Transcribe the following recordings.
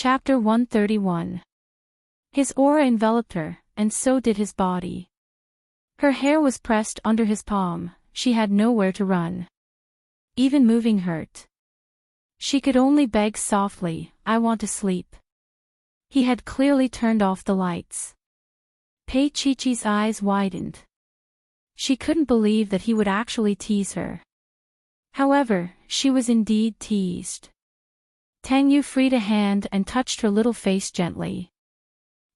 Chapter 131. His aura enveloped her, and so did his body. Her hair was pressed under his palm, she had nowhere to run. Even moving hurt. She could only beg softly, "I want to sleep." He had clearly turned off the lights. Pei Chi-Chi's eyes widened. She couldn't believe that he would actually tease her. However, she was indeed teased. Tang Yu freed a hand and touched her little face gently.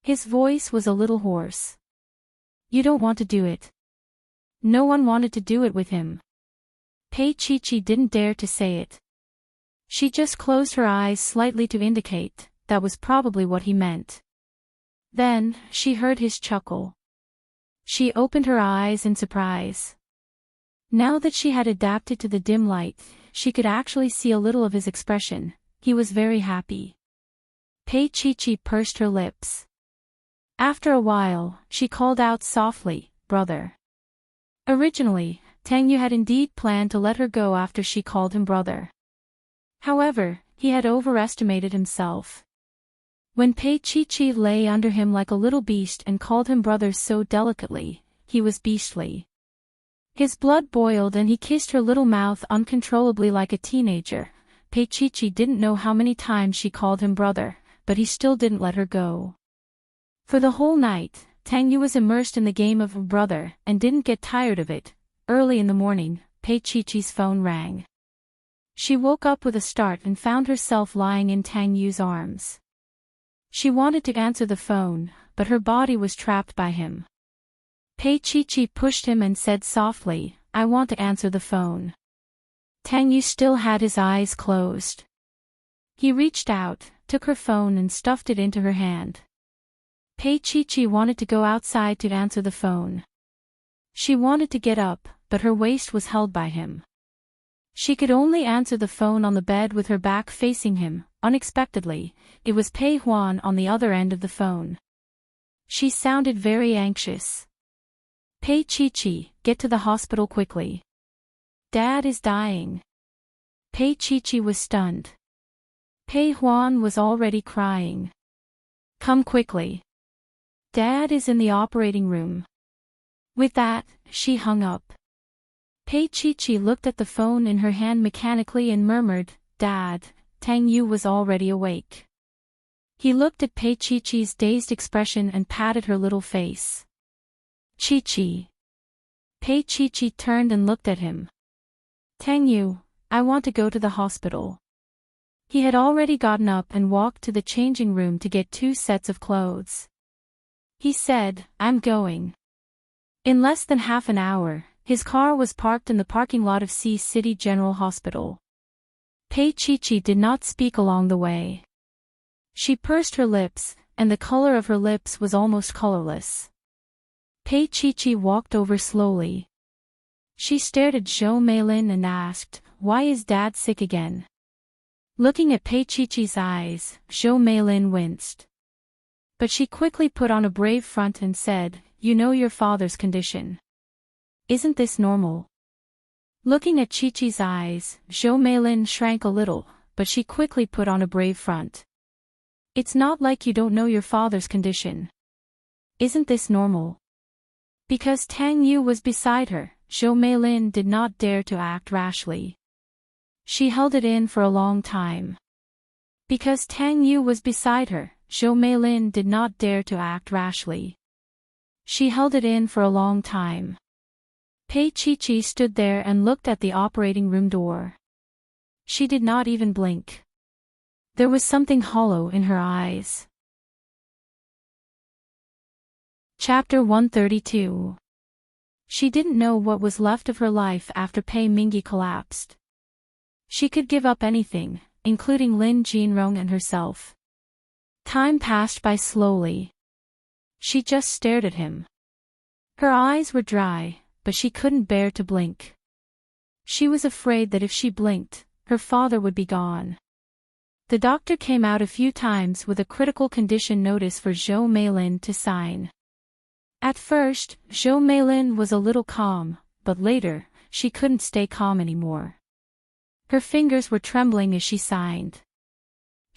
His voice was a little hoarse. "You don't want to do it." No one wanted to do it with him. Pei Chi-Chi didn't dare to say it. She just closed her eyes slightly to indicate that was probably what he meant. Then, she heard his chuckle. She opened her eyes in surprise. Now that she had adapted to the dim light, she could actually see a little of his expression. He was very happy. Pei Chi-Chi pursed her lips. After a while, she called out softly, "Brother." Originally, Tang Yu had indeed planned to let her go after she called him brother. However, he had overestimated himself. When Pei Chi-Chi lay under him like a little beast and called him brother so delicately, he was beastly. His blood boiled and he kissed her little mouth uncontrollably like a teenager. Pei Chi-Chi didn't know how many times she called him brother, but he still didn't let her go. For the whole night, Tang Yu was immersed in the game of brother and didn't get tired of it. Early in the morning, Pei Chi-Chi's phone rang. She woke up with a start and found herself lying in Tang Yu's arms. She wanted to answer the phone, but her body was trapped by him. Pei Chi-Chi pushed him and said softly, "I want to answer the phone." Tang Yu still had his eyes closed. He reached out, took her phone and stuffed it into her hand. Pei Chi-Chi wanted to go outside to answer the phone. She wanted to get up, but her waist was held by him. She could only answer the phone on the bed with her back facing him. Unexpectedly, it was Pei Huan on the other end of the phone. She sounded very anxious. "Pei Chi-Chi, get to the hospital quickly. Dad is dying." Pei Chi-Chi was stunned. Pei Huan was already crying. "Come quickly. Dad is in the operating room." With that, she hung up. Pei Chi-Chi looked at the phone in her hand mechanically and murmured, "Dad." Tang Yu was already awake. He looked at Pei Chi-Chi's dazed expression and patted her little face. "Chi-Chi." Pei Chi-Chi turned and looked at him. "Tang Yu, I want to go to the hospital." He had already gotten up and walked to the changing room to get 2 sets of clothes. He said, "I'm going." In less than half an hour, his car was parked in the parking lot of Sea City General Hospital. Pei Chi-Chi did not speak along the way. She pursed her lips, and the color of her lips was almost colorless. Pei Chi-Chi walked over slowly. She stared at Zhou Meilin and asked, "Why is Dad sick again?" Looking at Pei Chi-Chi's eyes, Zhou Meilin winced. But she quickly put on a brave front and said, "You know your father's condition. Isn't this normal?" Looking at Chi-Chi's eyes, Zhou Meilin shrank a little, but she quickly put on a brave front. "It's not like you don't know your father's condition. Isn't this normal?" Because Tang Yu was beside her, Zhou Meilin did not dare to act rashly. She held it in for a long time. Because Tang Yu was beside her, Zhou Meilin did not dare to act rashly. She held it in for a long time. Pei Chi-Chi stood there and looked at the operating room door. She did not even blink. There was something hollow in her eyes. Chapter 132. She didn't know what was left of her life after Pei Mingyi collapsed. She could give up anything, including Lin Jinrong and herself. Time passed by slowly. She just stared at him. Her eyes were dry, but she couldn't bear to blink. She was afraid that if she blinked, her father would be gone. The doctor came out a few times with a critical condition notice for Zhou Meilin to sign. At first, Zhou Meilin was a little calm, but later, she couldn't stay calm anymore. Her fingers were trembling as she signed.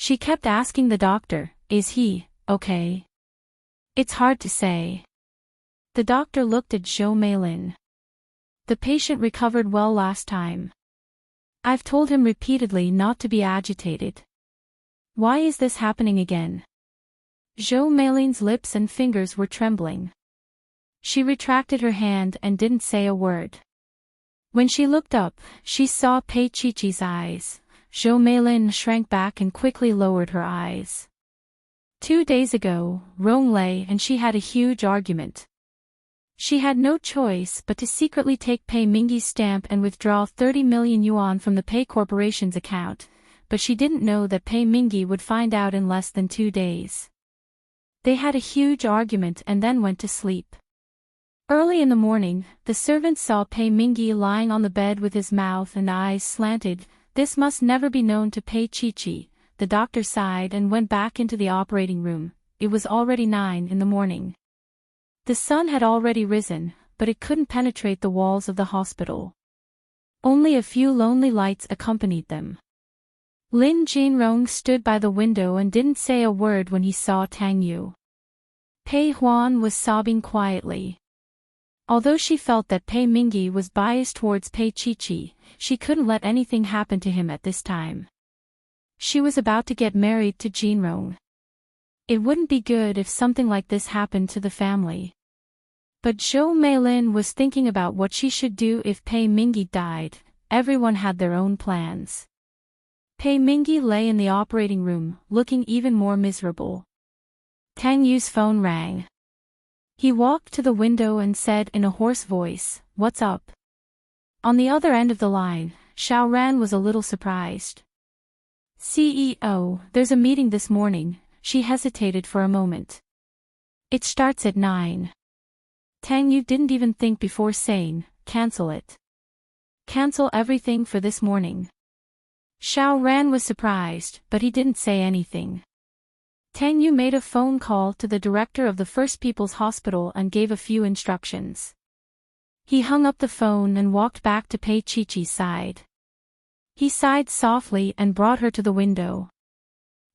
She kept asking the doctor, is he okay? It's hard to say. The doctor looked at Zhou Meilin. The patient recovered well last time. I've told him repeatedly not to be agitated. Why is this happening again? Zhou Meilin's lips and fingers were trembling. She retracted her hand and didn't say a word. When she looked up, she saw Pei Qiqi's eyes. Zhou Meilin shrank back and quickly lowered her eyes. 2 days ago, Rong Lei and she had a huge argument. She had no choice but to secretly take Pei Mingyi's stamp and withdraw 30 million yuan from the Pei Corporation's account, but she didn't know that Pei Mingyi would find out in less than 2 days. They had a huge argument and then went to sleep. Early in the morning, the servants saw Pei Mingyi lying on the bed with his mouth and eyes slanted. This must never be known to Pei Qiqi. The doctor sighed and went back into the operating room. It was already 9 in the morning. The sun had already risen, but it couldn't penetrate the walls of the hospital. Only a few lonely lights accompanied them. Lin Jinrong stood by the window and didn't say a word when he saw Tang Yu. Pei Huan was sobbing quietly. Although she felt that Pei Mingyi was biased towards Pei Qiqi, she couldn't let anything happen to him at this time. She was about to get married to Jinrong. It wouldn't be good if something like this happened to the family. But Zhou Meilin was thinking about what she should do if Pei Mingyi died. Everyone had their own plans. Pei Mingyi lay in the operating room, looking even more miserable. Tang Yu's phone rang. He walked to the window and said in a hoarse voice, "What's up?" On the other end of the line, Xiao Ran was a little surprised. "CEO, there's a meeting this morning." She hesitated for a moment. "It starts at 9. Tang Yu didn't even think before saying, "Cancel it. Cancel everything for this morning." Xiao Ran was surprised, but he didn't say anything. Tang Yu made a phone call to the director of the First People's Hospital and gave a few instructions. He hung up the phone and walked back to Pei Qiqi's side. He sighed softly and brought her to the window.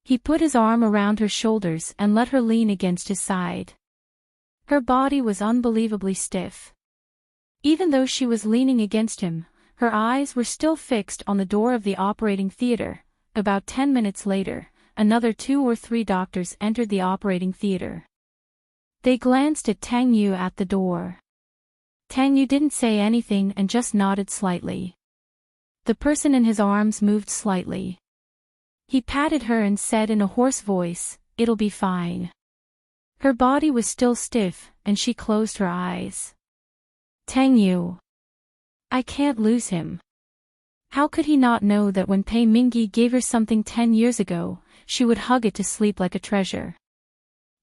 He put his arm around her shoulders and let her lean against his side. Her body was unbelievably stiff. Even though she was leaning against him, her eyes were still fixed on the door of the operating theater. About 10 minutes later, another 2 or 3 doctors entered the operating theater. They glanced at Tang Yu at the door. Tang Yu didn't say anything and just nodded slightly. The person in his arms moved slightly. He patted her and said in a hoarse voice, "It'll be fine." Her body was still stiff, and she closed her eyes. Tang Yu. I can't lose him. How could he not know that when Pei Mingyi gave her something 10 years ago, she would hug it to sleep like a treasure?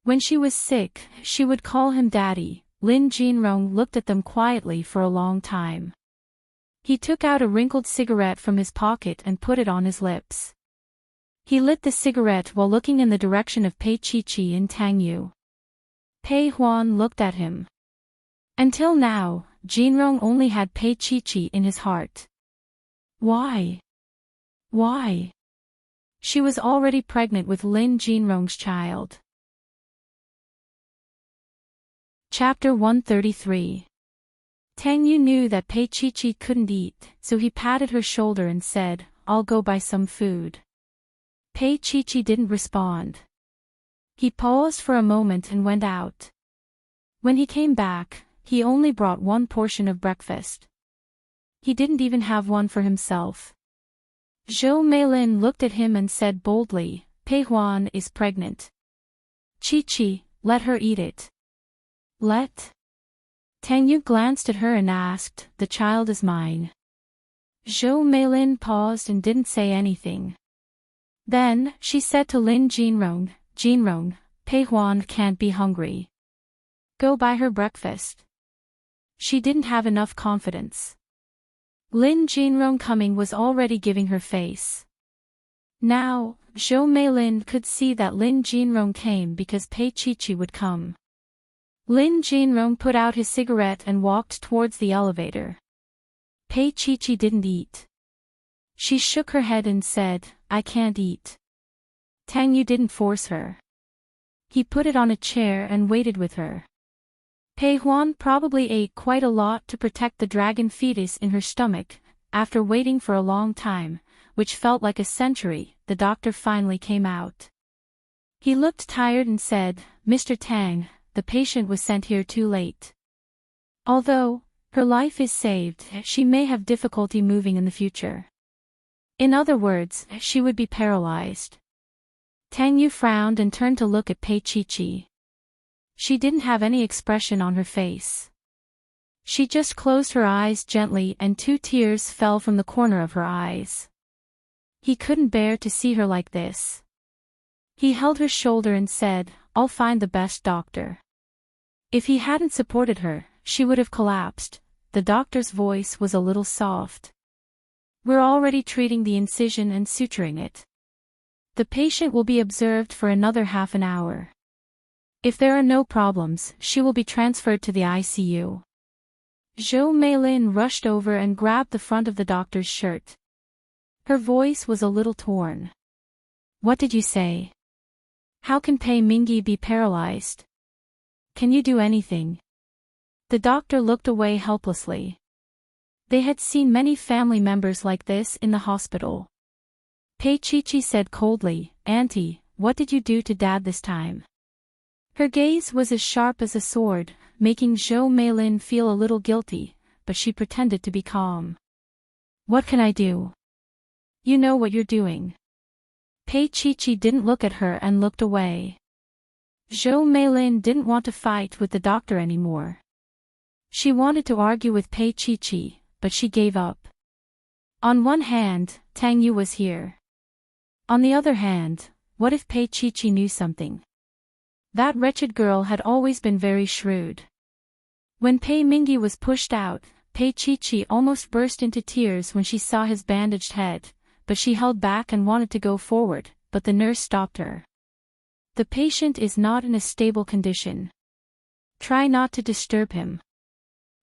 When she was sick, she would call him daddy. Lin Jinrong looked at them quietly for a long time. He took out a wrinkled cigarette from his pocket and put it on his lips. He lit the cigarette while looking in the direction of Pei Qiqi and Tang Yu. Pei Huan looked at him. Until now, Jinrong only had Pei Qiqi in his heart. Why? Why? She was already pregnant with Lin Jinrong's child. Chapter 133. Tang Yu knew that Pei Qiqi couldn't eat, so he patted her shoulder and said, "I'll go buy some food." Pei Qiqi didn't respond. He paused for a moment and went out. When he came back, he only brought 1 portion of breakfast. He didn't even have one for himself. Zhou Meilin looked at him and said boldly, "Pei Huan is pregnant. Qiqi, let her eat it." Let? Tang Yu glanced at her and asked, "The child is mine." Zhou Meilin paused and didn't say anything. Then, she said to Lin Jinrong, "Jinrong, Pei Huan can't be hungry. Go buy her breakfast." She didn't have enough confidence. Lin Jinrong coming was already giving her face. Now, Zhou Meilin could see that Lin Jinrong came because Pei Qiqi would come. Lin Jinrong put out his cigarette and walked towards the elevator. Pei Qiqi didn't eat. She shook her head and said, "I can't eat." Tang Yu didn't force her. He put it on a chair and waited with her. Pei Huan probably ate quite a lot to protect the dragon fetus in her stomach. After waiting for a long time, which felt like a century, the doctor finally came out. He looked tired and said, "Mr. Tang, the patient was sent here too late. Although her life is saved, she may have difficulty moving in the future. In other words, she would be paralyzed." Tang Yu frowned and turned to look at Pei Chi. She didn't have any expression on her face. She just closed her eyes gently and 2 tears fell from the corner of her eyes. He couldn't bear to see her like this. He held her shoulder and said, "I'll find the best doctor." If he hadn't supported her, she would have collapsed. The doctor's voice was a little soft. "We're already treating the incision and suturing it. The patient will be observed for another half an hour. If there are no problems, she will be transferred to the ICU." Zhou Meilin rushed over and grabbed the front of the doctor's shirt. Her voice was a little torn. "What did you say? How can Pei Mingyi be paralyzed? Can you do anything?" The doctor looked away helplessly. They had seen many family members like this in the hospital. Pei Chi said coldly, "Auntie, what did you do to Dad this time?" Her gaze was as sharp as a sword, making Zhou Meilin feel a little guilty, but she pretended to be calm. "What can I do? You know what you're doing." Pei Chi didn't look at her and looked away. Zhou Meilin didn't want to fight with the doctor anymore. She wanted to argue with Pei Chi, but she gave up. On one hand, Tang Yu was here. On the other hand, what if Pei Chi knew something? That wretched girl had always been very shrewd. When Pei Mingyi was pushed out, Pei Chi almost burst into tears when she saw his bandaged head, but she held back and wanted to go forward, but the nurse stopped her. "The patient is not in a stable condition. Try not to disturb him.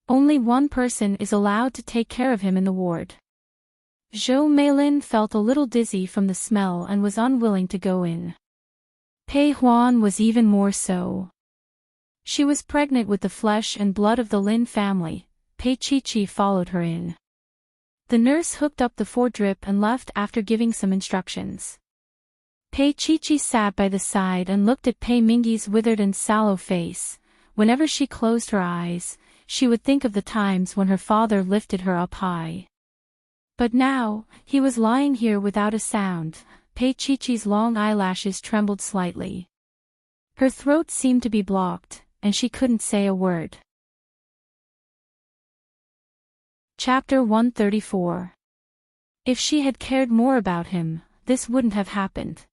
Only one person is allowed to take care of him in the ward." Zhou Meilin felt a little dizzy from the smell and was unwilling to go in. Pei Huan was even more so. She was pregnant with the flesh and blood of the Lin family. Pei Chi followed her in. The nurse hooked up the 4-drip and left after giving some instructions. Pei Chi sat by the side and looked at Pei Mingyi's withered and sallow face. Whenever she closed her eyes, she would think of the times when her father lifted her up high. But now, he was lying here without a sound. Pei Chi's long eyelashes trembled slightly. Her throat seemed to be blocked, and she couldn't say a word. Chapter 134. If she had cared more about him, this wouldn't have happened.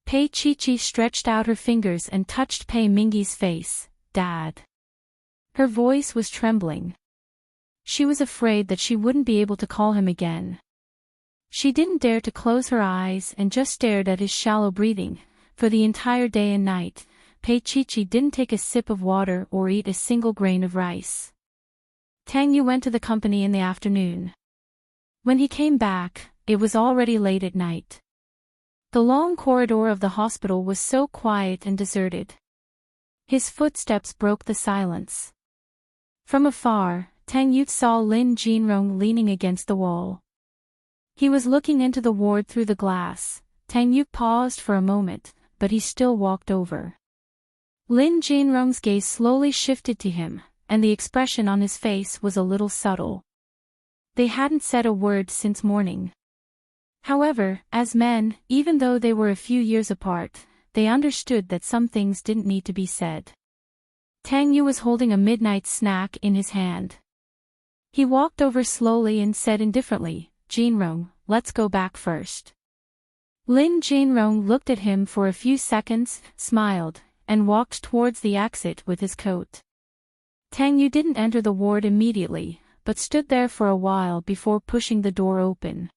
Pei Chi stretched out her fingers and touched Pei Mingyi's face. "Dad." Her voice was trembling. She was afraid that she wouldn't be able to call him again. She didn't dare to close her eyes and just stared at his shallow breathing. For the entire day and night, Pei Chi didn't take a sip of water or eat a single grain of rice. Tang Yu went to the company in the afternoon. When he came back, it was already late at night. The long corridor of the hospital was so quiet and deserted. His footsteps broke the silence. From afar, Tang Yu saw Lin Jinrong leaning against the wall. He was looking into the ward through the glass. Tang Yu paused for a moment, but he still walked over. Lin Jinrong's gaze slowly shifted to him, and the expression on his face was a little subtle. They hadn't said a word since morning. However, as men, even though they were a few years apart, they understood that some things didn't need to be said. Tang Yu was holding a midnight snack in his hand. He walked over slowly and said indifferently, "Jinrong, let's go back first." Lin Jinrong looked at him for a few seconds, smiled, and walked towards the exit with his coat. Tang Yu didn't enter the ward immediately, but stood there for a while before pushing the door open.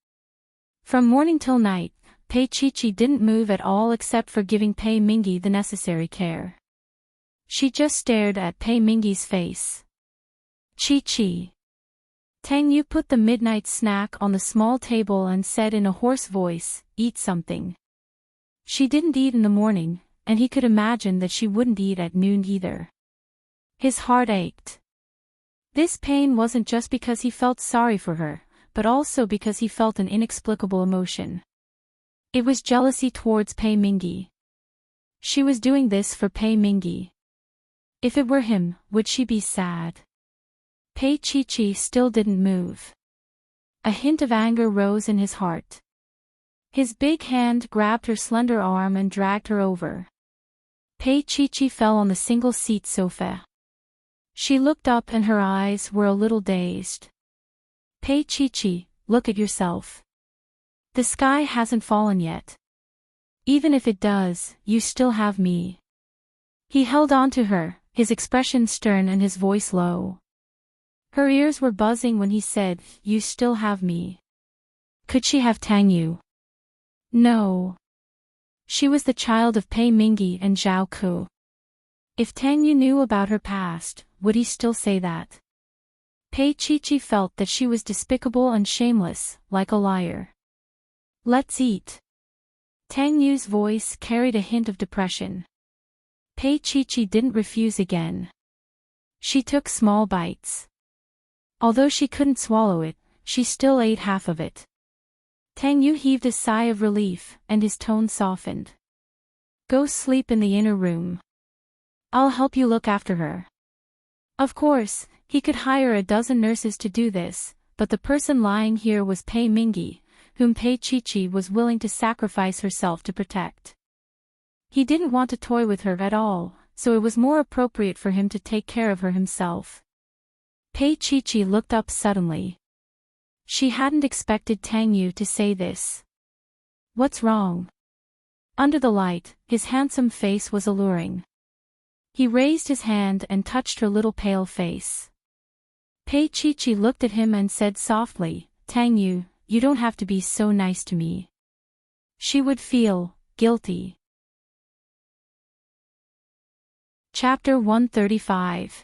From morning till night, Pei Chi didn't move at all except for giving Pei Mingyi the necessary care. She just stared at Pei Mingyi's face. Chi. Tang Yu put the midnight snack on the small table and said in a hoarse voice, "Eat something." She didn't eat in the morning, and he could imagine that she wouldn't eat at noon either. His heart ached. This pain wasn't just because he felt sorry for her, but also because he felt an inexplicable emotion. It was jealousy towards Pei Mingyi. She was doing this for Pei Mingyi. If it were him, would she be sad? Pei Chi still didn't move. A hint of anger rose in his heart. His big hand grabbed her slender arm and dragged her over. Pei Chi fell on the single-seat sofa. She looked up and her eyes were a little dazed. Pei Chi, look at yourself. The sky hasn't fallen yet. Even if it does, you still have me. He held on to her, his expression stern and his voice low. Her ears were buzzing when he said, "You still have me." Could she have Tang Yu? No. She was the child of Pei Mingyi and Zhao Ku. If Tang Yu knew about her past, would he still say that? Pei Chi felt that she was despicable and shameless, like a liar. Let's eat. Tang Yu's voice carried a hint of depression. Pei Chi didn't refuse again. She took small bites. Although she couldn't swallow it, she still ate half of it. Tang Yu heaved a sigh of relief, and his tone softened. Go sleep in the inner room. I'll help you look after her. Of course, he could hire a dozen nurses to do this, but the person lying here was Pei Mingyi, whom Pei Chi was willing to sacrifice herself to protect. He didn't want to toy with her at all, so it was more appropriate for him to take care of her himself. Pei Chi looked up suddenly. She hadn't expected Tang Yu to say this. What's wrong? Under the light, his handsome face was alluring. He raised his hand and touched her little pale face. Pei Chi looked at him and said softly, Tang Yu, you don't have to be so nice to me. She would feel guilty. Chapter 135.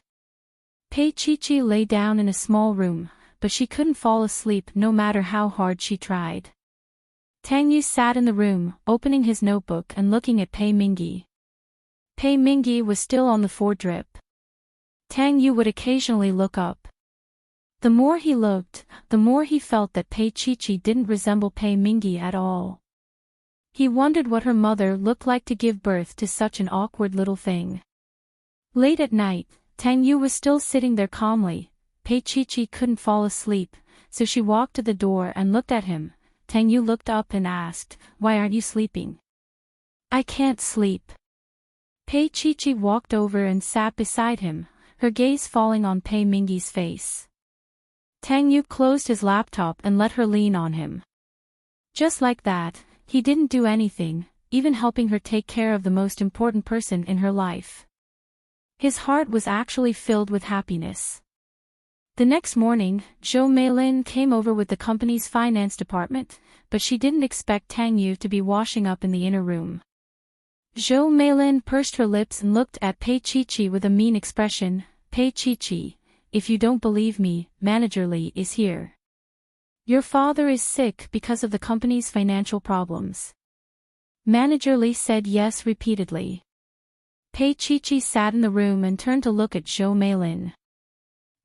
Pei Chi lay down in a small room, but she couldn't fall asleep no matter how hard she tried. Tang Yu sat in the room, opening his notebook and looking at Pei Mingyi. Pei Mingyi was still on the floor drip. Tang Yu would occasionally look up. The more he looked, the more he felt that Pei Chi didn't resemble Pei Mingyi at all. He wondered what her mother looked like to give birth to such an awkward little thing. Late at night, Tang Yu was still sitting there calmly. Pei Chi couldn't fall asleep, so she walked to the door and looked at him. Tang Yu looked up and asked, Why aren't you sleeping? I can't sleep. Pei Chi walked over and sat beside him, her gaze falling on Pei Mingyi's face. Tang Yu closed his laptop and let her lean on him. Just like that, he didn't do anything, even helping her take care of the most important person in her life. His heart was actually filled with happiness. The next morning, Zhou Meilin came over with the company's finance department, but she didn't expect Tang Yu to be washing up in the inner room. Zhou Meilin pursed her lips and looked at Pei Chi with a mean expression. Pei Chi, if you don't believe me, Manager Li is here. Your father is sick because of the company's financial problems. Manager Li said yes repeatedly. Pei Chi sat in the room and turned to look at Zhou Meilin.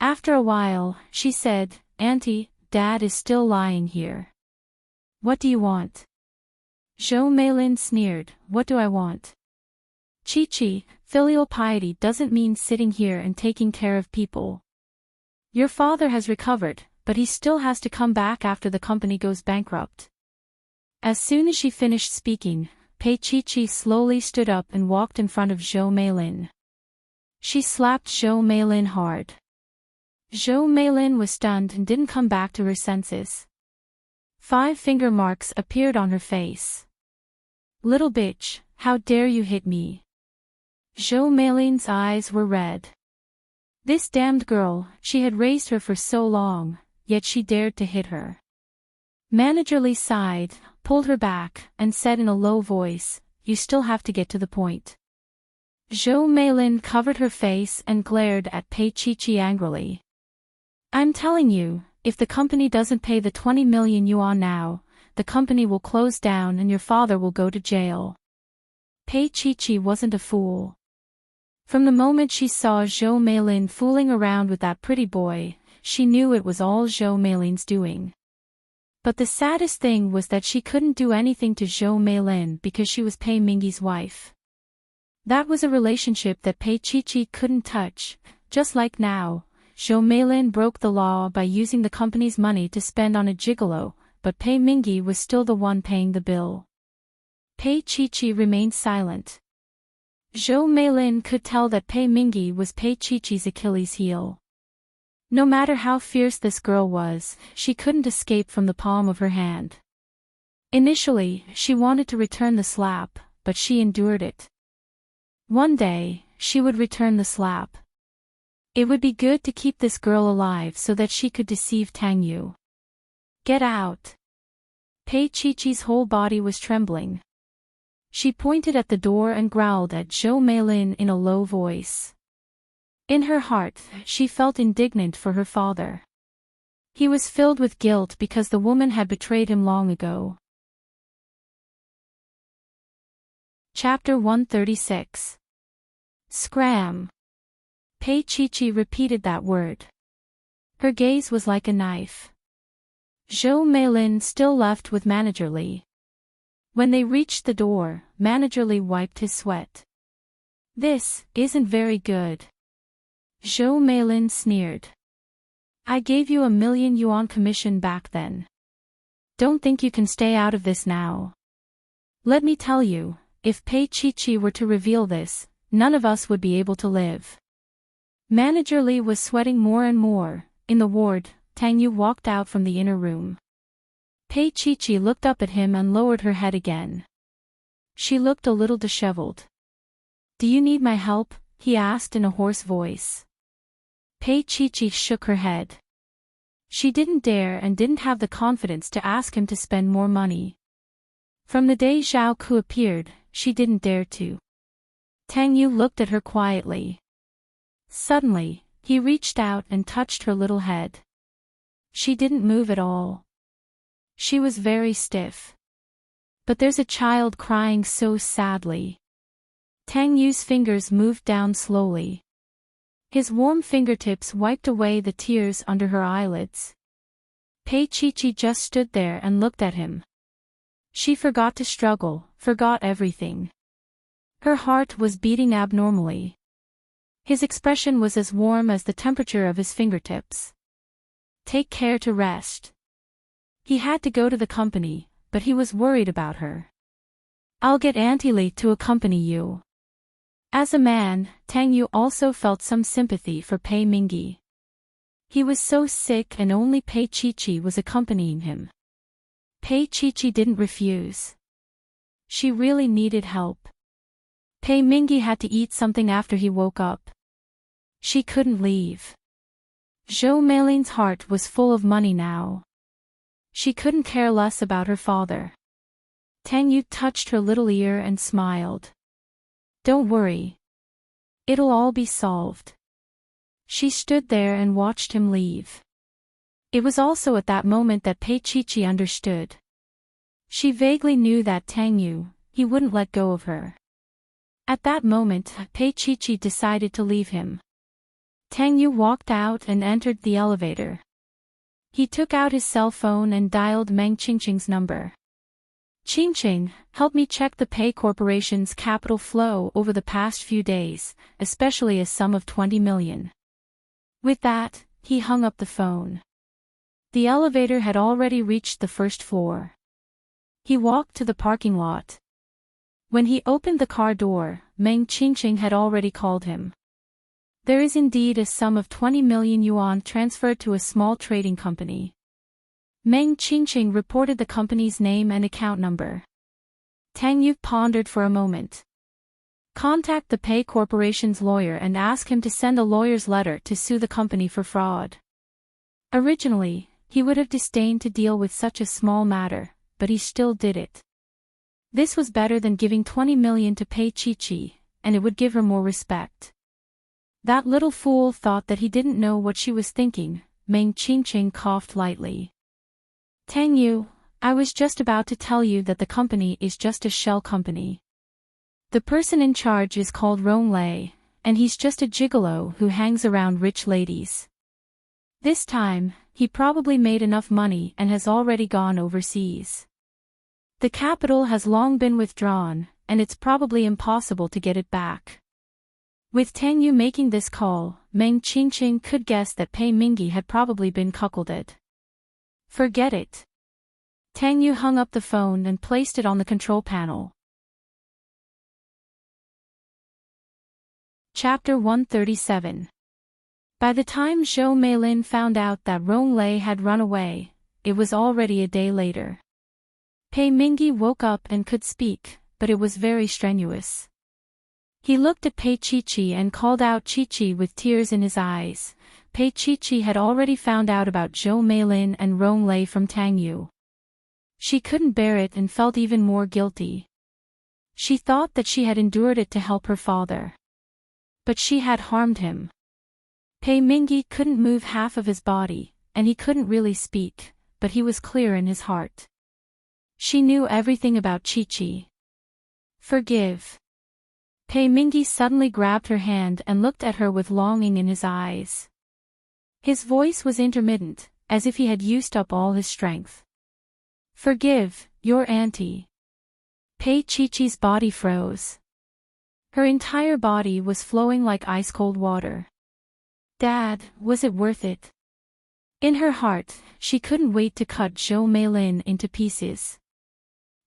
After a while, she said, Auntie, Dad is still lying here. What do you want? Zhou Meilin sneered, What do I want? Chi, filial piety doesn't mean sitting here and taking care of people. Your father has recovered, but he still has to come back after the company goes bankrupt. As soon as she finished speaking, Pei Chi slowly stood up and walked in front of Zhou Meilin. She slapped Zhou Meilin hard. Zhou Meilin was stunned and didn't come back to her senses. 5 finger marks appeared on her face. Little bitch, how dare you hit me? Zhou Meilin's eyes were red. This damned girl, she had raised her for so long, yet she dared to hit her. Manager Li sighed, pulled her back, and said in a low voice, You still have to get to the point. Zhou Meilin covered her face and glared at Pei Chi angrily. I'm telling you, if the company doesn't pay the 20 million yuan now, the company will close down and your father will go to jail. Pei Chi wasn't a fool. From the moment she saw Zhou Meilin fooling around with that pretty boy, she knew it was all Zhou Meilin's doing. But the saddest thing was that she couldn't do anything to Zhou Meilin because she was Pei Mingyi's wife. That was a relationship that Pei Chi couldn't touch. Just like now, Zhou Meilin broke the law by using the company's money to spend on a gigolo, but Pei Mingyi was still the one paying the bill. Pei Chi remained silent. Zhou Meilin could tell that Pei Mingyi was Pei Chi's Achilles heel. No matter how fierce this girl was, she couldn't escape from the palm of her hand. Initially, she wanted to return the slap, but she endured it. One day, she would return the slap. It would be good to keep this girl alive so that she could deceive Tang Yu. Get out. Pei Chi's whole body was trembling. She pointed at the door and growled at Zhou Meilin in a low voice. In her heart, she felt indignant for her father. He was filled with guilt because the woman had betrayed him long ago. Chapter 136. Scram. Pei Chi repeated that word. Her gaze was like a knife. Zhou Meilin still left with Manager Li. When they reached the door, Manager Li wiped his sweat. This isn't very good. Zhou Meilin sneered. I gave you 1,000,000 yuan commission back then. Don't think you can stay out of this now. Let me tell you, if Pei Chi were to reveal this, none of us would be able to live. Manager Li was sweating more and more. In the ward, Tang Yu walked out from the inner room. Pei Chi looked up at him and lowered her head again. She looked a little disheveled. Do you need my help? He asked in a hoarse voice. Pei Chi shook her head. She didn't dare and didn't have the confidence to ask him to spend more money. From the day Zhao Ku appeared, she didn't dare to. Tang Yu looked at her quietly. Suddenly, he reached out and touched her little head. She didn't move at all. She was very stiff. But there's a child crying so sadly. Tang Yu's fingers moved down slowly. His warm fingertips wiped away the tears under her eyelids. Pei Chi just stood there and looked at him. She forgot to struggle, forgot everything. Her heart was beating abnormally. His expression was as warm as the temperature of his fingertips. Take care to rest. He had to go to the company, but he was worried about her. I'll get Auntie Li to accompany you. As a man, Tang Yu also felt some sympathy for Pei Mingyi. He was so sick and only Pei Chi was accompanying him. Pei Chi didn't refuse. She really needed help. Pei Mingyi had to eat something after he woke up. She couldn't leave. Zhou Meilin's heart was full of money now. She couldn't care less about her father. Tang Yu touched her little ear and smiled. Don't worry. It'll all be solved. She stood there and watched him leave. It was also at that moment that Pei Chi understood. She vaguely knew that Tang Yu, he wouldn't let go of her. At that moment, Pei Chi decided to leave him. Tang Yu walked out and entered the elevator. He took out his cell phone and dialed Meng Qingqing's number. Qingqing, help me check the Pei Corporation's capital flow over the past few days, especially a sum of 20 million. With that, he hung up the phone. The elevator had already reached the first floor. He walked to the parking lot. When he opened the car door, Meng Qingqing had already called him. There is indeed a sum of 20 million yuan transferred to a small trading company. Meng Qingqing reported the company's name and account number. Tang Yu pondered for a moment. Contact the Pei Corporation's lawyer and ask him to send a lawyer's letter to sue the company for fraud. Originally, he would have disdained to deal with such a small matter, but he still did it. This was better than giving 20 million to Pei Chi, and it would give her more respect. That little fool thought that he didn't know what she was thinking. Meng Qingqing coughed lightly. Tang Yu, I was just about to tell you that the company is just a shell company. The person in charge is called Ronglei, and he's just a gigolo who hangs around rich ladies. This time, he probably made enough money and has already gone overseas. The capital has long been withdrawn, and it's probably impossible to get it back. With Tang Yu making this call, Meng Qingqing could guess that Pei Mingyi had probably been cuckolded. Forget it. Tang Yu hung up the phone and placed it on the control panel. Chapter 137. By the time Zhou Meilin found out that Ronglei had run away, it was already a day later. Pei Mingyi woke up and could speak, but it was very strenuous. He looked at Pei Qiqi and called out Qiqi with tears in his eyes. Pei Qiqi had already found out about Zhou Meilin and Ronglei from Tang Yu. She couldn't bear it and felt even more guilty. She thought that she had endured it to help her father. But she had harmed him. Pei Mingyi couldn't move half of his body, and he couldn't really speak, but he was clear in his heart. She knew everything about Qiqi. Forgive. Pei Mingyi suddenly grabbed her hand and looked at her with longing in his eyes. His voice was intermittent, as if he had used up all his strength. Forgive, your auntie. Pei Qiqi's body froze. Her entire body was flowing like ice-cold water. Dad, was it worth it? In her heart, she couldn't wait to cut Zhou Meilin into pieces.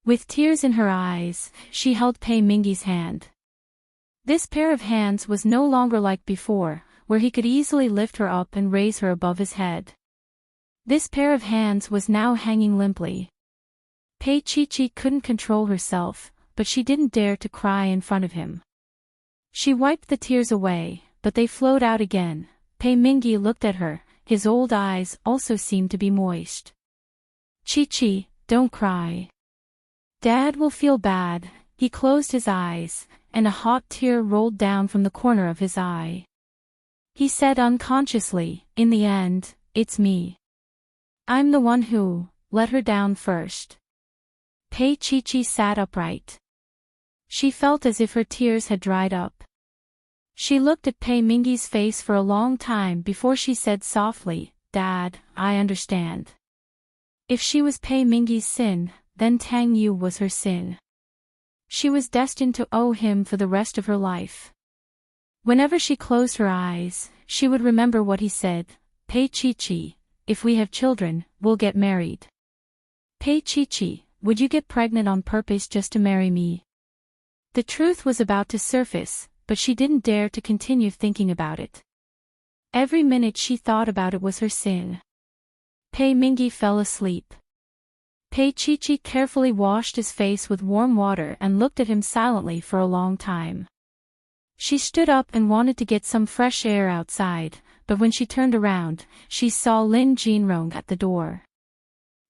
With tears in her eyes, she held Pei Mingyi's hand. This pair of hands was no longer like before, where he could easily lift her up and raise her above his head. This pair of hands was now hanging limply. Pei Qiqi couldn't control herself, but she didn't dare to cry in front of him. She wiped the tears away, but they flowed out again. Pei Mingyi looked at her, his old eyes also seemed to be moist. Qiqi, don't cry. Dad will feel bad. He closed his eyes, and a hot tear rolled down from the corner of his eye. He said unconsciously, in the end, it's me. I'm the one who let her down first. Pei Qiqi sat upright. She felt as if her tears had dried up. She looked at Pei Mingyi's face for a long time before she said softly, Dad, I understand. If she was Pei Mingyi's sin, then Tang Yu was her sin. She was destined to owe him for the rest of her life. Whenever she closed her eyes, she would remember what he said, Pei Qiqi, if we have children, we'll get married. Pei Qiqi, would you get pregnant on purpose just to marry me? The truth was about to surface, but she didn't dare to continue thinking about it. Every minute she thought about it was her sin. Pei Mingyi fell asleep. Pei Qiqi carefully washed his face with warm water and looked at him silently for a long time. She stood up and wanted to get some fresh air outside, but when she turned around, she saw Lin Jinrong at the door.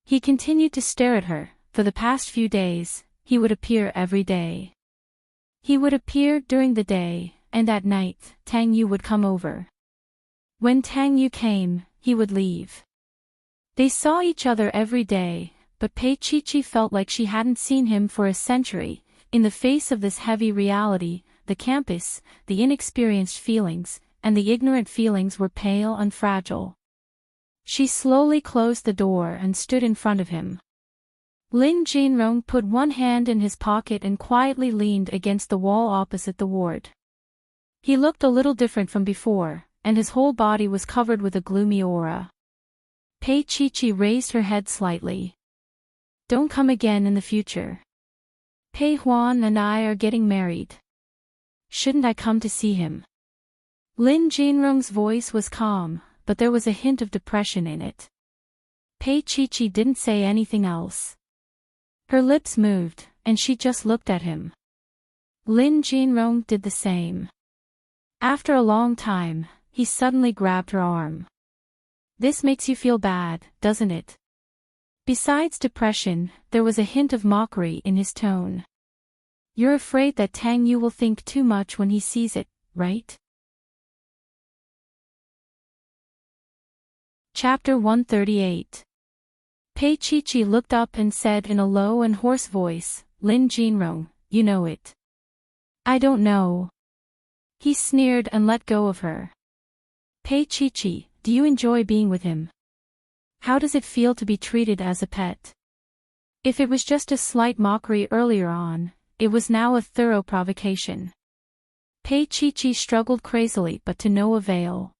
He continued to stare at her. For the past few days, he would appear every day. He would appear during the day, and at night, Tang Yu would come over. When Tang Yu came, he would leave. They saw each other every day, but Pei Qiqi felt like she hadn't seen him for a century. In the face of this heavy reality, the campus, the inexperienced feelings, and the ignorant feelings were pale and fragile. She slowly closed the door and stood in front of him. Lin Jinrong put one hand in his pocket and quietly leaned against the wall opposite the ward. He looked a little different from before, and his whole body was covered with a gloomy aura. Pei Qiqi raised her head slightly. Don't come again in the future. Pei Huan and I are getting married. Shouldn't I come to see him? Lin Jinrong's voice was calm, but there was a hint of depression in it. Pei Qiqi didn't say anything else. Her lips moved, and she just looked at him. Lin Jinrong did the same. After a long time, he suddenly grabbed her arm. This makes you feel bad, doesn't it? Besides depression, there was a hint of mockery in his tone. You're afraid that Tang Yu will think too much when he sees it, right? Chapter 138. Pei Qiqi looked up and said in a low and hoarse voice, Lin Jinrong, you know it. I don't know. He sneered and let go of her. Pei Chi, do you enjoy being with him? How does it feel to be treated as a pet? If it was just a slight mockery earlier on, it was now a thorough provocation. Pei Chi struggled crazily but to no avail.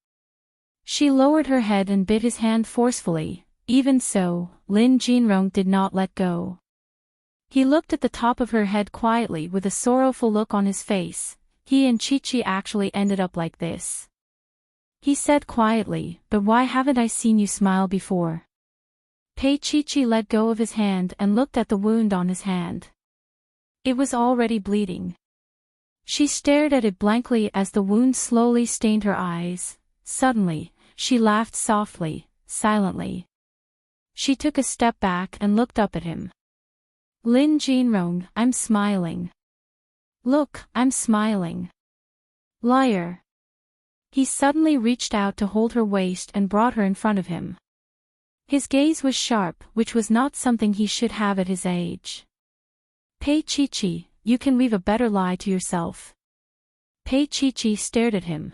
She lowered her head and bit his hand forcefully. Even so, Lin Jinrong did not let go. He looked at the top of her head quietly with a sorrowful look on his face. He and Chi actually ended up like this. He said quietly, but why haven't I seen you smile before? Pei Chi let go of his hand and looked at the wound on his hand. It was already bleeding. She stared at it blankly as the wound slowly stained her eyes. Suddenly, she laughed softly, silently. She took a step back and looked up at him. Lin Jinrong, I'm smiling. Look, I'm smiling. Liar. He suddenly reached out to hold her waist and brought her in front of him. His gaze was sharp, which was not something he should have at his age. Pei Chi, you can weave a better lie to yourself. Pei Chi stared at him.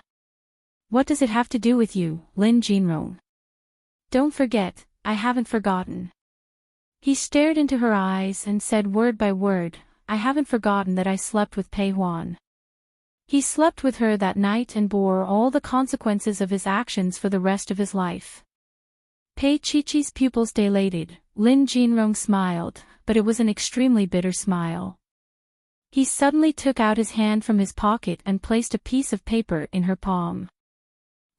What does it have to do with you, Lin Jinrong? Don't forget, I haven't forgotten. He stared into her eyes and said word by word, I haven't forgotten that I slept with Pei Huan. He slept with her that night and bore all the consequences of his actions for the rest of his life. Pei Chi's pupils dilated. Lin Jinrong smiled, but it was an extremely bitter smile. He suddenly took out his hand from his pocket and placed a piece of paper in her palm.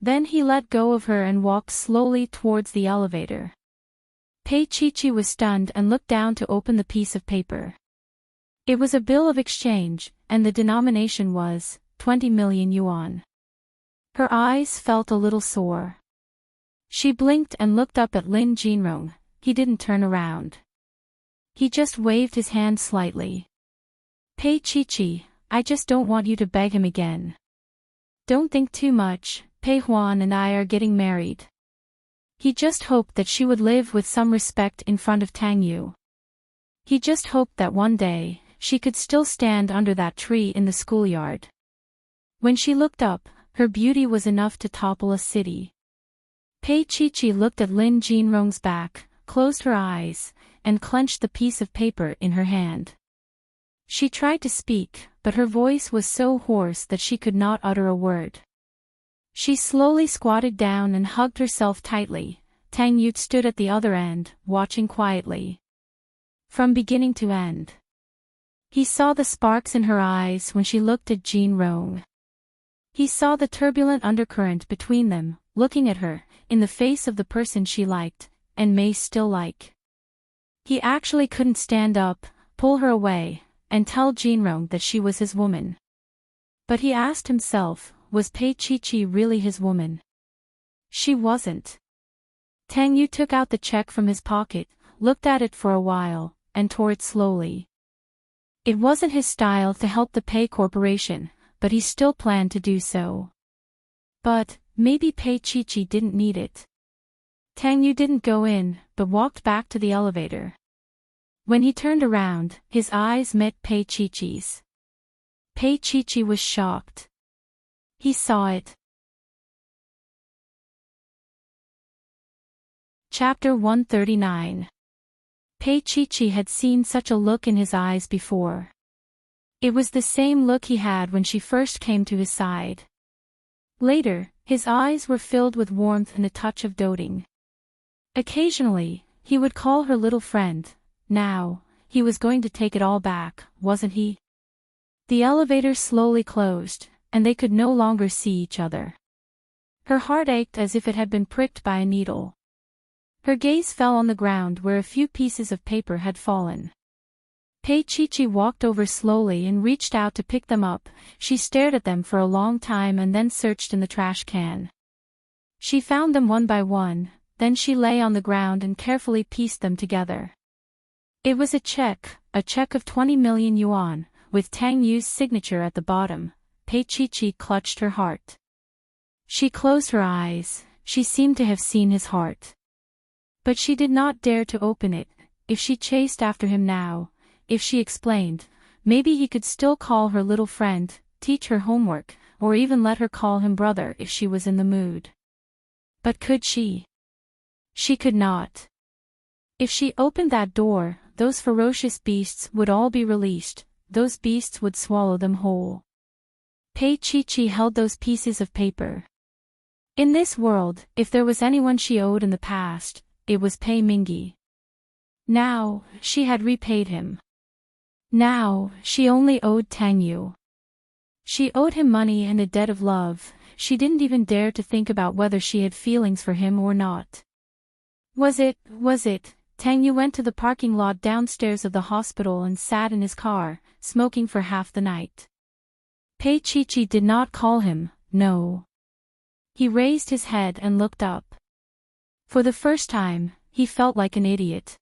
Then he let go of her and walked slowly towards the elevator. Pei Chi was stunned and looked down to open the piece of paper. It was a bill of exchange, and the denomination was 20 million yuan. Her eyes felt a little sore. She blinked and looked up at Lin Jinrong. He didn't turn around. He just waved his hand slightly. Pei Chi, I just don't want you to beg him again. Don't think too much, Pei Huan and I are getting married. He just hoped that she would live with some respect in front of Tang Yu. He just hoped that one day, she could still stand under that tree in the schoolyard. When she looked up, her beauty was enough to topple a city. Pei Chi looked at Lin Jinrong's back, closed her eyes, and clenched the piece of paper in her hand. She tried to speak, but her voice was so hoarse that she could not utter a word. She slowly squatted down and hugged herself tightly. Tang Yu stood at the other end, watching quietly. From beginning to end. He saw the sparks in her eyes when she looked at Jinrong. He saw the turbulent undercurrent between them, looking at her, in the face of the person she liked, and may still like. He actually couldn't stand up, pull her away, and tell Jinrong that she was his woman. But he asked himself, was Pei Chi really his woman? She wasn't. Tang Yu took out the check from his pocket, looked at it for a while, and tore it slowly. It wasn't his style to help the Pei Corporation, but he still planned to do so. But, maybe Pei Chi didn't need it. Tang Yu didn't go in, but walked back to the elevator. When he turned around, his eyes met Pei Chi's. Pei Chi was shocked. He saw it. Chapter 139. Pei Chi had seen such a look in his eyes before. It was the same look he had when she first came to his side. Later, his eyes were filled with warmth and a touch of doting. Occasionally, he would call her little friend. Now, he was going to take it all back, wasn't he? The elevator slowly closed, and they could no longer see each other. Her heart ached as if it had been pricked by a needle. Her gaze fell on the ground where a few pieces of paper had fallen. Pei Chi walked over slowly and reached out to pick them up. She stared at them for a long time and then searched in the trash can. She found them one by one, then she lay on the ground and carefully pieced them together. It was a check of 20 million yuan, with Tang Yu's signature at the bottom. Pei Chi clutched her heart. She closed her eyes. She seemed to have seen his heart. But she did not dare to open it. If she chased after him now, if she explained, maybe he could still call her little friend, teach her homework, or even let her call him brother if she was in the mood. But could she? She could not. If she opened that door, those ferocious beasts would all be released, those beasts would swallow them whole. Pei Chi held those pieces of paper. In this world, if there was anyone she owed in the past, it was Pei Mingi. Now, she had repaid him. Now, she only owed Tang Yu. She owed him money and a debt of love. She didn't even dare to think about whether she had feelings for him or not. Was it? Tang Yu went to the parking lot downstairs of the hospital and sat in his car, smoking for half the night. Pei Chi did not call him, no. He raised his head and looked up. For the first time, he felt like an idiot.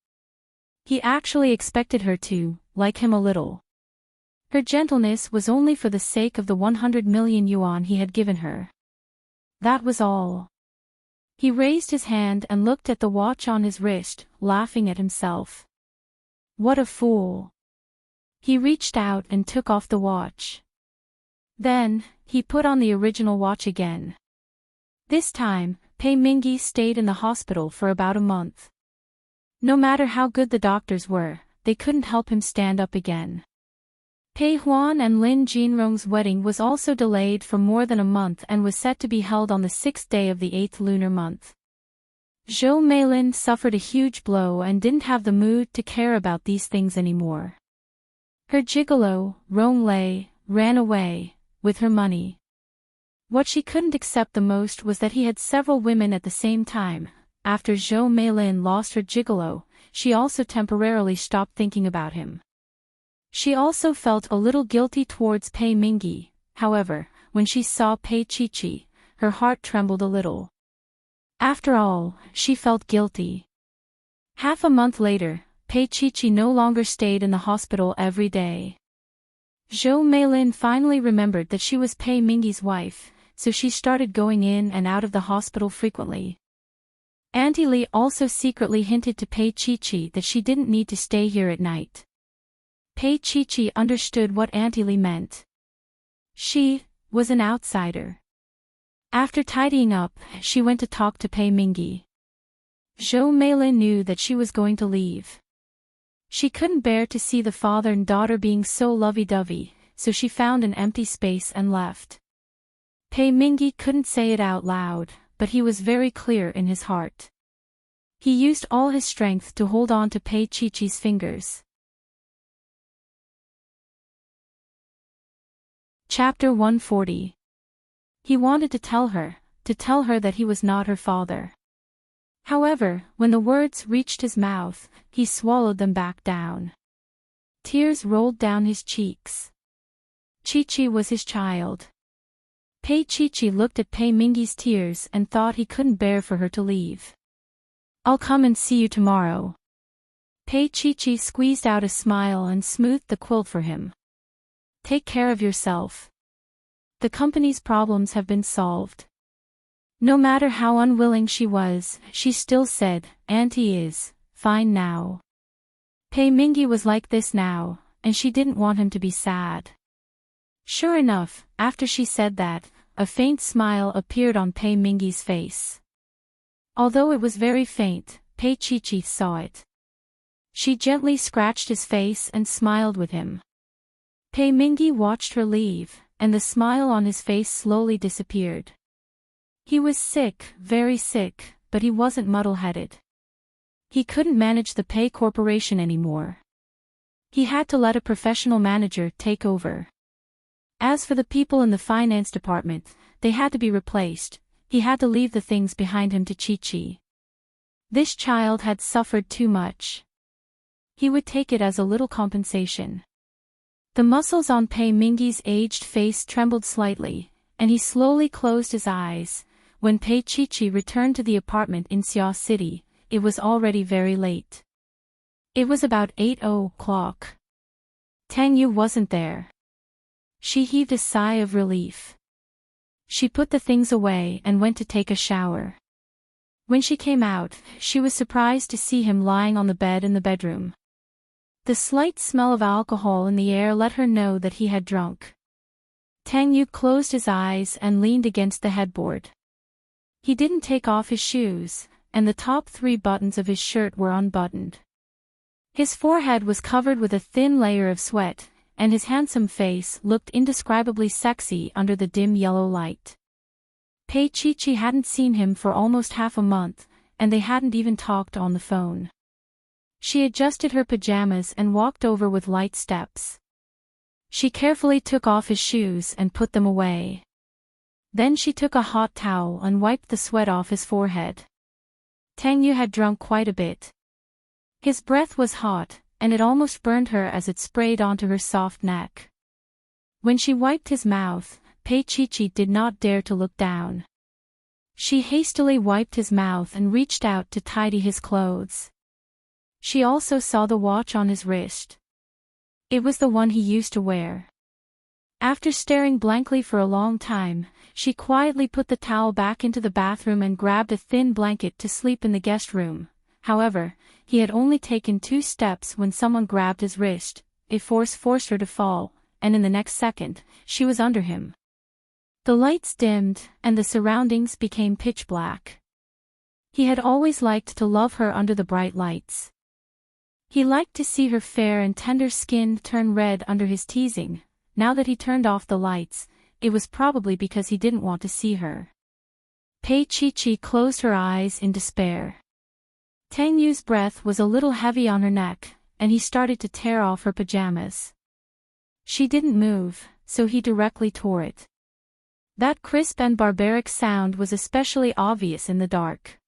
He actually expected her to, like him a little. Her gentleness was only for the sake of the 100 million yuan he had given her. That was all. He raised his hand and looked at the watch on his wrist, laughing at himself. What a fool. He reached out and took off the watch. Then, he put on the original watch again. This time, Pei Mingi stayed in the hospital for about a month. No matter how good the doctors were, they couldn't help him stand up again. Pei Huan and Lin Jinrong's wedding was also delayed for more than a month and was set to be held on the 6th day of the 8th lunar month. Zhou Meilin suffered a huge blow and didn't have the mood to care about these things anymore. Her gigolo, Rong Lei, ran away, with her money. What she couldn't accept the most was that he had several women at the same time. After Zhou Meilin lost her gigolo, she also temporarily stopped thinking about him. She also felt a little guilty towards Pei Mingi. However, when she saw Pei Chi, her heart trembled a little. After all, she felt guilty. Half a month later, Pei Chi no longer stayed in the hospital every day. Zhou Meilin finally remembered that she was Pei Mingi's wife, so she started going in and out of the hospital frequently. Auntie Li also secretly hinted to Pei Chi that she didn't need to stay here at night. Pei Chi understood what Auntie Li meant. She was an outsider. After tidying up, she went to talk to Pei Mingi. Zhou Meilin knew that she was going to leave. She couldn't bear to see the father and daughter being so lovey-dovey, so she found an empty space and left. Pei Mingi couldn't say it out loud, but he was very clear in his heart. He used all his strength to hold on to Pei Chi's fingers. Chapter 140. He wanted to tell her that he was not her father. However, when the words reached his mouth, he swallowed them back down. Tears rolled down his cheeks. Chi was his child. Pei Chi looked at Pei Mingi's tears and thought he couldn't bear for her to leave. I'll come and see you tomorrow. Pei Chi squeezed out a smile and smoothed the quilt for him. Take care of yourself. The company's problems have been solved. No matter how unwilling she was, she still said, Auntie is fine now. Pei Mingi was like this now, and she didn't want him to be sad. Sure enough, after she said that, a faint smile appeared on Pei Mingi's face. Although it was very faint, Pei Chi saw it. She gently scratched his face and smiled with him. Pei Mingi watched her leave, and the smile on his face slowly disappeared. He was sick, very sick, but he wasn't muddle-headed. He couldn't manage the Pei Corporation anymore. He had to let a professional manager take over. As for the people in the finance department, they had to be replaced. He had to leave the things behind him to Chi. This child had suffered too much. He would take it as a little compensation. The muscles on Pei Mingi's aged face trembled slightly, and he slowly closed his eyes. When Pei Chi returned to the apartment in Xia City, it was already very late. It was about 8:00. Tang Yu wasn't there. She heaved a sigh of relief. She put the things away and went to take a shower. When she came out, she was surprised to see him lying on the bed in the bedroom. The slight smell of alcohol in the air let her know that he had drunk. Tang Yu closed his eyes and leaned against the headboard. He didn't take off his shoes, and the top 3 buttons of his shirt were unbuttoned. His forehead was covered with a thin layer of sweat, and his handsome face looked indescribably sexy under the dim yellow light. Pei Chi hadn't seen him for almost half a month, and they hadn't even talked on the phone. She adjusted her pajamas and walked over with light steps. She carefully took off his shoes and put them away. Then she took a hot towel and wiped the sweat off his forehead. Tang Yu had drunk quite a bit. His breath was hot, and it almost burned her as it sprayed onto her soft neck. When she wiped his mouth, Pei Chi did not dare to look down. She hastily wiped his mouth and reached out to tidy his clothes. She also saw the watch on his wrist. It was the one he used to wear. After staring blankly for a long time, she quietly put the towel back into the bathroom and grabbed a thin blanket to sleep in the guest room. However, he had only taken 2 steps when someone grabbed his wrist. A force forced her to fall, and in the next second, she was under him. The lights dimmed, and the surroundings became pitch black. He had always liked to love her under the bright lights. He liked to see her fair and tender skin turn red under his teasing. Now that he turned off the lights, it was probably because he didn't want to see her. Pei Chi closed her eyes in despair. Tang Yu's breath was a little heavy on her neck, and he started to tear off her pajamas. She didn't move, so he directly tore it. That crisp and barbaric sound was especially obvious in the dark.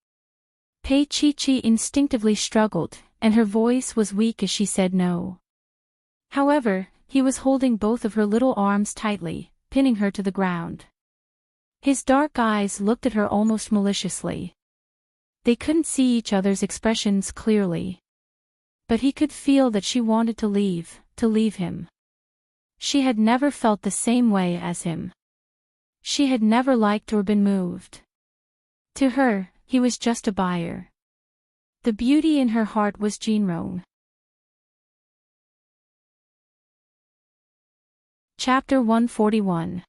Pei Chi instinctively struggled, and her voice was weak as she said no. However, he was holding both of her little arms tightly, pinning her to the ground. His dark eyes looked at her almost maliciously. They couldn't see each other's expressions clearly. But he could feel that she wanted to leave him. She had never felt the same way as him. She had never liked or been moved. To her, he was just a buyer. The beauty in her heart was Jinrong. Chapter 141.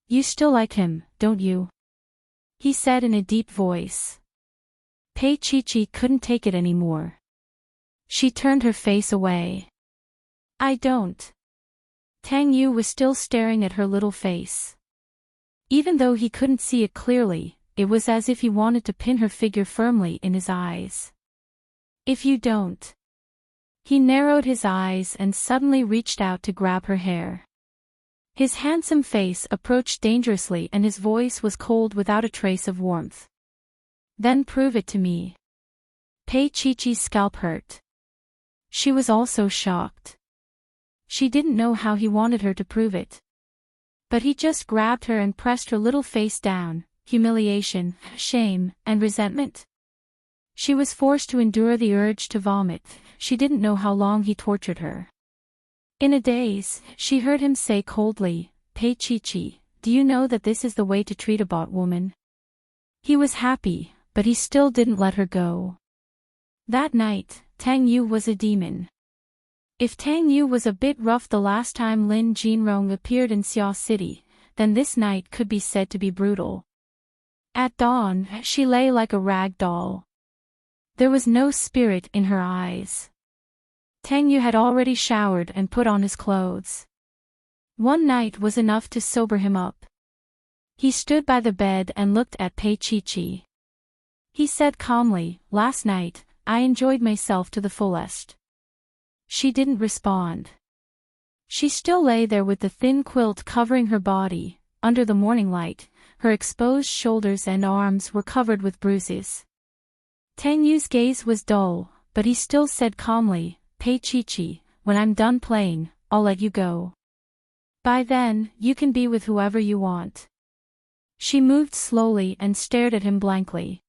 You still like him, don't you? He said in a deep voice. Pei Chi couldn't take it anymore. She turned her face away. I don't. Tang Yu was still staring at her little face. Even though he couldn't see it clearly, it was as if he wanted to pin her figure firmly in his eyes. If you don't. He narrowed his eyes and suddenly reached out to grab her hair. His handsome face approached dangerously and his voice was cold without a trace of warmth. Then prove it to me. Pei Chi's scalp hurt. She was also shocked. She didn't know how he wanted her to prove it. But he just grabbed her and pressed her little face down, humiliation, shame, and resentment. She was forced to endure the urge to vomit. She didn't know how long he tortured her. In a daze, she heard him say coldly, Pei Chi, do you know that this is the way to treat a bought woman? He was happy, but he still didn't let her go. That night, Tang Yu was a demon. If Tang Yu was a bit rough the last time Lin Jinrong appeared in Xia City, then this night could be said to be brutal. At dawn, she lay like a rag doll. There was no spirit in her eyes. Tang Yu had already showered and put on his clothes. One night was enough to sober him up. He stood by the bed and looked at Pei Chi. He said calmly, last night, I enjoyed myself to the fullest. She didn't respond. She still lay there with the thin quilt covering her body. Under the morning light, her exposed shoulders and arms were covered with bruises. Tang Yu's gaze was dull, but he still said calmly, Pei Chi, when I'm done playing, I'll let you go. By then, you can be with whoever you want. She moved slowly and stared at him blankly.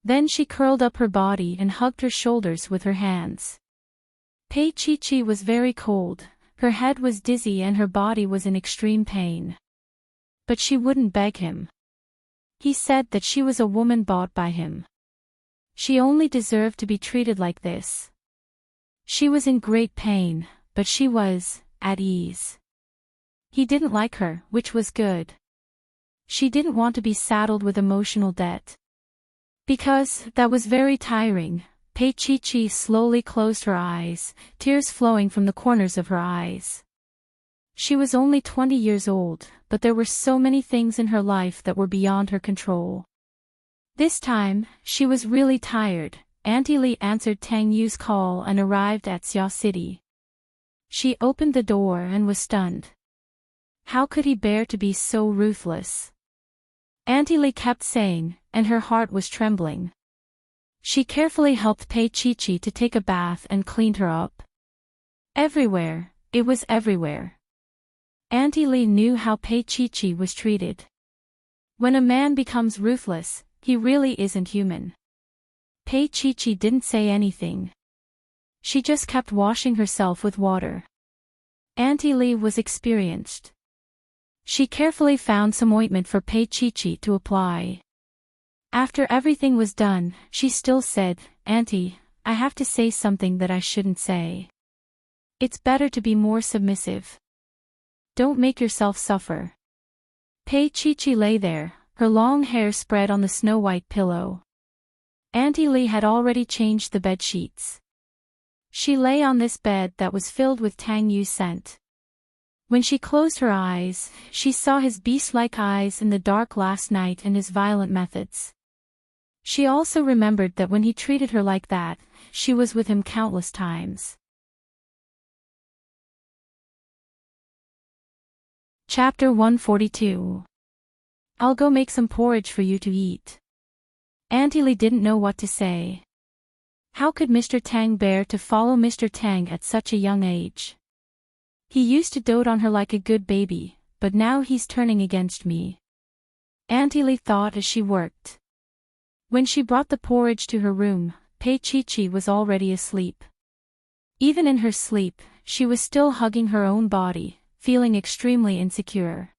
Then she curled up her body and hugged her shoulders with her hands. Pei Chi was very cold, her head was dizzy and her body was in extreme pain. But she wouldn't beg him. He said that she was a woman bought by him. She only deserved to be treated like this. She was in great pain, but she was at ease. He didn't like her, which was good. She didn't want to be saddled with emotional debt. Because that was very tiring. Pei-Chi-Chi slowly closed her eyes, tears flowing from the corners of her eyes. She was only 20 years old, but there were so many things in her life that were beyond her control. This time, she was really tired. Auntie Li answered Tang Yu's call and arrived at Xia City. She opened the door and was stunned. How could he bear to be so ruthless? Auntie Li kept saying, and her heart was trembling. She carefully helped Pei-Chi-Chi to take a bath and cleaned her up. Everywhere, it was everywhere. Auntie Li knew how Pei-Chi-Chi was treated. When a man becomes ruthless, he really isn't human. Pei-Chi-Chi didn't say anything. She just kept washing herself with water. Auntie Li was experienced. She carefully found some ointment for Pei-Chi-Chi to apply. After everything was done, she still said, "Auntie, I have to say something that I shouldn't say. It's better to be more submissive. Don't make yourself suffer." Pei-Chi-Chi lay there, her long hair spread on the snow-white pillow. Auntie Li had already changed the bed sheets. She lay on this bed that was filled with Tang Yu's scent. When she closed her eyes, she saw his beast-like eyes in the dark last night and his violent methods. She also remembered that when he treated her like that, she was with him countless times. Chapter 142. I'll go make some porridge for you to eat. Auntie Li didn't know what to say. How could Mr. Tang bear to follow Mr. Tang at such a young age? He used to dote on her like a good baby, but now he's turning against me. Auntie Li thought as she worked. When she brought the porridge to her room, Pei-Chi-Chi was already asleep. Even in her sleep, she was still hugging her own body, feeling extremely insecure.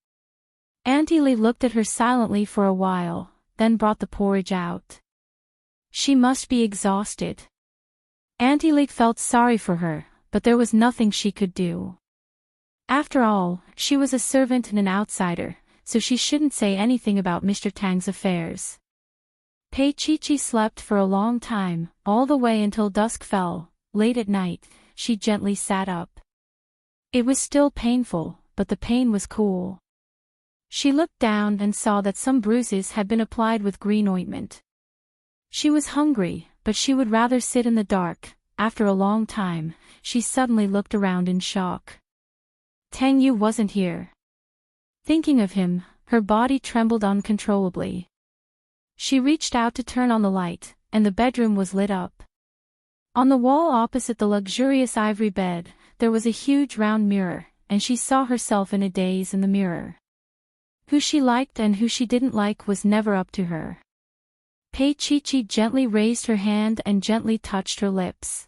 Auntie Li looked at her silently for a while, then brought the porridge out. She must be exhausted. Auntie Li felt sorry for her, but there was nothing she could do. After all, she was a servant and an outsider, so she shouldn't say anything about Mr. Tang's affairs. Pei-Chi-Chi slept for a long time, all the way until dusk fell. Late at night, she gently sat up. It was still painful, but the pain was cool. She looked down and saw that some bruises had been applied with green ointment. She was hungry, but she would rather sit in the dark. After a long time, she suddenly looked around in shock. Tang Yu wasn't here. Thinking of him, her body trembled uncontrollably. She reached out to turn on the light, and the bedroom was lit up. On the wall opposite the luxurious ivory bed, there was a huge round mirror, and she saw herself in a daze in the mirror. Who she liked and who she didn't like was never up to her. Pei-Chi-Chi gently raised her hand and gently touched her lips.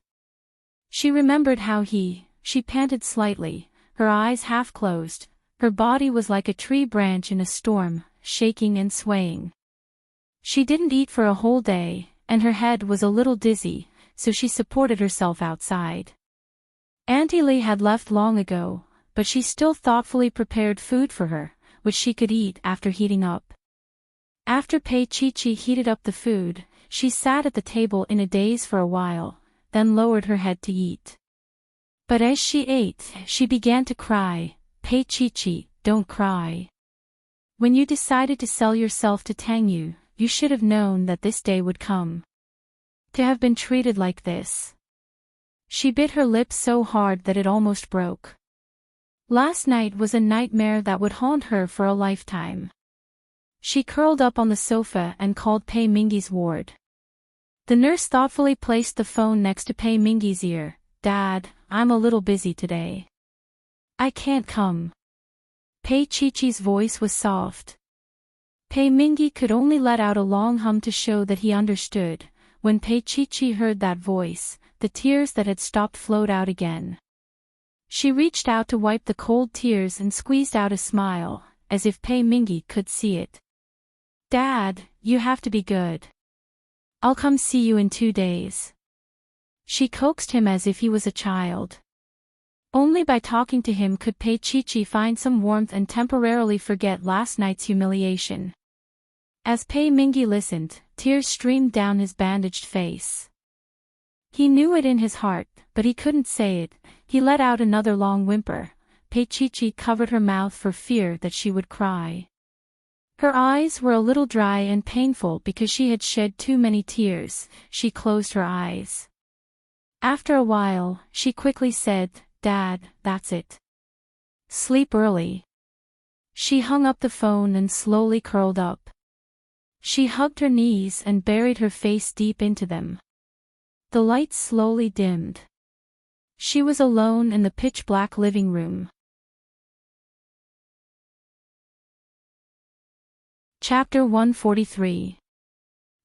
She remembered how she panted slightly, her eyes half closed. Her body was like a tree branch in a storm, shaking and swaying. She didn't eat for a whole day, and her head was a little dizzy, so she supported herself outside. Auntie Li had left long ago, but she still thoughtfully prepared food for her, which she could eat after heating up. After Pei-Chi-Chi heated up the food, she sat at the table in a daze for a while, then lowered her head to eat. But as she ate, she began to cry. Pei-Chi-Chi, don't cry. When you decided to sell yourself to Tang Yu, you should have known that this day would come. To have been treated like this. She bit her lips so hard that it almost broke. Last night was a nightmare that would haunt her for a lifetime. She curled up on the sofa and called Pei Mingyi's ward. The nurse thoughtfully placed the phone next to Pei Mingyi's ear. "Dad, I'm a little busy today. I can't come." Pei-Chi-Chi's voice was soft. Pei Mingyi could only let out a long hum to show that he understood. When Pei-Chi-Chi heard that voice, the tears that had stopped flowed out again. She reached out to wipe the cold tears and squeezed out a smile, as if Pei Mingyi could see it. "Dad, you have to be good. I'll come see you in 2 days." She coaxed him as if he was a child. Only by talking to him could Pei Chi find some warmth and temporarily forget last night's humiliation. As Pei Mingi listened, tears streamed down his bandaged face. He knew it in his heart, but he couldn't say it. He let out another long whimper. Pei Chi covered her mouth for fear that she would cry. Her eyes were a little dry and painful because she had shed too many tears. She closed her eyes. After a while, she quickly said, "Dad, that's it. Sleep early." She hung up the phone and slowly curled up. She hugged her knees and buried her face deep into them. The lights slowly dimmed. She was alone in the pitch-black living room. Chapter 143.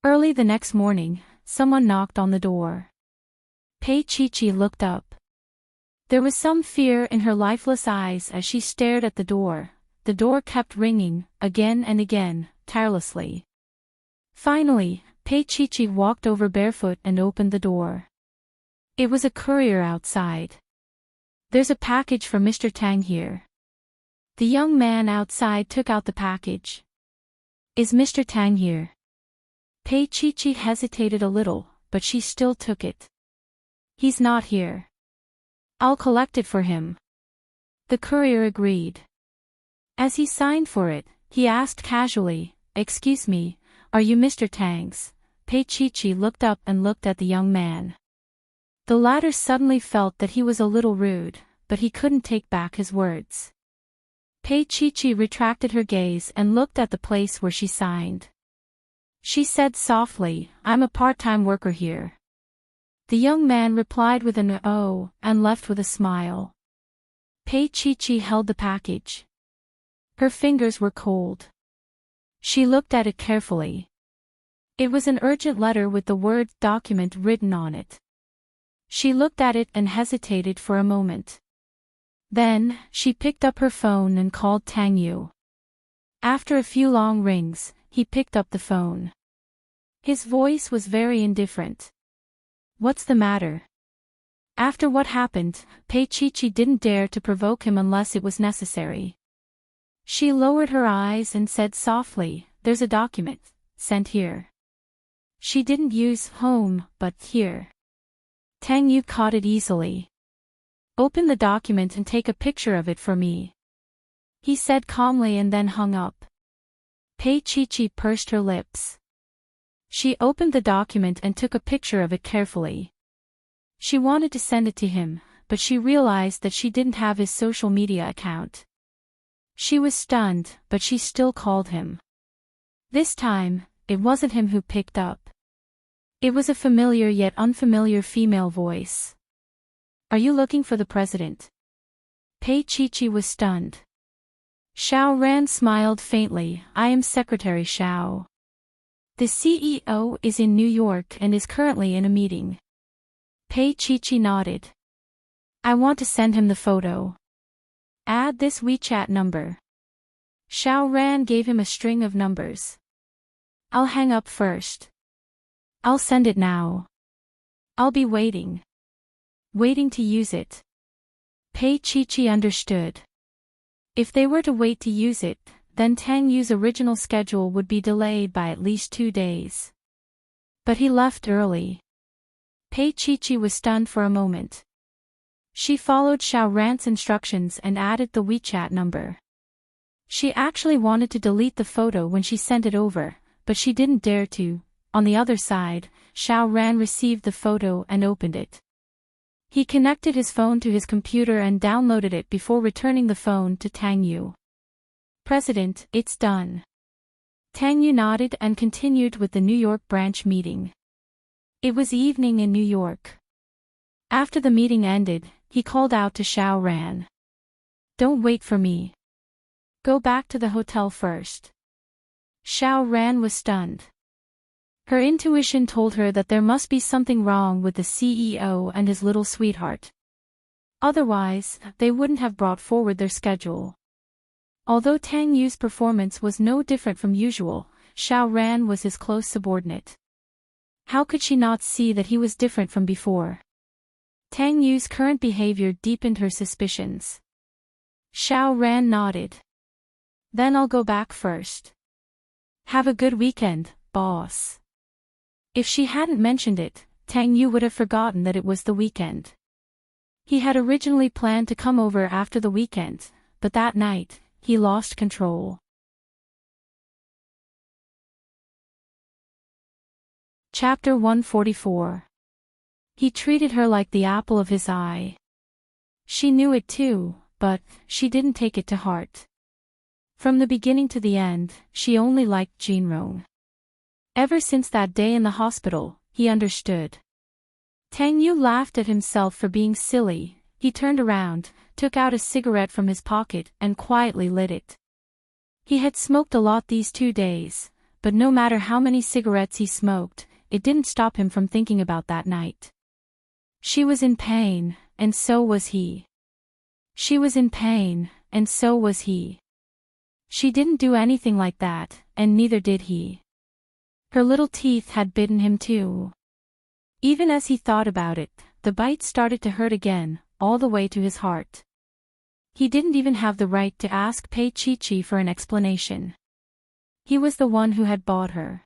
Early the next morning, someone knocked on the door. Pei Chi looked up. There was some fear in her lifeless eyes as she stared at the door. The door kept ringing, again and again, tirelessly. Finally, Pei Chi walked over barefoot and opened the door. It was a courier outside. "There's a package for Mr. Tang here." The young man outside took out the package. "Is Mr. Tang here?" Pei Chi hesitated a little, but she still took it. "He's not here." "I'll collect it for him." The courier agreed. As he signed for it, he asked casually, "Excuse me, are you Mr. Tang's?" Pei Chi looked up and looked at the young man. The latter suddenly felt that he was a little rude, but he couldn't take back his words. Pei Chi retracted her gaze and looked at the place where she signed. She said softly, "I'm a part-time worker here." The young man replied with an "oh," and left with a smile. Pei Chi held the package. Her fingers were cold. She looked at it carefully. It was an urgent letter with the word "document" written on it. She looked at it and hesitated for a moment. Then, she picked up her phone and called Tang Yu. After a few long rings, he picked up the phone. His voice was very indifferent. "What's the matter?" After what happened, Pei Chi didn't dare to provoke him unless it was necessary. She lowered her eyes and said softly, "There's a document, sent here." She didn't use home, but here. Tang Yu caught it easily. "Open the document and take a picture of it for me," he said calmly and then hung up. Pei Chi pursed her lips. She opened the document and took a picture of it carefully. She wanted to send it to him, but she realized that she didn't have his social media account. She was stunned, but she still called him. This time, it wasn't him who picked up. It was a familiar yet unfamiliar female voice. "Are you looking for the president?" Pei Chi was stunned. Xiao Ran smiled faintly. "I am Secretary Xiao. The CEO is in New York and is currently in a meeting." Pei Chi nodded. "I want to send him the photo. Add this WeChat number." Xiao Ran gave him a string of numbers. "I'll hang up first. I'll send it now. I'll be waiting." Waiting to use it. Pei Chi understood. If they were to wait to use it, then Tang Yu's original schedule would be delayed by at least 2 days. But he left early. Pei Chi was stunned for a moment. She followed Xiao Ran's instructions and added the WeChat number. She actually wanted to delete the photo when she sent it over, but she didn't dare to. On the other side, Xiao Ran received the photo and opened it. He connected his phone to his computer and downloaded it before returning the phone to Tang Yu. "President, it's done." Tang Yu nodded and continued with the New York branch meeting. It was evening in New York. After the meeting ended, he called out to Xiao Ran. "Don't wait for me. Go back to the hotel first." Xiao Ran was stunned. Her intuition told her that there must be something wrong with the CEO and his little sweetheart. Otherwise, they wouldn't have brought forward their schedule. Although Tang Yu's performance was no different from usual, Xiao Ran was his close subordinate. How could she not see that he was different from before? Tang Yu's current behavior deepened her suspicions. Xiao Ran nodded. Then I'll go back first. Have a good weekend, boss. If she hadn't mentioned it, Tang Yu would have forgotten that it was the weekend. He had originally planned to come over after the weekend, but that night, he lost control. Chapter 144. He treated her like the apple of his eye. She knew it too, but she didn't take it to heart. From the beginning to the end, she only liked Jinrong. Ever since that day in the hospital, he understood. Tang Yu laughed at himself for being silly. He turned around, took out a cigarette from his pocket and quietly lit it. He had smoked a lot these 2 days, but no matter how many cigarettes he smoked, it didn't stop him from thinking about that night. She was in pain, and so was he. She was in pain, and so was he. She didn't do anything like that, and neither did he. Her little teeth had bitten him too. Even as he thought about it, the bite started to hurt again, all the way to his heart. He didn't even have the right to ask Pei Chi-Chi for an explanation. He was the one who had bought her.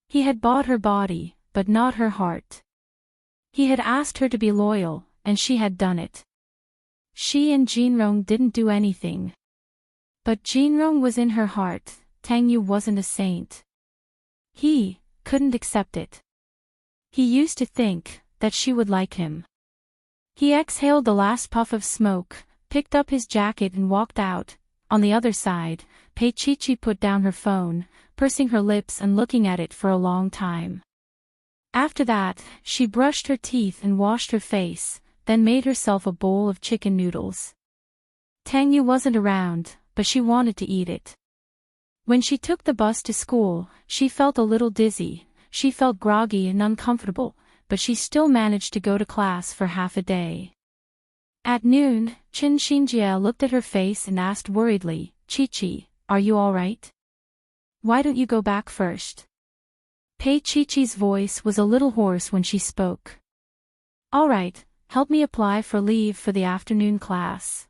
He had bought her body, but not her heart. He had asked her to be loyal, and she had done it. She and Jinrong didn't do anything. But Jinrong was in her heart. Tang Yu wasn't a saint. He couldn't accept it. He used to think that she would like him. He exhaled the last puff of smoke, picked up his jacket and walked out. On the other side, Pei Chi-Chi put down her phone, pursing her lips and looking at it for a long time. After that, she brushed her teeth and washed her face, then made herself a bowl of chicken noodles. Tang Yu wasn't around, but she wanted to eat it. When she took the bus to school, she felt a little dizzy. She felt groggy and uncomfortable, but she still managed to go to class for half a day. At noon, Chen Xinjie looked at her face and asked worriedly, "Chi-Chi, are you all right? Why don't you go back first?" Pei Chi-Chi's voice was a little hoarse when she spoke. "All right, help me apply for leave for the afternoon class."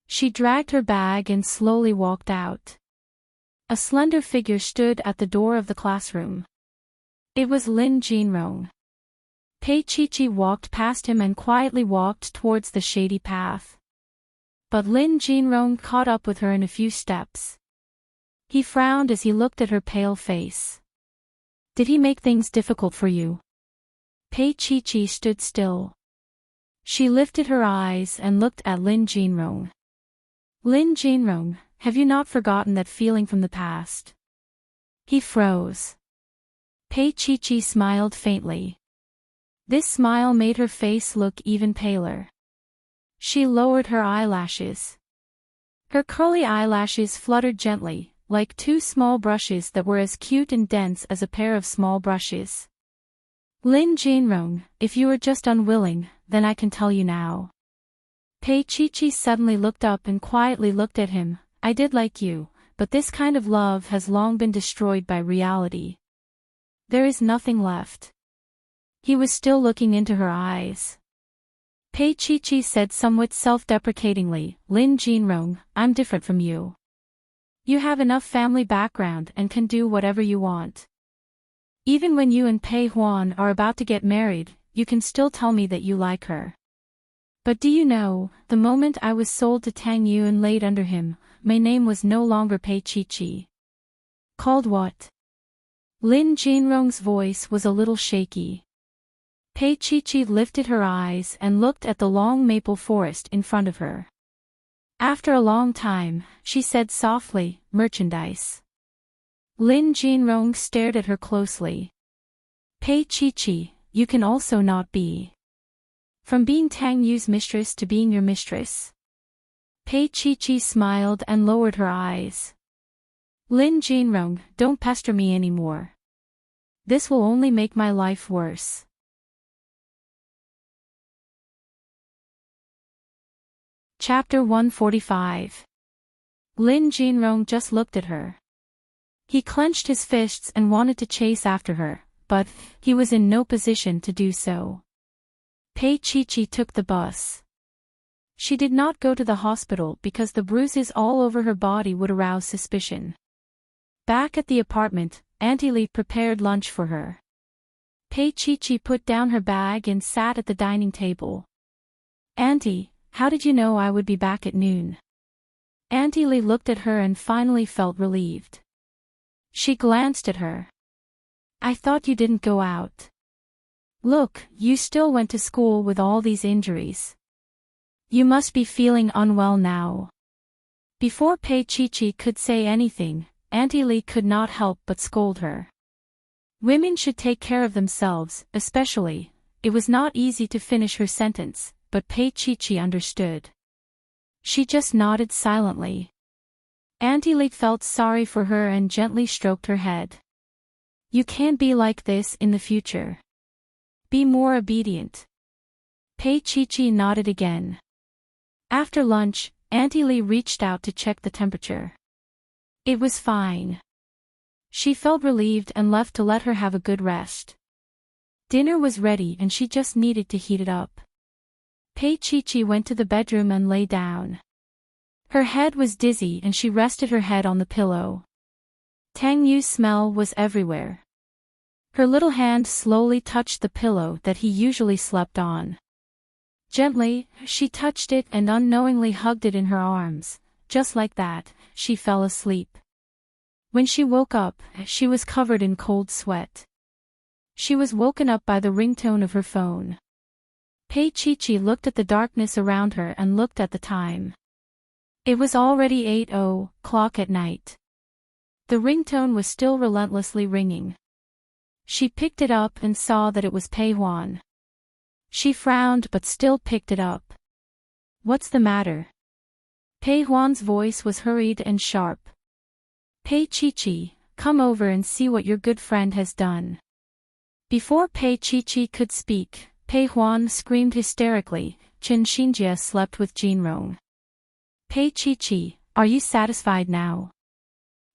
She dragged her bag and slowly walked out. A slender figure stood at the door of the classroom. It was Lin Jinrong. Pei Chi-Chi walked past him and quietly walked towards the shady path. But Lin Jinrong caught up with her in a few steps. He frowned as he looked at her pale face. "Did he make things difficult for you?" Pei Chi-Chi stood still. She lifted her eyes and looked at Lin Jinrong. "Lin Jinrong, have you not forgotten that feeling from the past?" He froze. Pei Chi-Chi smiled faintly. This smile made her face look even paler. She lowered her eyelashes. Her curly eyelashes fluttered gently, like 2 small brushes that were as cute and dense as a pair of small brushes. "Lin Jinrong, if you are just unwilling, then I can tell you now." Pei Chi-Chi suddenly looked up and quietly looked at him. "I did like you, but this kind of love has long been destroyed by reality. There is nothing left." He was still looking into her eyes. Pei Chi-Chi said somewhat self-deprecatingly, "Lin Jinrong, I'm different from you. You have enough family background and can do whatever you want. Even when you and Pei Huan are about to get married, you can still tell me that you like her. But do you know, the moment I was sold to Tang Yu and laid under him, my name was no longer Pei Chi-Chi." "Called what?" Lin Jinrong's voice was a little shaky. Pei Chi-Chi lifted her eyes and looked at the long maple forest in front of her. After a long time, she said softly, "Merchandise." Lin Jinrong stared at her closely. "Pei Chi-Chi, you can also not be. From being Tang Yu's mistress to being your mistress." Pei Chi-Chi smiled and lowered her eyes. "Lin Jinrong, don't pester me anymore. This will only make my life worse." Chapter 145. Lin Jinrong just looked at her. He clenched his fists and wanted to chase after her, but he was in no position to do so. Pei Chi took the bus. She did not go to the hospital because the bruises all over her body would arouse suspicion. Back at the apartment, Auntie Lee prepared lunch for her. Pei Chi put down her bag and sat at the dining table. "Auntie, how did you know I would be back at noon?" Auntie Lee looked at her and finally felt relieved. She glanced at her. "I thought you didn't go out. Look, you still went to school with all these injuries. You must be feeling unwell now." Before Pei Chi could say anything, Auntie Lee could not help but scold her. Women should take care of themselves, especially. It was not easy to finish her sentence, but Pei Chi understood. She just nodded silently. Auntie Lee felt sorry for her and gently stroked her head. "You can't be like this in the future. Be more obedient." Pei Chi nodded again. After lunch, Auntie Lee reached out to check the temperature. It was fine. She felt relieved and left to let her have a good rest. Dinner was ready and she just needed to heat it up. Pei Chi went to the bedroom and lay down. Her head was dizzy and she rested her head on the pillow. Tang Yu's smell was everywhere. Her little hand slowly touched the pillow that he usually slept on. Gently, she touched it and unknowingly hugged it in her arms. Just like that, she fell asleep. When she woke up, she was covered in cold sweat. She was woken up by the ringtone of her phone. Pei Chi looked at the darkness around her and looked at the time. It was already 8:00 at night. The ringtone was still relentlessly ringing. She picked it up and saw that it was Pei Huan. She frowned but still picked it up. "What's the matter?" Pei Huan's voice was hurried and sharp. "Pei Chi, come over and see what your good friend has done." Before Pei Chi could speak, Pei Huan screamed hysterically, "Chen Xinjie slept with Jinrong." "Pei Chi, are you satisfied now?"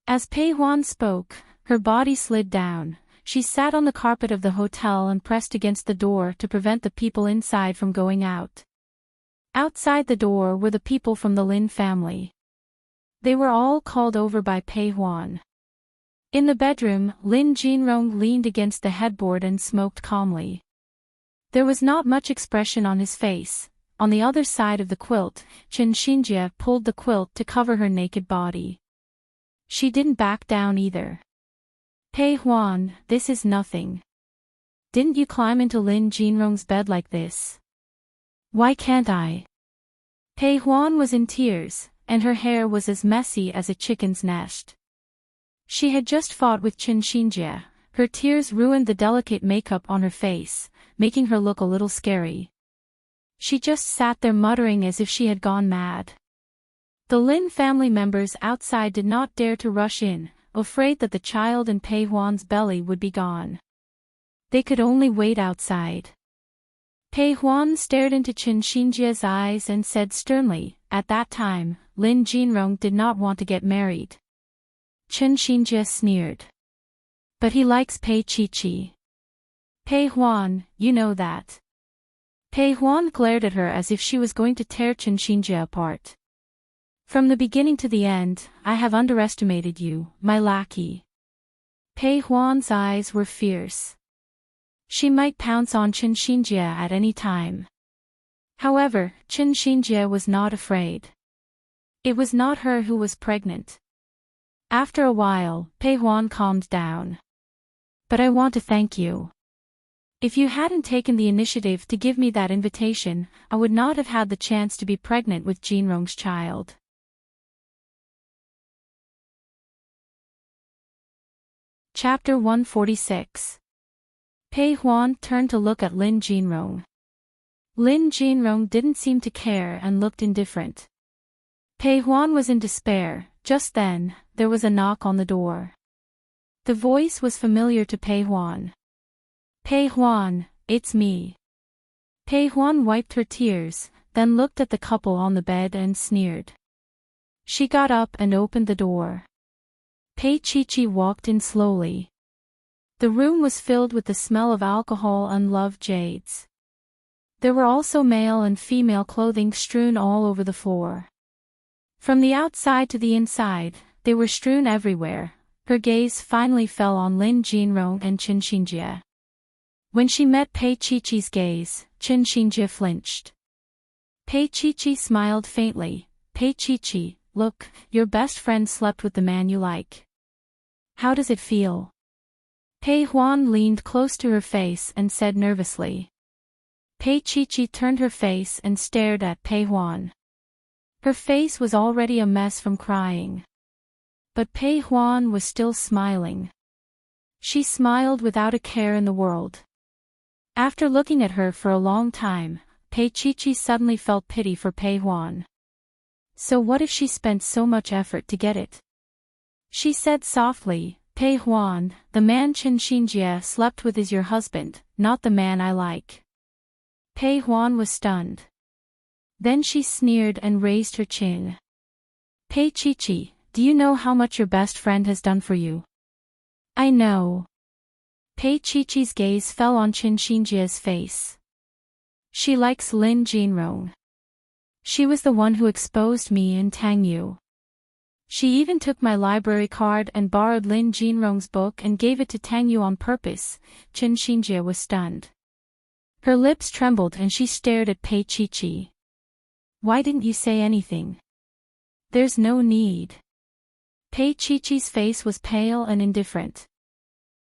As Pei Huan spoke, her body slid down. She sat on the carpet of the hotel and pressed against the door to prevent the people inside from going out. Outside the door were the people from the Lin family. They were all called over by Pei Huan. In the bedroom, Lin Jinrong leaned against the headboard and smoked calmly. There was not much expression on his face. On the other side of the quilt, Chen Xinjie pulled the quilt to cover her naked body. She didn't back down either. "Pei Huan, this is nothing. Didn't you climb into Lin Jinrong's bed like this? Why can't I?" Pei Huan was in tears, and her hair was as messy as a chicken's nest. She had just fought with Chen Xinjie. Her tears ruined the delicate makeup on her face, making her look a little scary. She just sat there muttering as if she had gone mad. The Lin family members outside did not dare to rush in, afraid that the child in Pei Huan's belly would be gone. They could only wait outside. Pei Huan stared into Chen Xinjie's eyes and said sternly, "At that time, Lin Jinrong did not want to get married." Chen Xinjie sneered. "But he likes Pei Chi. Pei Huan, you know that." Pei Huan glared at her as if she was going to tear Chen Xinjie apart. "From the beginning to the end, I have underestimated you, my lackey." Pei Huan's eyes were fierce. She might pounce on Chen Xinjie at any time. However, Chen Xinjie was not afraid. It was not her who was pregnant. After a while, Pei Huan calmed down. "But I want to thank you. If you hadn't taken the initiative to give me that invitation, I would not have had the chance to be pregnant with Jinrong's child." Chapter 146. Pei Huan turned to look at Lin Jinrong. Lin Jinrong didn't seem to care and looked indifferent. Pei Huan was in despair. Just then, there was a knock on the door. The voice was familiar to Pei Huan. "Pei Huan, it's me." Pei Huan wiped her tears, then looked at the couple on the bed and sneered. She got up and opened the door. Pei Chi walked in slowly. The room was filled with the smell of alcohol and love jades. There were also male and female clothing strewn all over the floor. From the outside to the inside, they were strewn everywhere. Her gaze finally fell on Lin Jinrong and Qin Xinjie. When she met Pei Qiqi's gaze, Qin Xinjie flinched. Pei Qiqi smiled faintly. Pei Qiqi, look, your best friend slept with the man you like. How does it feel? Pei Huan leaned close to her face and said nervously. Pei Qiqi turned her face and stared at Pei Huan. Her face was already a mess from crying. But Pei Huan was still smiling. She smiled without a care in the world. After looking at her for a long time, Pei Qiqi suddenly felt pity for Pei Huan. So what if she spent so much effort to get it? She said softly, Pei Huan, the man Qin Xinjie slept with is your husband, not the man I like. Pei Huan was stunned. Then she sneered and raised her chin. Pei Qiqi, do you know how much your best friend has done for you? I know. Pei Qiqi's gaze fell on Qin Xinjie's face. She likes Lin Jinrong. She was the one who exposed me and Tang Yu. She even took my library card and borrowed Lin Jinrong's book and gave it to Tang Yu on purpose. Qin Xinjie was stunned. Her lips trembled and she stared at Pei Qiqi. Why didn't you say anything? There's no need. Pei Qiqi's face was pale and indifferent.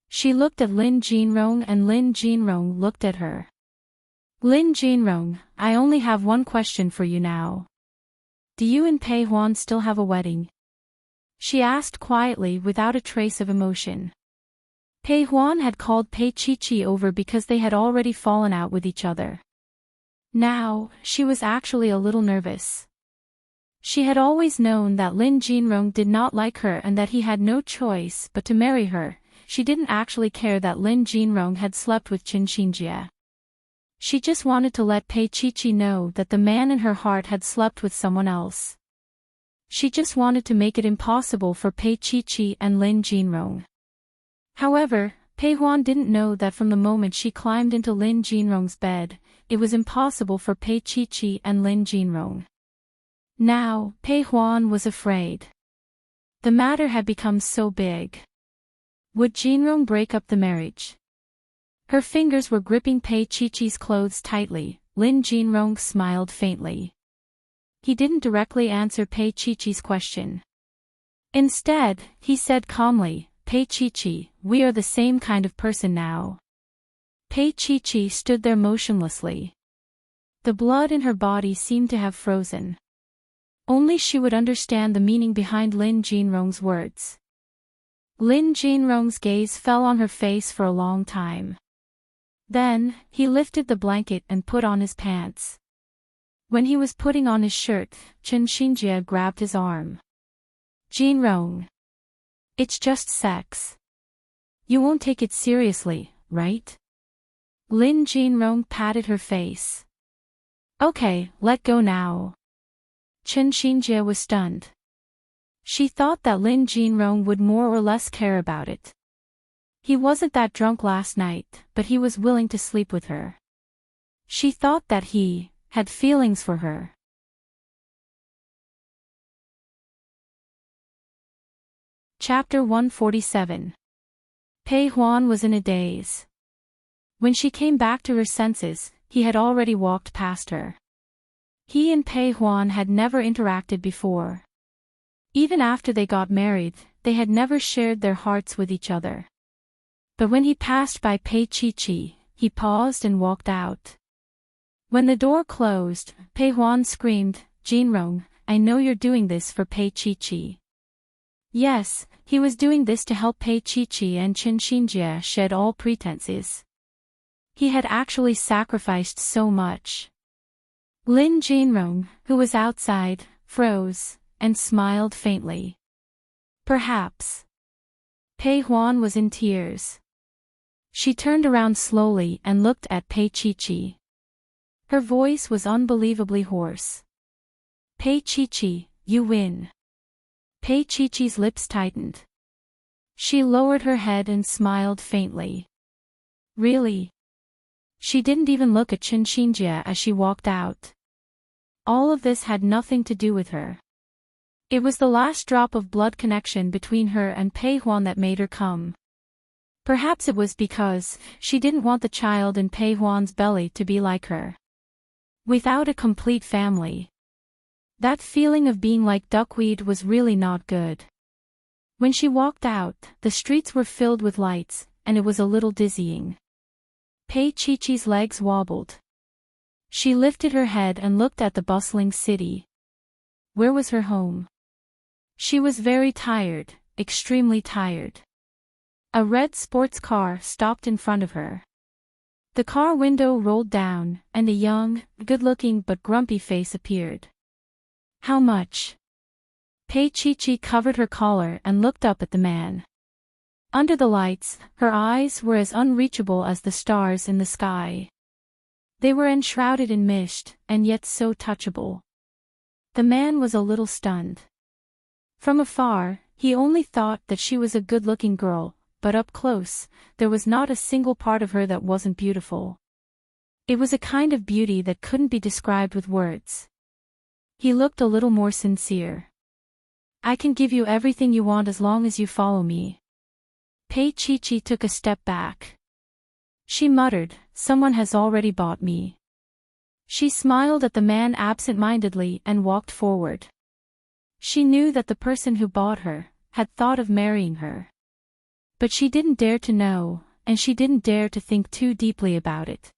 She looked at Lin Jinrong and Lin Jinrong looked at her. Lin Jinrong, I only have one question for you now. Do you and Pei Huan still have a wedding? She asked quietly without a trace of emotion. Pei Huan had called Pei Qiqi over because they had already fallen out with each other. Now, she was actually a little nervous. She had always known that Lin Jinrong did not like her and that he had no choice but to marry her. She didn't actually care that Lin Jinrong had slept with Qin Xinjie. She just wanted to let Pei Qiqi know that the man in her heart had slept with someone else. She just wanted to make it impossible for Pei Qiqi and Lin Jinrong. However, Pei Huan didn't know that from the moment she climbed into Lin Jinrong's bed, it was impossible for Pei Qiqi and Lin Jinrong. Now, Pei Huan was afraid. The matter had become so big. Would Jinrong break up the marriage? Her fingers were gripping Pei Qiqi's clothes tightly. Lin Jinrong smiled faintly. He didn't directly answer Pei Qiqi's question. Instead, he said calmly, Pei Qiqi, we are the same kind of person now. Pei Qiqi stood there motionlessly. The blood in her body seemed to have frozen. Only she would understand the meaning behind Lin Jinrong's words. Lin Jinrong's gaze fell on her face for a long time. Then, he lifted the blanket and put on his pants. When he was putting on his shirt, Qin Xinjie grabbed his arm. Jinrong. It's just sex. You won't take it seriously, right? Lin Jinrong patted her face. Okay, let go now. Qin Xinjie was stunned. She thought that Lin Jinrong would more or less care about it. He wasn't that drunk last night, but he was willing to sleep with her. She thought that he had feelings for her. Chapter 147. Pei Huan was in a daze. When she came back to her senses, he had already walked past her. He and Pei Huan had never interacted before. Even after they got married, they had never shared their hearts with each other. But when he passed by Pei Qiqi, he paused and walked out. When the door closed, Pei Huan screamed, Jinrong, I know you're doing this for Pei Qiqi. Yes, he was doing this to help Pei Qiqi and Qin Xinjie shed all pretenses. He had actually sacrificed so much. Lin Jinrong, who was outside, froze, and smiled faintly. Perhaps. Pei Huan was in tears. She turned around slowly and looked at Pei Qiqi. Her voice was unbelievably hoarse. Pei Qiqi, you win. Pei Qiqi's lips tightened. She lowered her head and smiled faintly. Really? She didn't even look at Chinchilla as she walked out. All of this had nothing to do with her. It was the last drop of blood connection between her and Pei Huan that made her come. Perhaps it was because she didn't want the child in Pei Huan's belly to be like her. Without a complete family. That feeling of being like duckweed was really not good. When she walked out, the streets were filled with lights, and it was a little dizzying. Pei Chi-Chi's legs wobbled. She lifted her head and looked at the bustling city. Where was her home? She was very tired, extremely tired. A red sports car stopped in front of her. The car window rolled down, and a young, good-looking but grumpy face appeared. How much? Pei Chi-Chi covered her collar and looked up at the man. Under the lights, her eyes were as unreachable as the stars in the sky. They were enshrouded in mist, and yet so touchable. The man was a little stunned. From afar, he only thought that she was a good-looking girl, but up close, there was not a single part of her that wasn't beautiful. It was a kind of beauty that couldn't be described with words. He looked a little more sincere. I can give you everything you want as long as you follow me. Pei Chi-Chi took a step back. She muttered, someone has already bought me. She smiled at the man absent-mindedly and walked forward. She knew that the person who bought her had thought of marrying her. But she didn't dare to know, and she didn't dare to think too deeply about it.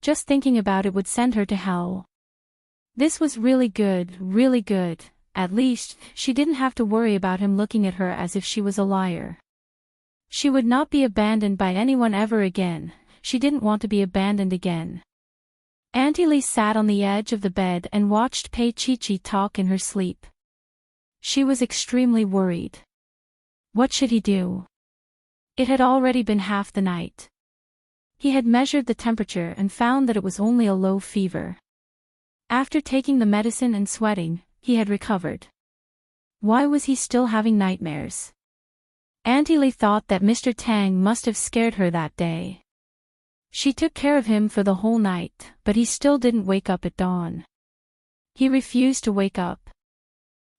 Just thinking about it would send her to hell. This was really good, at least, she didn't have to worry about him looking at her as if she was a liar. She would not be abandoned by anyone ever again, she didn't want to be abandoned again. Auntie Lee sat on the edge of the bed and watched Pei Chi-Chi talk in her sleep. She was extremely worried. What should he do? It had already been half the night. He had measured the temperature and found that it was only a low fever. After taking the medicine and sweating, he had recovered. Why was he still having nightmares? Auntie Lee thought that Mr. Tang must have scared her that day. She took care of him for the whole night, but he still didn't wake up at dawn. He refused to wake up.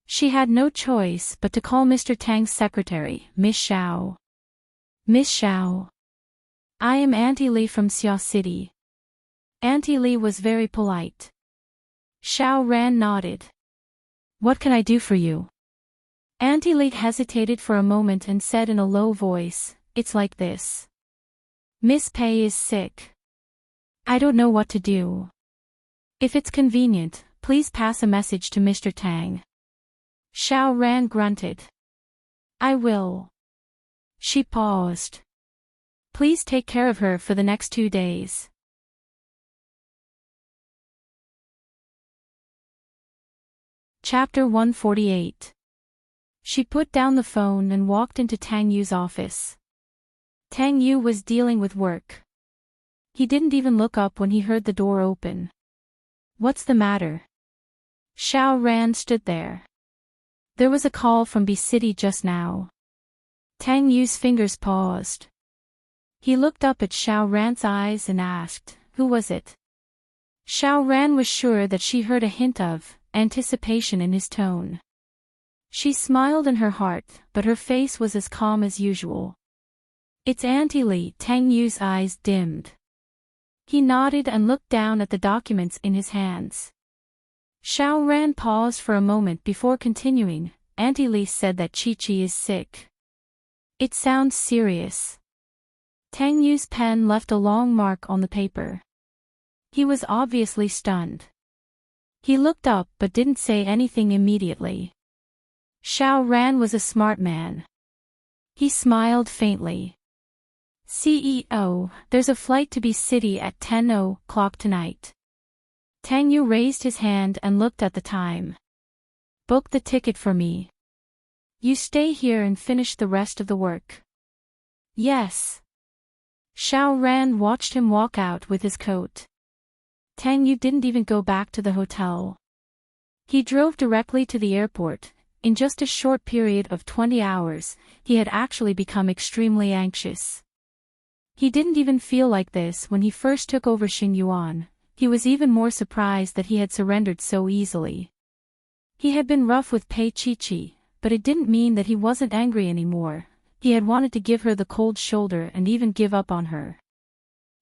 She had no choice but to call Mr. Tang's secretary, Miss Xiao. Miss Xiao. I am Auntie Lee from Xia City. Auntie Lee was very polite. Xiao Ran nodded. What can I do for you? Auntie Lee hesitated for a moment and said in a low voice, it's like this. Miss Pei is sick. I don't know what to do. If it's convenient, please pass a message to Mr. Tang. Xiao Ran grunted. I will. She paused. Please take care of her for the next 2 days. Chapter 148. She put down the phone and walked into Tang Yu's office. Tang Yu was dealing with work. He didn't even look up when he heard the door open. What's the matter? Xiao Ran stood there. There was a call from B City just now. Tang Yu's fingers paused. He looked up at Xiao Ran's eyes and asked, who was it? Xiao Ran was sure that she heard a hint of anticipation in his tone. She smiled in her heart, but her face was as calm as usual. It's Auntie Lee. Tang Yu's eyes dimmed. He nodded and looked down at the documents in his hands. Xiao Ran paused for a moment before continuing. Auntie Lee said that Chi-Chi is sick. It sounds serious. Tang Yu's pen left a long mark on the paper. He was obviously stunned. He looked up but didn't say anything immediately. Xiao Ran was a smart man. He smiled faintly. CEO, there's a flight to B City at 10:00 tonight. Tang Yu raised his hand and looked at the time. Book the ticket for me. You stay here and finish the rest of the work. Yes. Xiao Ran watched him walk out with his coat. Tang Yu didn't even go back to the hotel. He drove directly to the airport. In just a short period of 20 hours, he had actually become extremely anxious. He didn't even feel like this when he first took over Xingyuan. He was even more surprised that he had surrendered so easily. He had been rough with Pei Qiqi, but it didn't mean that he wasn't angry anymore. He had wanted to give her the cold shoulder and even give up on her.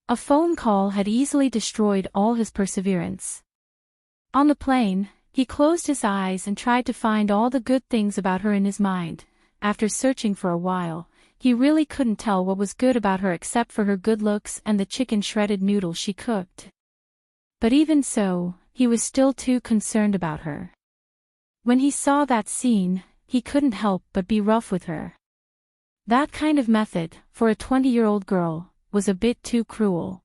A phone call had easily destroyed all his perseverance. On the plane, he closed his eyes and tried to find all the good things about her in his mind. After searching for a while, he really couldn't tell what was good about her except for her good looks and the chicken shredded noodle she cooked. But even so, he was still too concerned about her. When he saw that scene, he couldn't help but be rough with her. That kind of method, for a 20-year-old girl, was a bit too cruel.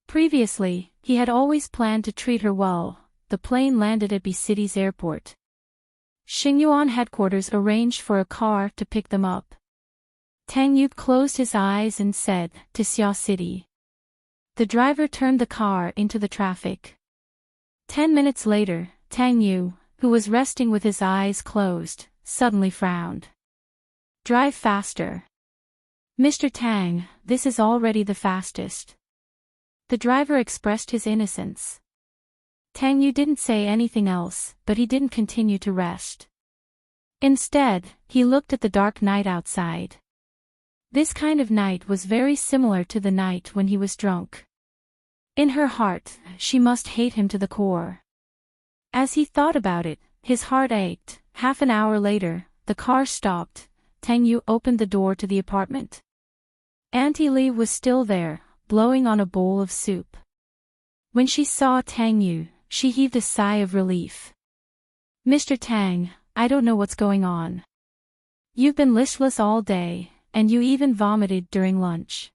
Previously, he had always planned to treat her well. The plane landed at B City's airport. Xingyuan headquarters arranged for a car to pick them up. Tang Yu closed his eyes and said, "To Xia City." The driver turned the car into the traffic. 10 minutes later, Tang Yu, who was resting with his eyes closed, suddenly frowned. "Drive faster. Mr. Tang, this is already the fastest." The driver expressed his innocence. Tang Yu didn't say anything else, but he didn't continue to rest. Instead, he looked at the dark night outside. This kind of night was very similar to the night when he was drunk. In her heart, she must hate him to the core. As he thought about it, his heart ached. Half an hour later, the car stopped. Tang Yu opened the door to the apartment. Auntie Li was still there, blowing on a bowl of soup. When she saw Tang Yu, she heaved a sigh of relief. "Mr. Tang, I don't know what's going on. You've been listless all day, and you even vomited during lunch."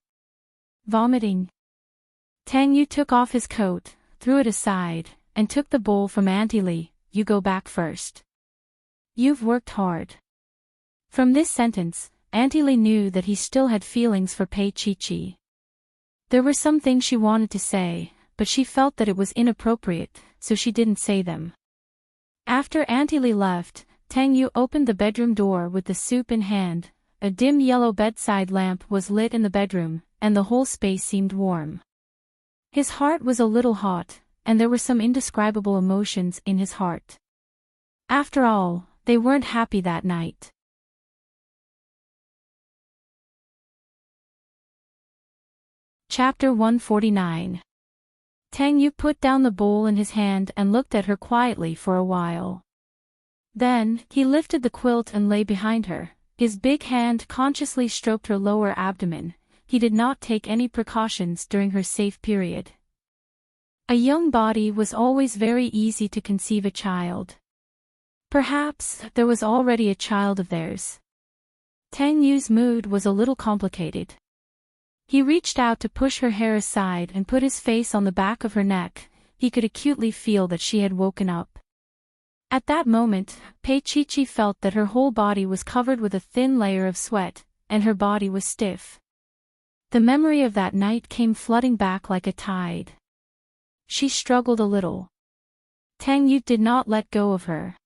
"Vomiting?" Tang Yu took off his coat, threw it aside, and took the bowl from Auntie Li. "You go back first. You've worked hard." From this sentence, Auntie Li knew that he still had feelings for Pei Qiqi. There were some things she wanted to say, but she felt that it was inappropriate, so she didn't say them. After Auntie Li left, Tang Yu opened the bedroom door with the soup in hand. A dim yellow bedside lamp was lit in the bedroom, and the whole space seemed warm. His heart was a little hot, and there were some indescribable emotions in his heart. After all, they weren't happy that night. Chapter 149. Tang Yu put down the bowl in his hand and looked at her quietly for a while. Then, he lifted the quilt and lay behind her. His big hand consciously stroked her lower abdomen. He did not take any precautions during her safe period. A young body was always very easy to conceive a child. Perhaps there was already a child of theirs. Tang Yu's mood was a little complicated. He reached out to push her hair aside and put his face on the back of her neck. He could acutely feel that she had woken up. At that moment, Pei Qiqi felt that her whole body was covered with a thin layer of sweat, and her body was stiff. The memory of that night came flooding back like a tide. She struggled a little. Tang Yu did not let go of her.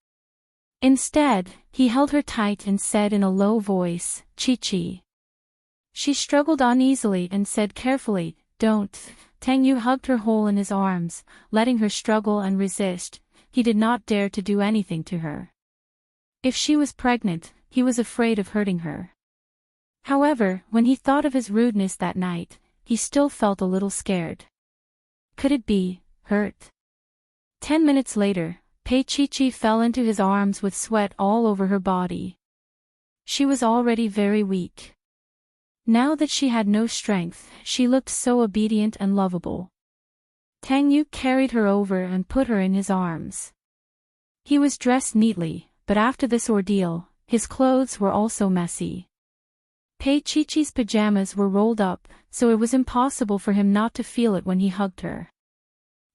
Instead, he held her tight and said in a low voice, "Qiqi." She struggled uneasily and said carefully, "Don't." Tang Yu hugged her whole in his arms, letting her struggle and resist. He did not dare to do anything to her. If she was pregnant, he was afraid of hurting her. However, when he thought of his rudeness that night, he still felt a little scared. Could it be hurt? 10 minutes later, Pei Qiqi fell into his arms with sweat all over her body. She was already very weak. Now that she had no strength, she looked so obedient and lovable. Tang Yu carried her over and put her in his arms. He was dressed neatly, but after this ordeal, his clothes were also messy. Pei Qiqi's pajamas were rolled up, so it was impossible for him not to feel it when he hugged her.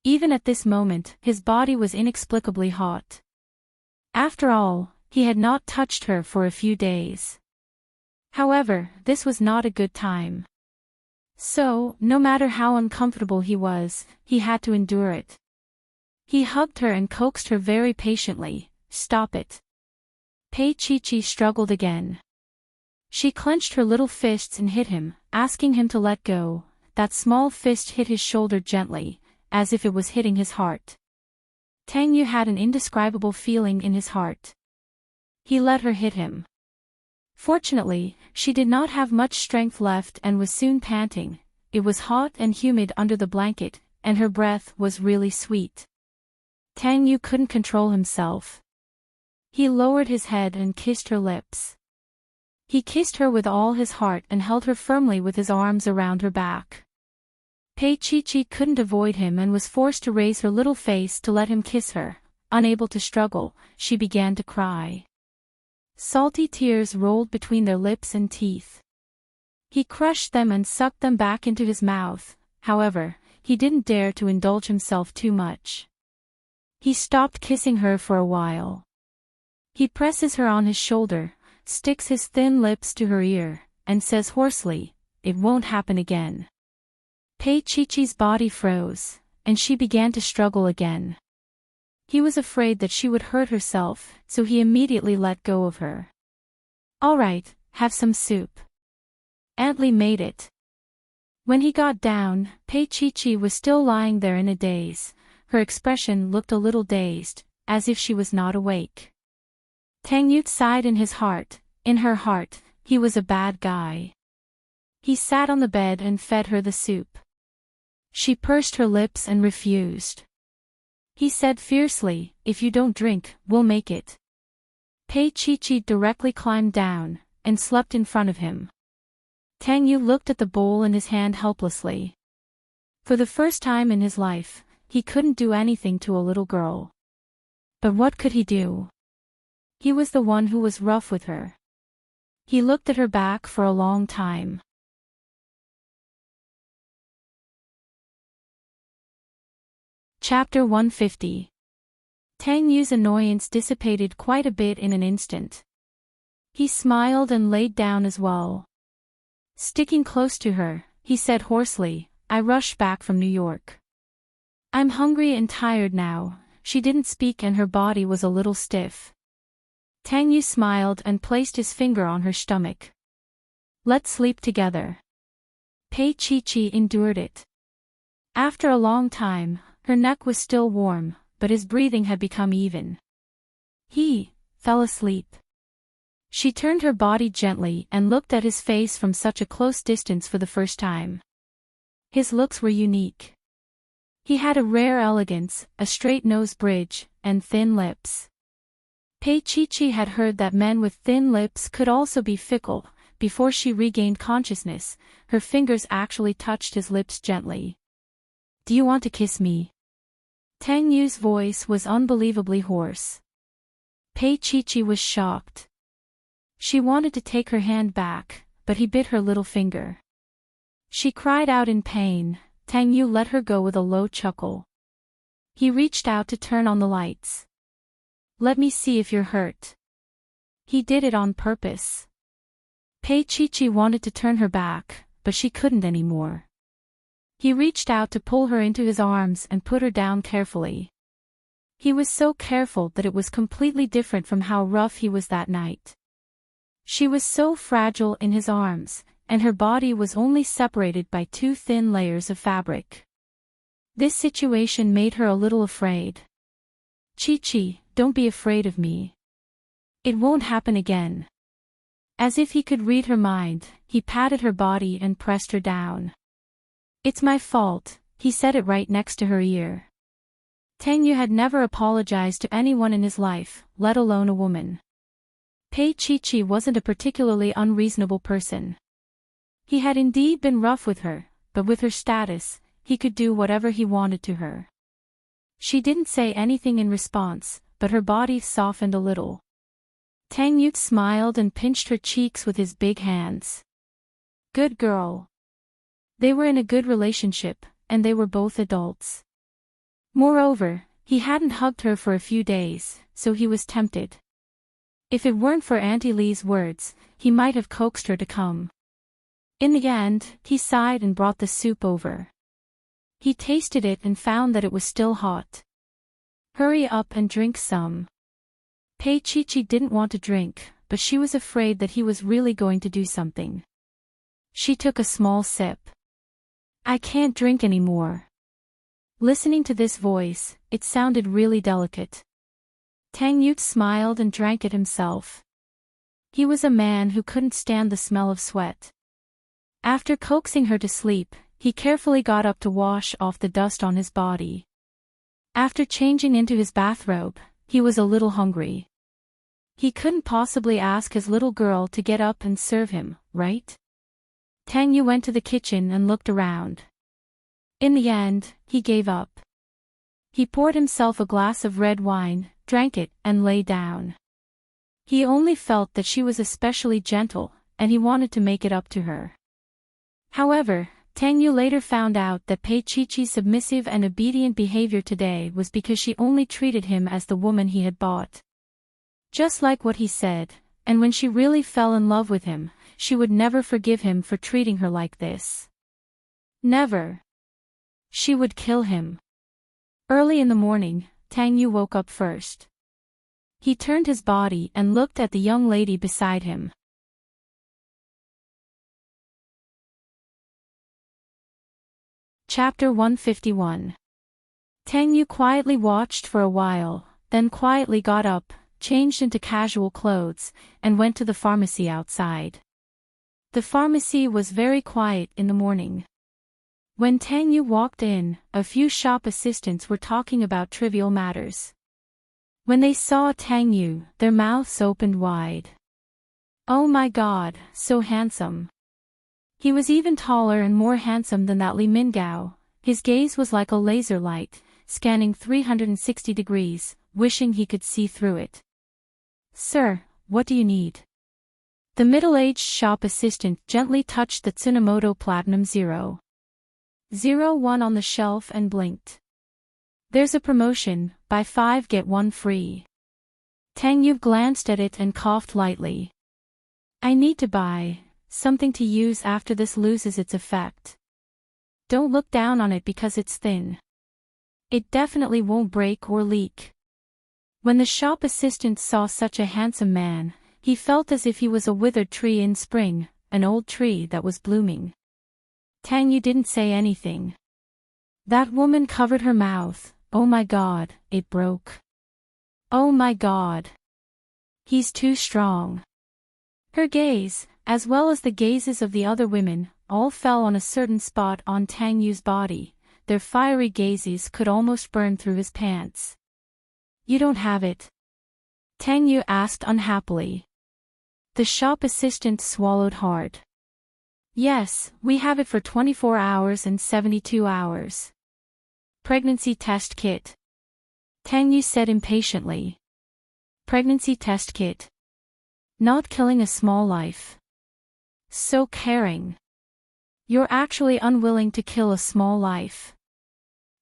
Even at this moment, his body was inexplicably hot. After all, he had not touched her for a few days. However, this was not a good time. So, no matter how uncomfortable he was, he had to endure it. He hugged her and coaxed her very patiently, "Stop it." Pei Qiqi struggled again. She clenched her little fists and hit him, asking him to let go. That small fist hit his shoulder gently, as if it was hitting his heart. Tang Yu had an indescribable feeling in his heart. He let her hit him. Fortunately, she did not have much strength left and was soon panting. It was hot and humid under the blanket, and her breath was really sweet. Tang Yu couldn't control himself. He lowered his head and kissed her lips. He kissed her with all his heart and held her firmly with his arms around her back. Pei Chi couldn't avoid him and was forced to raise her little face to let him kiss her. Unable to struggle, she began to cry. Salty tears rolled between their lips and teeth. He crushed them and sucked them back into his mouth. However, he didn't dare to indulge himself too much. He stopped kissing her for a while. He presses her on his shoulder, sticks his thin lips to her ear, and says hoarsely, "It won't happen again." Pei Chi's body froze, and she began to struggle again. He was afraid that she would hurt herself, so he immediately let go of her. "All right, have some soup. Aunt Lee made it." When he got down, Pei Chi was still lying there in a daze. Her expression looked a little dazed, as if she was not awake. Tang Yu sighed in his heart. In her heart, he was a bad guy. He sat on the bed and fed her the soup. She pursed her lips and refused. He said fiercely, "If you don't drink, we'll make it." Pei Chi directly climbed down, and slept in front of him. Tang Yu looked at the bowl in his hand helplessly. For the first time in his life, he couldn't do anything to a little girl. But what could he do? He was the one who was rough with her. He looked at her back for a long time. Chapter 150. Tang Yu's annoyance dissipated quite a bit in an instant. He smiled and laid down as well. Sticking close to her, he said hoarsely, "I rushed back from New York. I'm hungry and tired now." She didn't speak and her body was a little stiff. Tang Yu smiled and placed his finger on her stomach. "Let's sleep together." Pei Chi endured it. After a long time, her neck was still warm, but his breathing had become even. He fell asleep. She turned her body gently and looked at his face from such a close distance for the first time. His looks were unique. He had a rare elegance, a straight nose bridge, and thin lips. Pei Chi had heard that men with thin lips could also be fickle. Before she regained consciousness, her fingers actually touched his lips gently. "Do you want to kiss me?" Tang Yu's voice was unbelievably hoarse. Pei Chi was shocked. She wanted to take her hand back, but he bit her little finger. She cried out in pain. Tang Yu let her go with a low chuckle. He reached out to turn on the lights. "Let me see if you're hurt." He did it on purpose. Pei Chi wanted to turn her back, but she couldn't anymore. He reached out to pull her into his arms and put her down carefully. He was so careful that it was completely different from how rough he was that night. She was so fragile in his arms, and her body was only separated by 2 thin layers of fabric. This situation made her a little afraid. "Chi, don't be afraid of me. It won't happen again." As if he could read her mind, he patted her body and pressed her down. "It's my fault," he said it right next to her ear. Tang Yu had never apologized to anyone in his life, let alone a woman. Pei Chi wasn't a particularly unreasonable person. He had indeed been rough with her, but with her status, he could do whatever he wanted to her. She didn't say anything in response, but her body softened a little. Tang Yu smiled and pinched her cheeks with his big hands. Good girl. They were in a good relationship, and they were both adults. Moreover, he hadn't hugged her for a few days, so he was tempted. If it weren't for Auntie Lee's words, he might have coaxed her to come. In the end, he sighed and brought the soup over. He tasted it and found that it was still hot. "Hurry up and drink some." Pei Chi didn't want to drink, but she was afraid that he was really going to do something. She took a small sip. I can't drink anymore. Listening to this voice, it sounded really delicate. Tang Yu smiled and drank it himself. He was a man who couldn't stand the smell of sweat. After coaxing her to sleep, he carefully got up to wash off the dust on his body. After changing into his bathrobe, he was a little hungry. He couldn't possibly ask his little girl to get up and serve him, right? Tang Yu went to the kitchen and looked around. In the end, he gave up. He poured himself a glass of red wine, drank it, and lay down. He only felt that she was especially gentle, and he wanted to make it up to her. However, Tang Yu later found out that Pei Chi-Chi's submissive and obedient behavior today was because she only treated him as the woman he had bought. Just like what he said, and when she really fell in love with him, she would never forgive him for treating her like this. Never. She would kill him. Early in the morning, Tang Yu woke up first. He turned his body and looked at the young lady beside him. Chapter 151. Tang Yu quietly watched for a while, then quietly got up, changed into casual clothes, and went to the pharmacy outside. The pharmacy was very quiet in the morning. When Tang Yu walked in, a few shop assistants were talking about trivial matters. When they saw Tang Yu, their mouths opened wide. Oh my God, so handsome. He was even taller and more handsome than that Li Mingao. His gaze was like a laser light, scanning 360 degrees, wishing he could see through it. Sir, what do you need? The middle-aged shop assistant gently touched the Tsunomoto Platinum 001 on the shelf and blinked. There's a promotion, buy 5 get 1 free. Tang Yu glanced at it and coughed lightly. I need to buy something to use after this loses its effect. Don't look down on it because it's thin. It definitely won't break or leak. When the shop assistant saw such a handsome man, he felt as if he was a withered tree in spring, an old tree that was blooming. Tang Yu didn't say anything. That woman covered her mouth. Oh my God, it broke. Oh my God. He's too strong. Her gaze, as well as the gazes of the other women, all fell on a certain spot on Tang Yu's body. Their fiery gazes could almost burn through his pants. You don't have it? Tang Yu asked unhappily. The shop assistant swallowed hard. Yes, we have it for 24 hours and 72 hours. Pregnancy test kit. Tang Yu said impatiently. Pregnancy test kit. Not killing a small life. So caring. You're actually unwilling to kill a small life.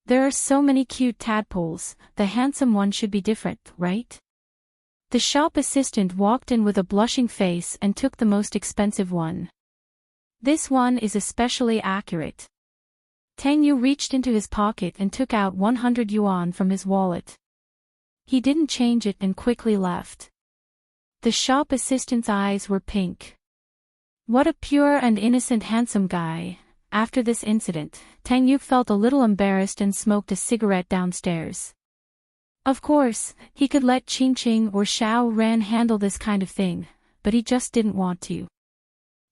There are so many cute tadpoles, the handsome one should be different, right? The shop assistant walked in with a blushing face and took the most expensive one. This one is especially accurate. Tang Yu reached into his pocket and took out 100 yuan from his wallet. He didn't change it and quickly left. The shop assistant's eyes were pink. What a pure and innocent handsome guy. After this incident, Tang Yu felt a little embarrassed and smoked a cigarette downstairs. Of course, he could let Qingqing or Xiao Ran handle this kind of thing, but he just didn't want to.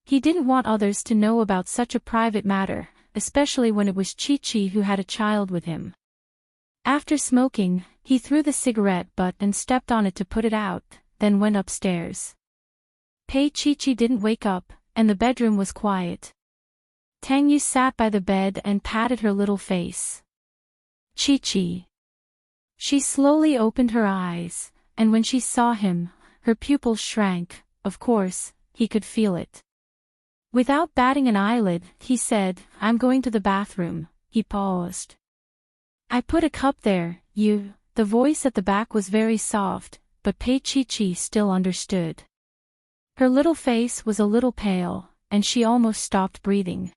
He didn't want others to know about such a private matter, especially when it was Chi-Chi who had a child with him. After smoking, he threw the cigarette butt and stepped on it to put it out, then went upstairs. Pei Chi-Chi didn't wake up, and the bedroom was quiet. Tang Yu sat by the bed and patted her little face. Chi-Chi. She slowly opened her eyes, and when she saw him, her pupils shrank. Of course, he could feel it. Without batting an eyelid, he said, I'm going to the bathroom. He paused. I put a cup there, you. The voice at the back was very soft, but Pei Chi-Chi still understood. Her little face was a little pale, and she almost stopped breathing.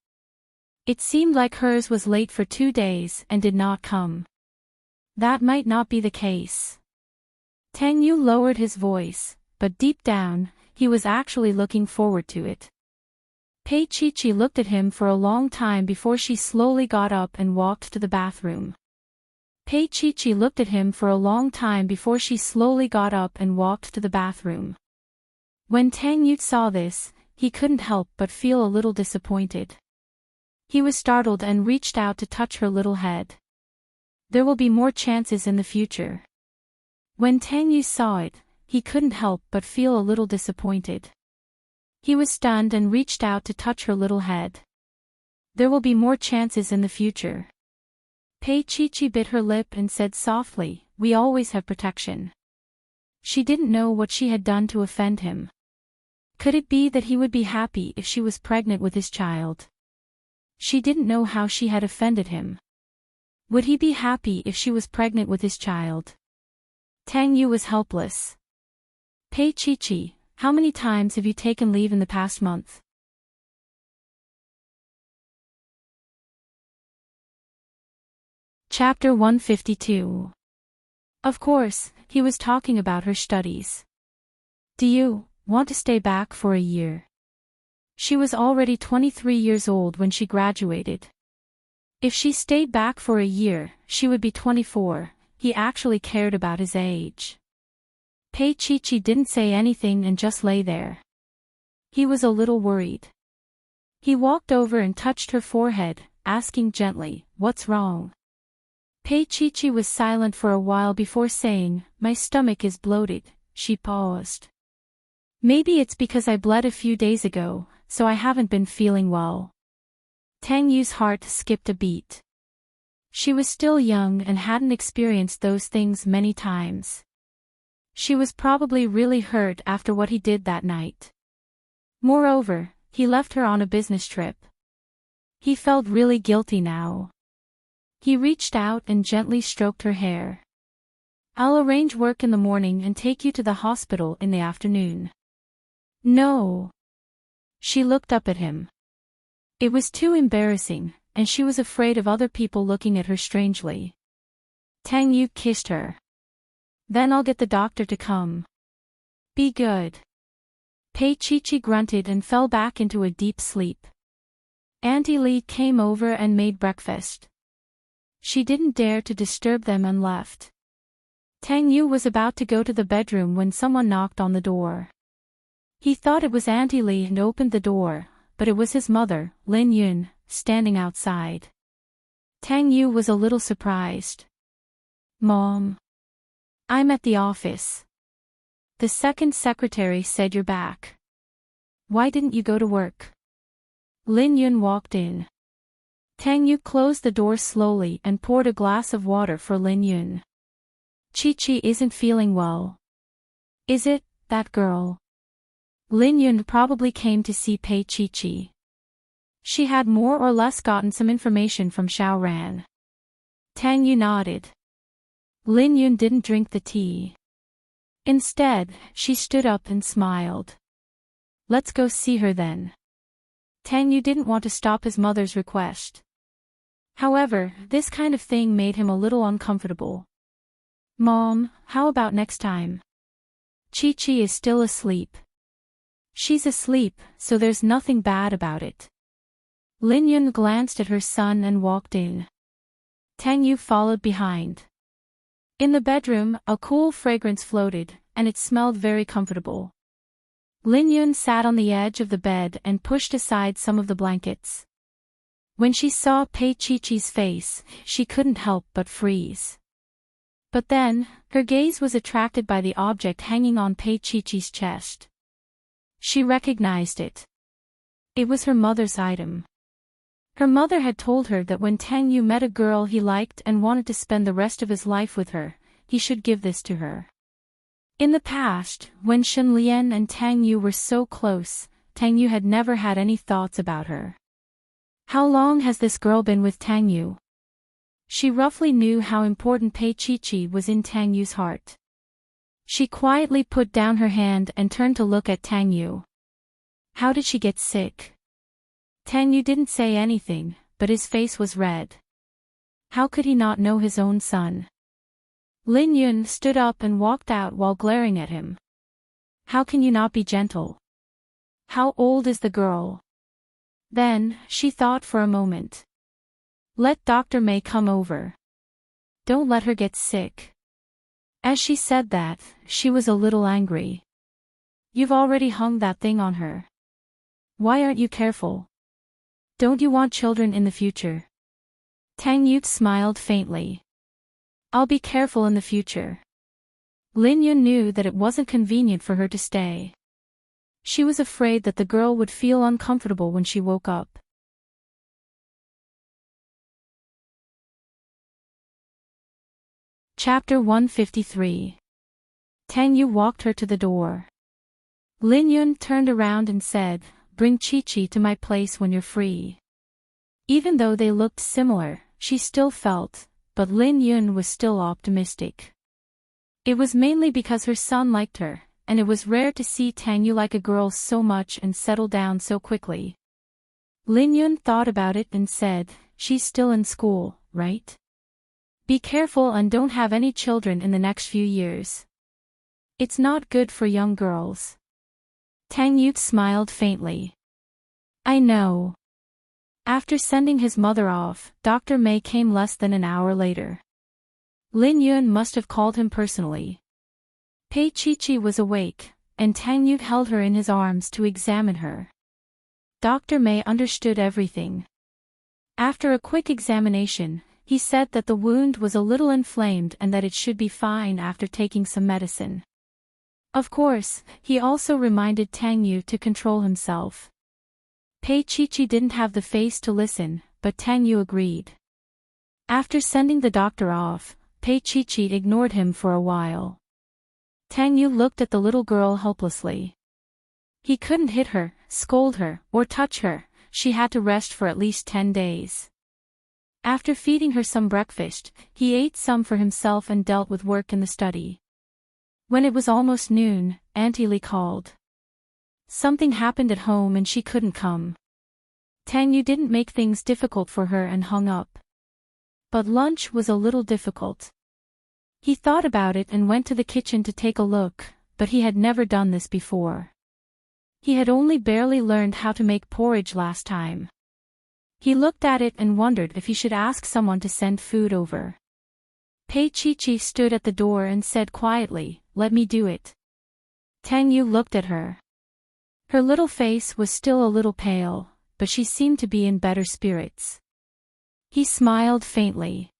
It seemed like hers was late for 2 days and did not come. That might not be the case. Tang Yu lowered his voice, but deep down, he was actually looking forward to it. Pei Chi looked at him for a long time before she slowly got up and walked to the bathroom. Pei Chi looked at him for a long time before she slowly got up and walked to the bathroom. When Tang Yu saw this, he couldn't help but feel a little disappointed. He was startled and reached out to touch her little head. There will be more chances in the future. When Tang Yu saw it, he couldn't help but feel a little disappointed. He was stunned and reached out to touch her little head. There will be more chances in the future. Pei Chi bit her lip and said softly, "We always have protection." She didn't know what she had done to offend him. Could it be that he would be happy if she was pregnant with his child? She didn't know how she had offended him. Would he be happy if she was pregnant with his child? Tang Yu was helpless. Pei Chi, how many times have you taken leave in the past month? Chapter 152. Of course, he was talking about her studies. Do you want to stay back for a year? She was already 23 years old when she graduated. If she stayed back for a year, she would be 24. He actually cared about his age. Pei Chi didn't say anything and just lay there. He was a little worried. He walked over and touched her forehead, asking gently, "What's wrong?" Pei Chi was silent for a while before saying, "My stomach is bloated." She paused. "Maybe it's because I bled a few days ago, so I haven't been feeling well." Tang Yu's heart skipped a beat. She was still young and hadn't experienced those things many times. She was probably really hurt after what he did that night. Moreover, he left her on a business trip. He felt really guilty now. He reached out and gently stroked her hair. "I'll arrange work in the morning and take you to the hospital in the afternoon." "No." She looked up at him. It was too embarrassing, and she was afraid of other people looking at her strangely. Tang Yu kissed her. "Then I'll get the doctor to come." "Be good." Pei Chi grunted and fell back into a deep sleep. Auntie Lee came over and made breakfast. She didn't dare to disturb them and left. Tang Yu was about to go to the bedroom when someone knocked on the door. He thought it was Auntie Lee and opened the door, but it was his mother, Lin Yun, standing outside. Tang Yu was a little surprised. "Mom. I'm at the office. The second secretary said you're back. Why didn't you go to work?" Lin Yun walked in. Tang Yu closed the door slowly and poured a glass of water for Lin Yun. "Chi isn't feeling well." "Is it, that girl?" Lin Yun probably came to see Pei Chi. She had more or less gotten some information from Xiao Ran. Tang Yu nodded. Lin Yun didn't drink the tea. Instead, she stood up and smiled. "Let's go see her then." Tang Yu didn't want to stop his mother's request. However, this kind of thing made him a little uncomfortable. "Mom, how about next time?" Chi is still asleep. "She's asleep, so there's nothing bad about it." Lin Yun glanced at her son and walked in. Tang Yu followed behind. In the bedroom, a cool fragrance floated, and it smelled very comfortable. Lin Yun sat on the edge of the bed and pushed aside some of the blankets. When she saw Pei Chi's face, she couldn't help but freeze. But then, her gaze was attracted by the object hanging on Pei Chi's chest. She recognized it. It was her mother's item. Her mother had told her that when Tang Yu met a girl he liked and wanted to spend the rest of his life with her, he should give this to her. In the past, when Shen Lian and Tang Yu were so close, Tang Yu had never had any thoughts about her. How long has this girl been with Tang Yu? She roughly knew how important Pei Chi was in Tang Yu's heart. She quietly put down her hand and turned to look at Tang Yu. How did she get sick? Tang Yu didn't say anything, but his face was red. How could he not know his own son? Lin Yun stood up and walked out while glaring at him. How can you not be gentle? How old is the girl? Then, she thought for a moment. Let Dr. May come over. Don't let her get sick. As she said that, she was a little angry. You've already hung that thing on her. Why aren't you careful? Don't you want children in the future? Tang Yut smiled faintly. I'll be careful in the future. Lin Yun knew that it wasn't convenient for her to stay. She was afraid that the girl would feel uncomfortable when she woke up. Chapter 153. Tang Yu walked her to the door. Lin Yun turned around and said, "Bring Chi-Chi to my place when you're free." Even though they looked similar, she still felt, but Lin Yun was still optimistic. It was mainly because her son liked her, and it was rare to see Tang Yu like a girl so much and settle down so quickly. Lin Yun thought about it and said, "She's still in school, right? Be careful and don't have any children in the next few years. It's not good for young girls." Tang Yu smiled faintly. I know. After sending his mother off, Dr. May came less than an hour later. Lin Yun must have called him personally. Pei Chi-Chi was awake, and Tang Yu held her in his arms to examine her. Dr. May understood everything. After a quick examination, he said that the wound was a little inflamed and that it should be fine after taking some medicine. Of course, he also reminded Tang Yu to control himself. Pei Chi-Chi didn't have the face to listen, but Tang Yu agreed. After sending the doctor off, Pei Chi-Chi ignored him for a while. Tang Yu looked at the little girl helplessly. He couldn't hit her, scold her, or touch her. She had to rest for at least 10 days. After feeding her some breakfast, he ate some for himself and dealt with work in the study. When it was almost noon, Auntie Lee called. Something happened at home and she couldn't come. Tang Yu didn't make things difficult for her and hung up. But lunch was a little difficult. He thought about it and went to the kitchen to take a look, but he had never done this before. He had only barely learned how to make porridge last time. He looked at it and wondered if he should ask someone to send food over. Pei Chi-Chi stood at the door and said quietly, "Let me do it." Tang Yu looked at her. Her little face was still a little pale, but she seemed to be in better spirits. He smiled faintly.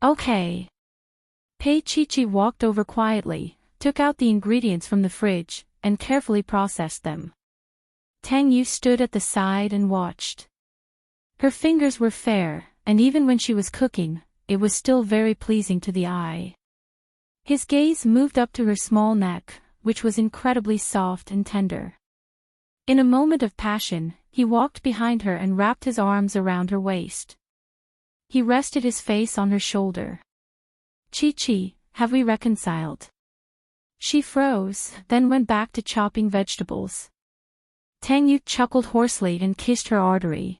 Okay. Pei Chi-Chi walked over quietly, took out the ingredients from the fridge, and carefully processed them. Tang Yu stood at the side and watched. Her fingers were fair, and even when she was cooking, it was still very pleasing to the eye. His gaze moved up to her small neck, which was incredibly soft and tender. In a moment of passion, he walked behind her and wrapped his arms around her waist. He rested his face on her shoulder. "Chi-Chi, have we reconciled?" She froze, then went back to chopping vegetables. Tang Yu chuckled hoarsely and kissed her artery.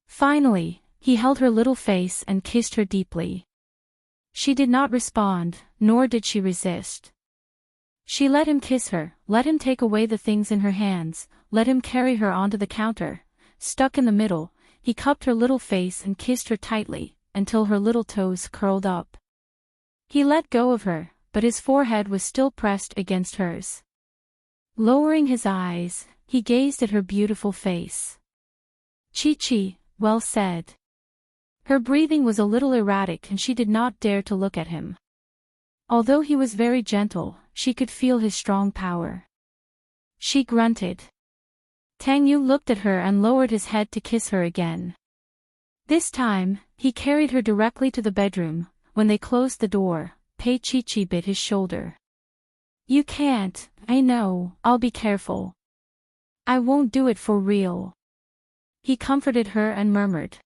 Finally, he held her little face and kissed her deeply. She did not respond, nor did she resist. She let him kiss her, let him take away the things in her hands, let him carry her onto the counter. Stuck in the middle, he cupped her little face and kissed her tightly, until her little toes curled up. He let go of her, but his forehead was still pressed against hers. Lowering his eyes, he gazed at her beautiful face. "Chi-Chi, well said." Her breathing was a little erratic and she did not dare to look at him. Although he was very gentle, she could feel his strong power. She grunted. Tang Yu looked at her and lowered his head to kiss her again. This time, he carried her directly to the bedroom. When they closed the door, Pei Chi-Chi bit his shoulder. "You can't, I know, I'll be careful. I won't do it for real." He comforted her and murmured.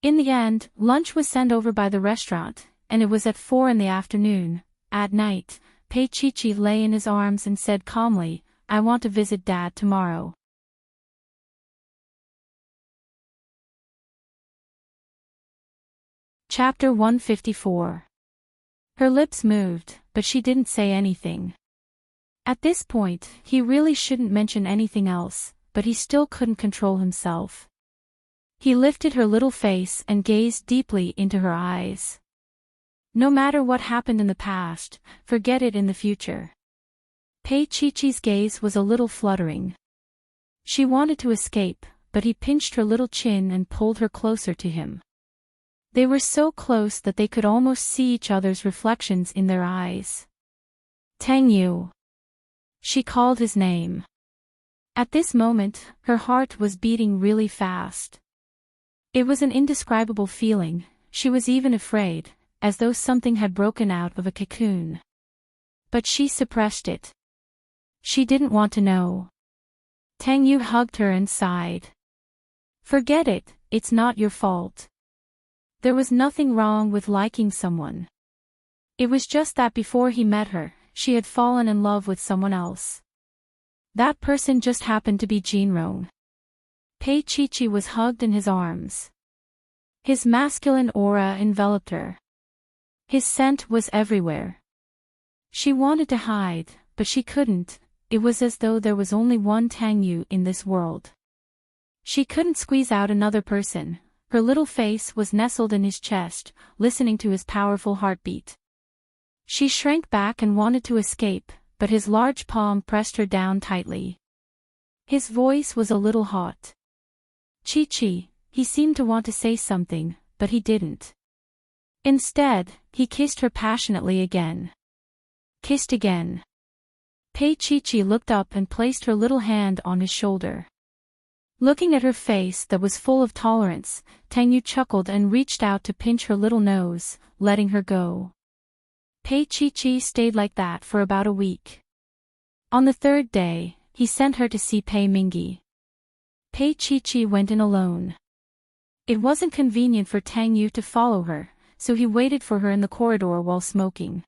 In the end, lunch was sent over by the restaurant, and it was at 4 in the afternoon. At night, Pei Chi-Chi lay in his arms and said calmly, "I want to visit Dad tomorrow." Chapter 154. Her lips moved, but she didn't say anything. At this point, he really shouldn't mention anything else, but he still couldn't control himself. He lifted her little face and gazed deeply into her eyes. No matter what happened in the past, forget it in the future. Pei Chi-Chi's gaze was a little fluttering. She wanted to escape, but he pinched her little chin and pulled her closer to him. They were so close that they could almost see each other's reflections in their eyes. Tang Yu. She called his name. At this moment, her heart was beating really fast. It was an indescribable feeling, she was even afraid, as though something had broken out of a cocoon. But she suppressed it. She didn't want to know. Tang Yu hugged her and sighed. Forget it, it's not your fault. There was nothing wrong with liking someone. It was just that before he met her, she had fallen in love with someone else. That person just happened to be Jinrong. Pei Chi-Chi was hugged in his arms. His masculine aura enveloped her. His scent was everywhere. She wanted to hide, but she couldn't. It was as though there was only one Tang Yu in this world. She couldn't squeeze out another person. Her little face was nestled in his chest, listening to his powerful heartbeat. She shrank back and wanted to escape, but his large palm pressed her down tightly. His voice was a little hot. Chi-Chi, he seemed to want to say something, but he didn't. Instead, he kissed her passionately again. Kissed again. Pei Chi-Chi looked up and placed her little hand on his shoulder. Looking at her face that was full of tolerance, Tang Yu chuckled and reached out to pinch her little nose, letting her go. Pei Chi-Chi stayed like that for about a week. On the third day, he sent her to see Pei Mingi. Pei Chi-Chi went in alone. It wasn't convenient for Tang Yu to follow her, so he waited for her in the corridor while smoking.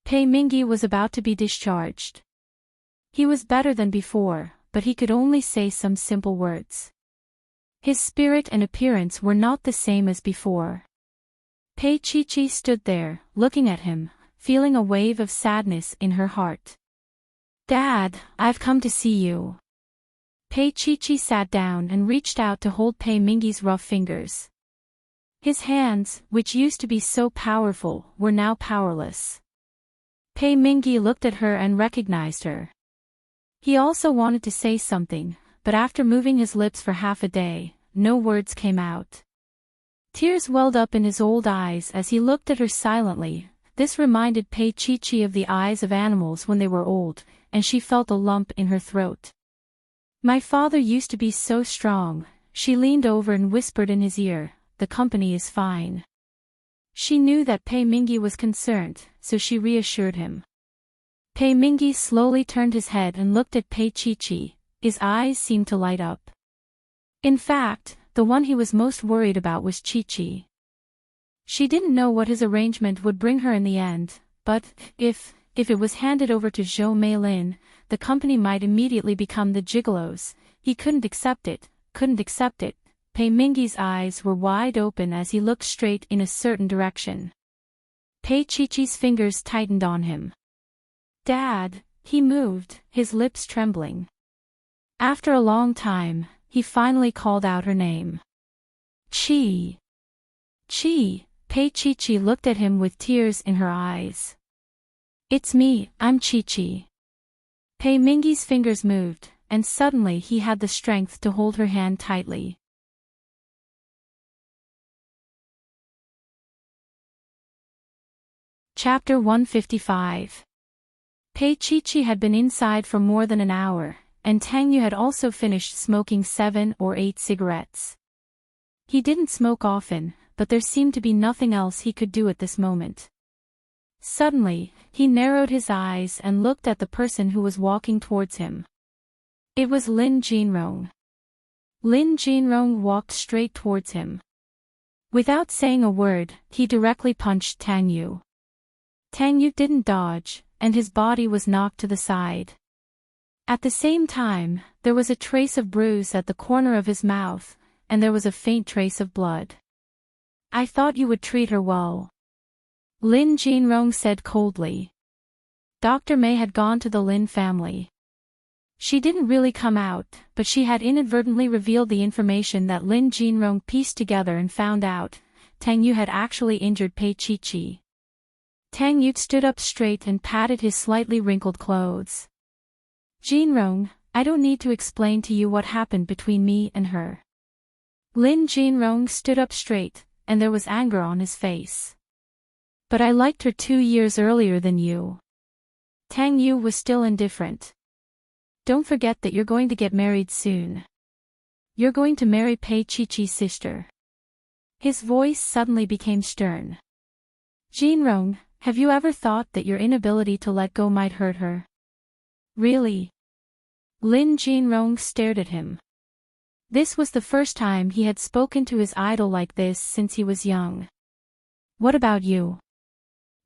Pei Mingi was about to be discharged. He was better than before, but he could only say some simple words. His spirit and appearance were not the same as before. Pei Chi-Chi stood there, looking at him, feeling a wave of sadness in her heart. Dad, I've come to see you. Pei Chi-Chi sat down and reached out to hold Pei Mingi's rough fingers. His hands, which used to be so powerful, were now powerless. Pei Mingi looked at her and recognized her. He also wanted to say something, but after moving his lips for half a day, no words came out. Tears welled up in his old eyes as he looked at her silently. This reminded Pei Chi-Chi of the eyes of animals when they were old, and she felt a lump in her throat. My father used to be so strong. She leaned over and whispered in his ear, the company is fine. She knew that Pei Mingi was concerned, so she reassured him. Pei Mingi slowly turned his head and looked at Pei Chi-Chi. His eyes seemed to light up. In fact, the one he was most worried about was Chi-Chi. She didn't know what his arrangement would bring her in the end, but, if it was handed over to Zhou Meilin, the company might immediately become the gigolos. He couldn't accept it. Pei Mingi's eyes were wide open as he looked straight in a certain direction. Pei Chi-Chi's fingers tightened on him. Dad, he moved, his lips trembling. After a long time, he finally called out her name. Chi. Chi. Pei Chi-Chi looked at him with tears in her eyes. It's me, I'm Chi-Chi. Pei Mingi's fingers moved, and suddenly he had the strength to hold her hand tightly. Chapter 155. Pei Chi-Chi had been inside for more than an hour, and Tang Yu had also finished smoking 7 or 8 cigarettes. He didn't smoke often, but there seemed to be nothing else he could do at this moment. Suddenly, he narrowed his eyes and looked at the person who was walking towards him. It was Lin Jinrong. Lin Jinrong walked straight towards him. Without saying a word, he directly punched Tang Yu. Tang Yu didn't dodge, and his body was knocked to the side. At the same time, there was a trace of bruise at the corner of his mouth, and there was a faint trace of blood. I thought you would treat her well. Lin Jinrong said coldly. Dr. May had gone to the Lin family. She didn't really come out, but she had inadvertently revealed the information that Lin Jinrong pieced together and found out. Tang Yu had actually injured Pei Chi-Chi. Tang Yu stood up straight and patted his slightly wrinkled clothes. Jinrong, I don't need to explain to you what happened between me and her. Lin Jinrong stood up straight, and there was anger on his face. But I liked her 2 years earlier than you. Tang Yu was still indifferent. Don't forget that you're going to get married soon. You're going to marry Pei Chi-Chi's sister. His voice suddenly became stern. Jinrong, have you ever thought that your inability to let go might hurt her? Really? Lin Jinrong stared at him. This was the first time he had spoken to his idol like this since he was young. What about you?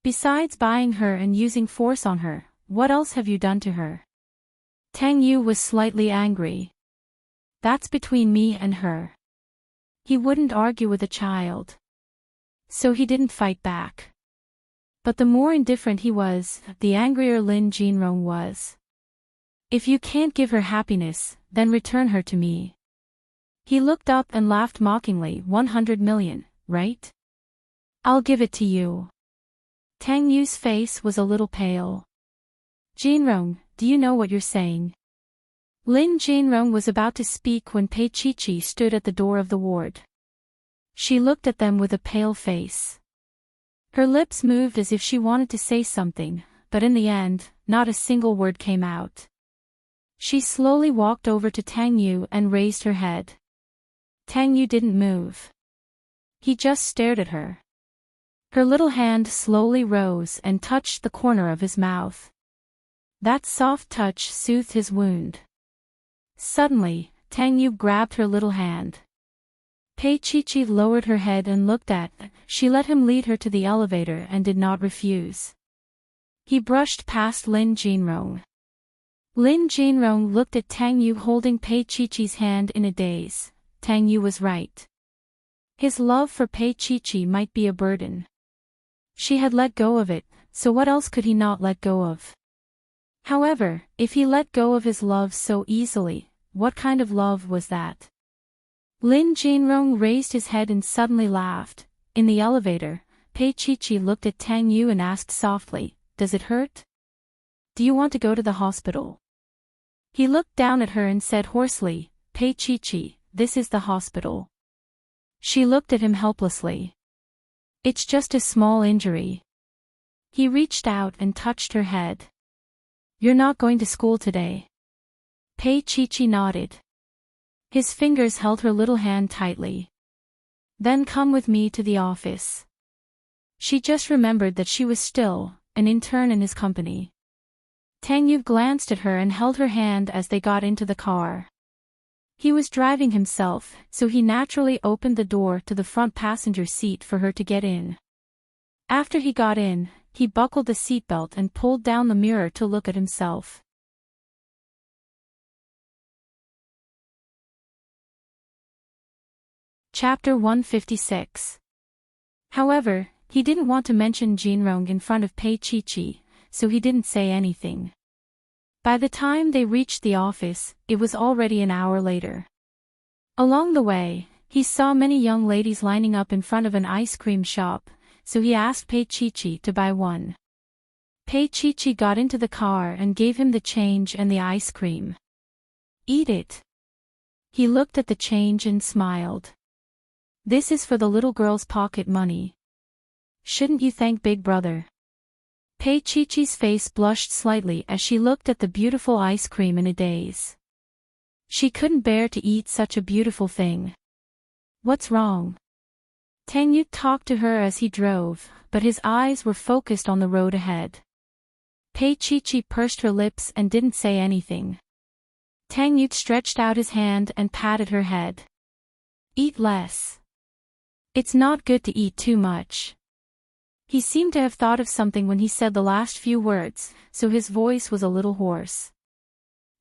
Besides buying her and using force on her, what else have you done to her? Tang Yu was slightly angry. That's between me and her. He wouldn't argue with a child. So he didn't fight back. But the more indifferent he was, the angrier Lin Jinrong was. If you can't give her happiness, then return her to me. He looked up and laughed mockingly. 100 million, right? I'll give it to you. Tang Yu's face was a little pale. Jinrong, do you know what you're saying? Lin Jinrong was about to speak when Pei Chi-Chi stood at the door of the ward. She looked at them with a pale face. Her lips moved as if she wanted to say something, but in the end, not a single word came out. She slowly walked over to Tang Yu and raised her head. Tang Yu didn't move. He just stared at her. Her little hand slowly rose and touched the corner of his mouth. That soft touch soothed his wound. Suddenly, Tang Yu grabbed her little hand. Pei Chi-Chi lowered her head and looked at her. She let him lead her to the elevator and did not refuse. He brushed past Lin Jinrong. Lin Jinrong looked at Tang Yu holding Pei Chi-Chi's hand in a daze. Tang Yu was right. His love for Pei Chi-Chi might be a burden. She had let go of it, so what else could he not let go of? However, if he let go of his love so easily, what kind of love was that? Lin Jinrong raised his head and suddenly laughed. In the elevator, Pei Chi-Chi looked at Tang Yu and asked softly, "Does it hurt? Do you want to go to the hospital?" He looked down at her and said hoarsely, "Pei Chi-Chi, this is the hospital." She looked at him helplessly. "It's just a small injury." He reached out and touched her head. "You're not going to school today?" Pei Chi-Chi nodded. His fingers held her little hand tightly. "Then come with me to the office." She just remembered that she was still an intern in his company. Tang Yu glanced at her and held her hand as they got into the car. He was driving himself, so he naturally opened the door to the front passenger seat for her to get in. After he got in, he buckled the seatbelt and pulled down the mirror to look at himself. Chapter 156. However, he didn't want to mention Jinrong in front of Pei Chi-Chi, so he didn't say anything. By the time they reached the office, it was already an hour later. Along the way, he saw many young ladies lining up in front of an ice cream shop, so he asked Pei Chi-Chi to buy one. Pei Chi-Chi got into the car and gave him the change and the ice cream. "Eat it." He looked at the change and smiled. "This is for the little girl's pocket money. Shouldn't you thank Big Brother?" Pei Chi-Chi's face blushed slightly as she looked at the beautiful ice cream in a daze. She couldn't bear to eat such a beautiful thing. "What's wrong?" Tang Yu talked to her as he drove, but his eyes were focused on the road ahead. Pei Chi-Chi pursed her lips and didn't say anything. Tang Yu stretched out his hand and patted her head. "Eat less. It's not good to eat too much." He seemed to have thought of something when he said the last few words, so his voice was a little hoarse.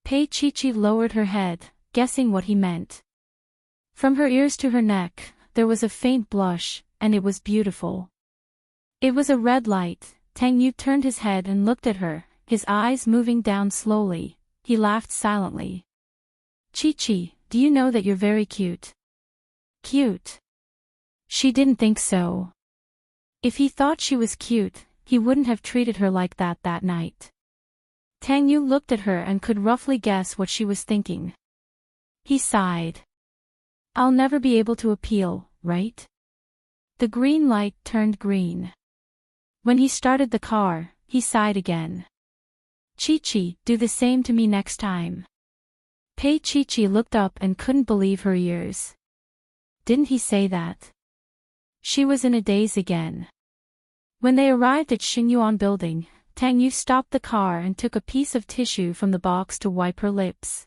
Pei Chi-Chi lowered her head, guessing what he meant. From her ears to her neck, there was a faint blush, and it was beautiful. It was a red light. Tang Yu turned his head and looked at her, his eyes moving down slowly, he laughed silently. Chi-Chi, do you know that you're very cute? Cute? She didn't think so. If he thought she was cute, he wouldn't have treated her like that night. Tang Yu looked at her and could roughly guess what she was thinking. He sighed. I'll never be able to appeal, right? The green light turned green. When he started the car, he sighed again. Chi-Chi, do the same to me next time. Pei Chi-Chi looked up and couldn't believe her ears. Didn't he say that? She was in a daze again. When they arrived at Xingyuan building, Tang Yu stopped the car and took a piece of tissue from the box to wipe her lips.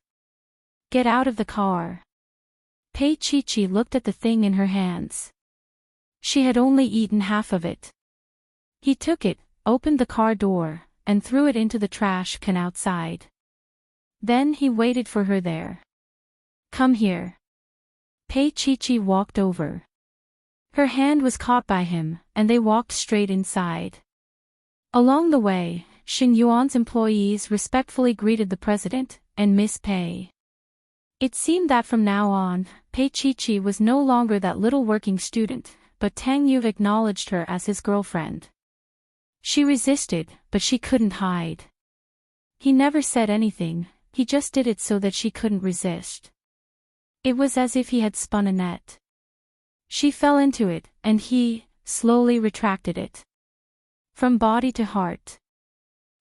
Get out of the car. Pei Chi-Chi looked at the thing in her hands. She had only eaten half of it. He took it, opened the car door, and threw it into the trash can outside. Then he waited for her there. Come here. Pei Chi-Chi walked over. Her hand was caught by him, and they walked straight inside. Along the way, Xingyuan's employees respectfully greeted the president and Miss Pei. It seemed that from now on, Pei Chi-Chi was no longer that little working student, but Tang Yu acknowledged her as his girlfriend. She resisted, but she couldn't hide. He never said anything, he just did it so that she couldn't resist. It was as if he had spun a net. She fell into it, and he, slowly retracted it. From body to heart.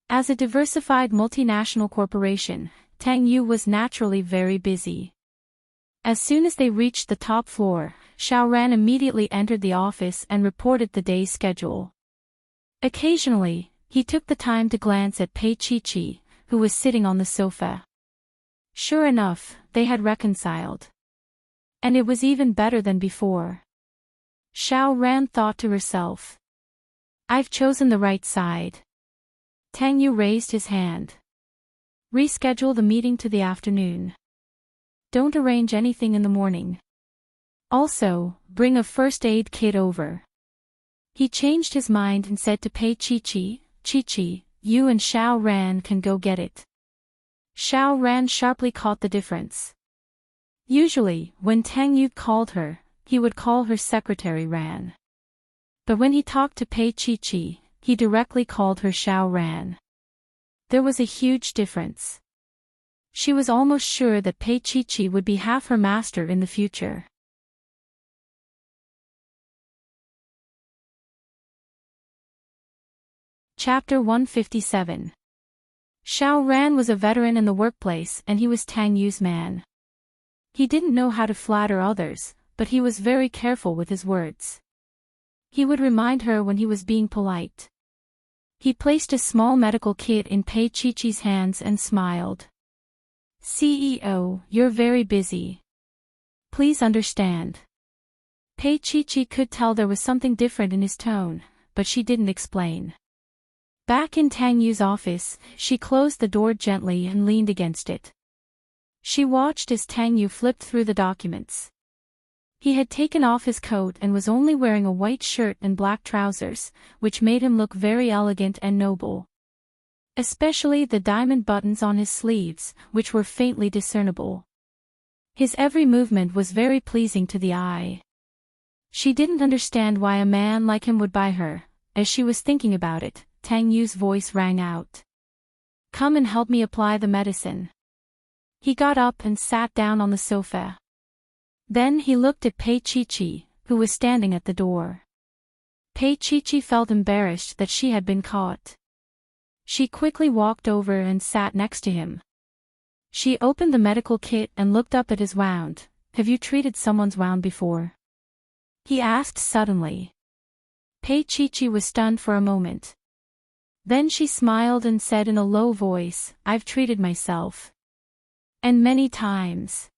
As a diversified multinational corporation, Tang Yu was naturally very busy. As soon as they reached the top floor, Xiao Ran immediately entered the office and reported the day's schedule. Occasionally, he took the time to glance at Pei Chi-Chi, who was sitting on the sofa. Sure enough, they had reconciled. And it was even better than before. Xiao Ran thought to herself. I've chosen the right side. Tang Yu raised his hand. Reschedule the meeting to the afternoon. Don't arrange anything in the morning. Also, bring a first aid kit over. He changed his mind and said to Pei Chi-Chi, Chi-Chi, you and Xiao Ran can go get it. Xiao Ran sharply caught the difference. Usually, when Tang Yu called her, he would call her Secretary Ran. But when he talked to Pei Chi-Chi, he directly called her Xiao Ran. There was a huge difference. She was almost sure that Pei Chi-Chi would be half her master in the future. Chapter 157. Xiao Ran was a veteran in the workplace and he was Tang Yu's man. He didn't know how to flatter others, but he was very careful with his words. He would remind her when he was being polite. He placed a small medical kit in Pei Chi-Chi's hands and smiled. CEO, you're very busy. Please understand. Pei Chi-Chi could tell there was something different in his tone, but she didn't explain. Back in Tang Yu's office, she closed the door gently and leaned against it. She watched as Tang Yu flipped through the documents. He had taken off his coat and was only wearing a white shirt and black trousers, which made him look very elegant and noble. Especially the diamond buttons on his sleeves, which were faintly discernible. His every movement was very pleasing to the eye. She didn't understand why a man like him would buy her. As she was thinking about it, Tang Yu's voice rang out. Come and help me apply the medicine. He got up and sat down on the sofa. Then he looked at Pei Chi-Chi, who was standing at the door. Pei Chi-Chi felt embarrassed that she had been caught. She quickly walked over and sat next to him. She opened the medical kit and looked up at his wound. Have you treated someone's wound before? He asked suddenly. Pei Chi-Chi was stunned for a moment. Then she smiled and said in a low voice, I've treated myself. And many times.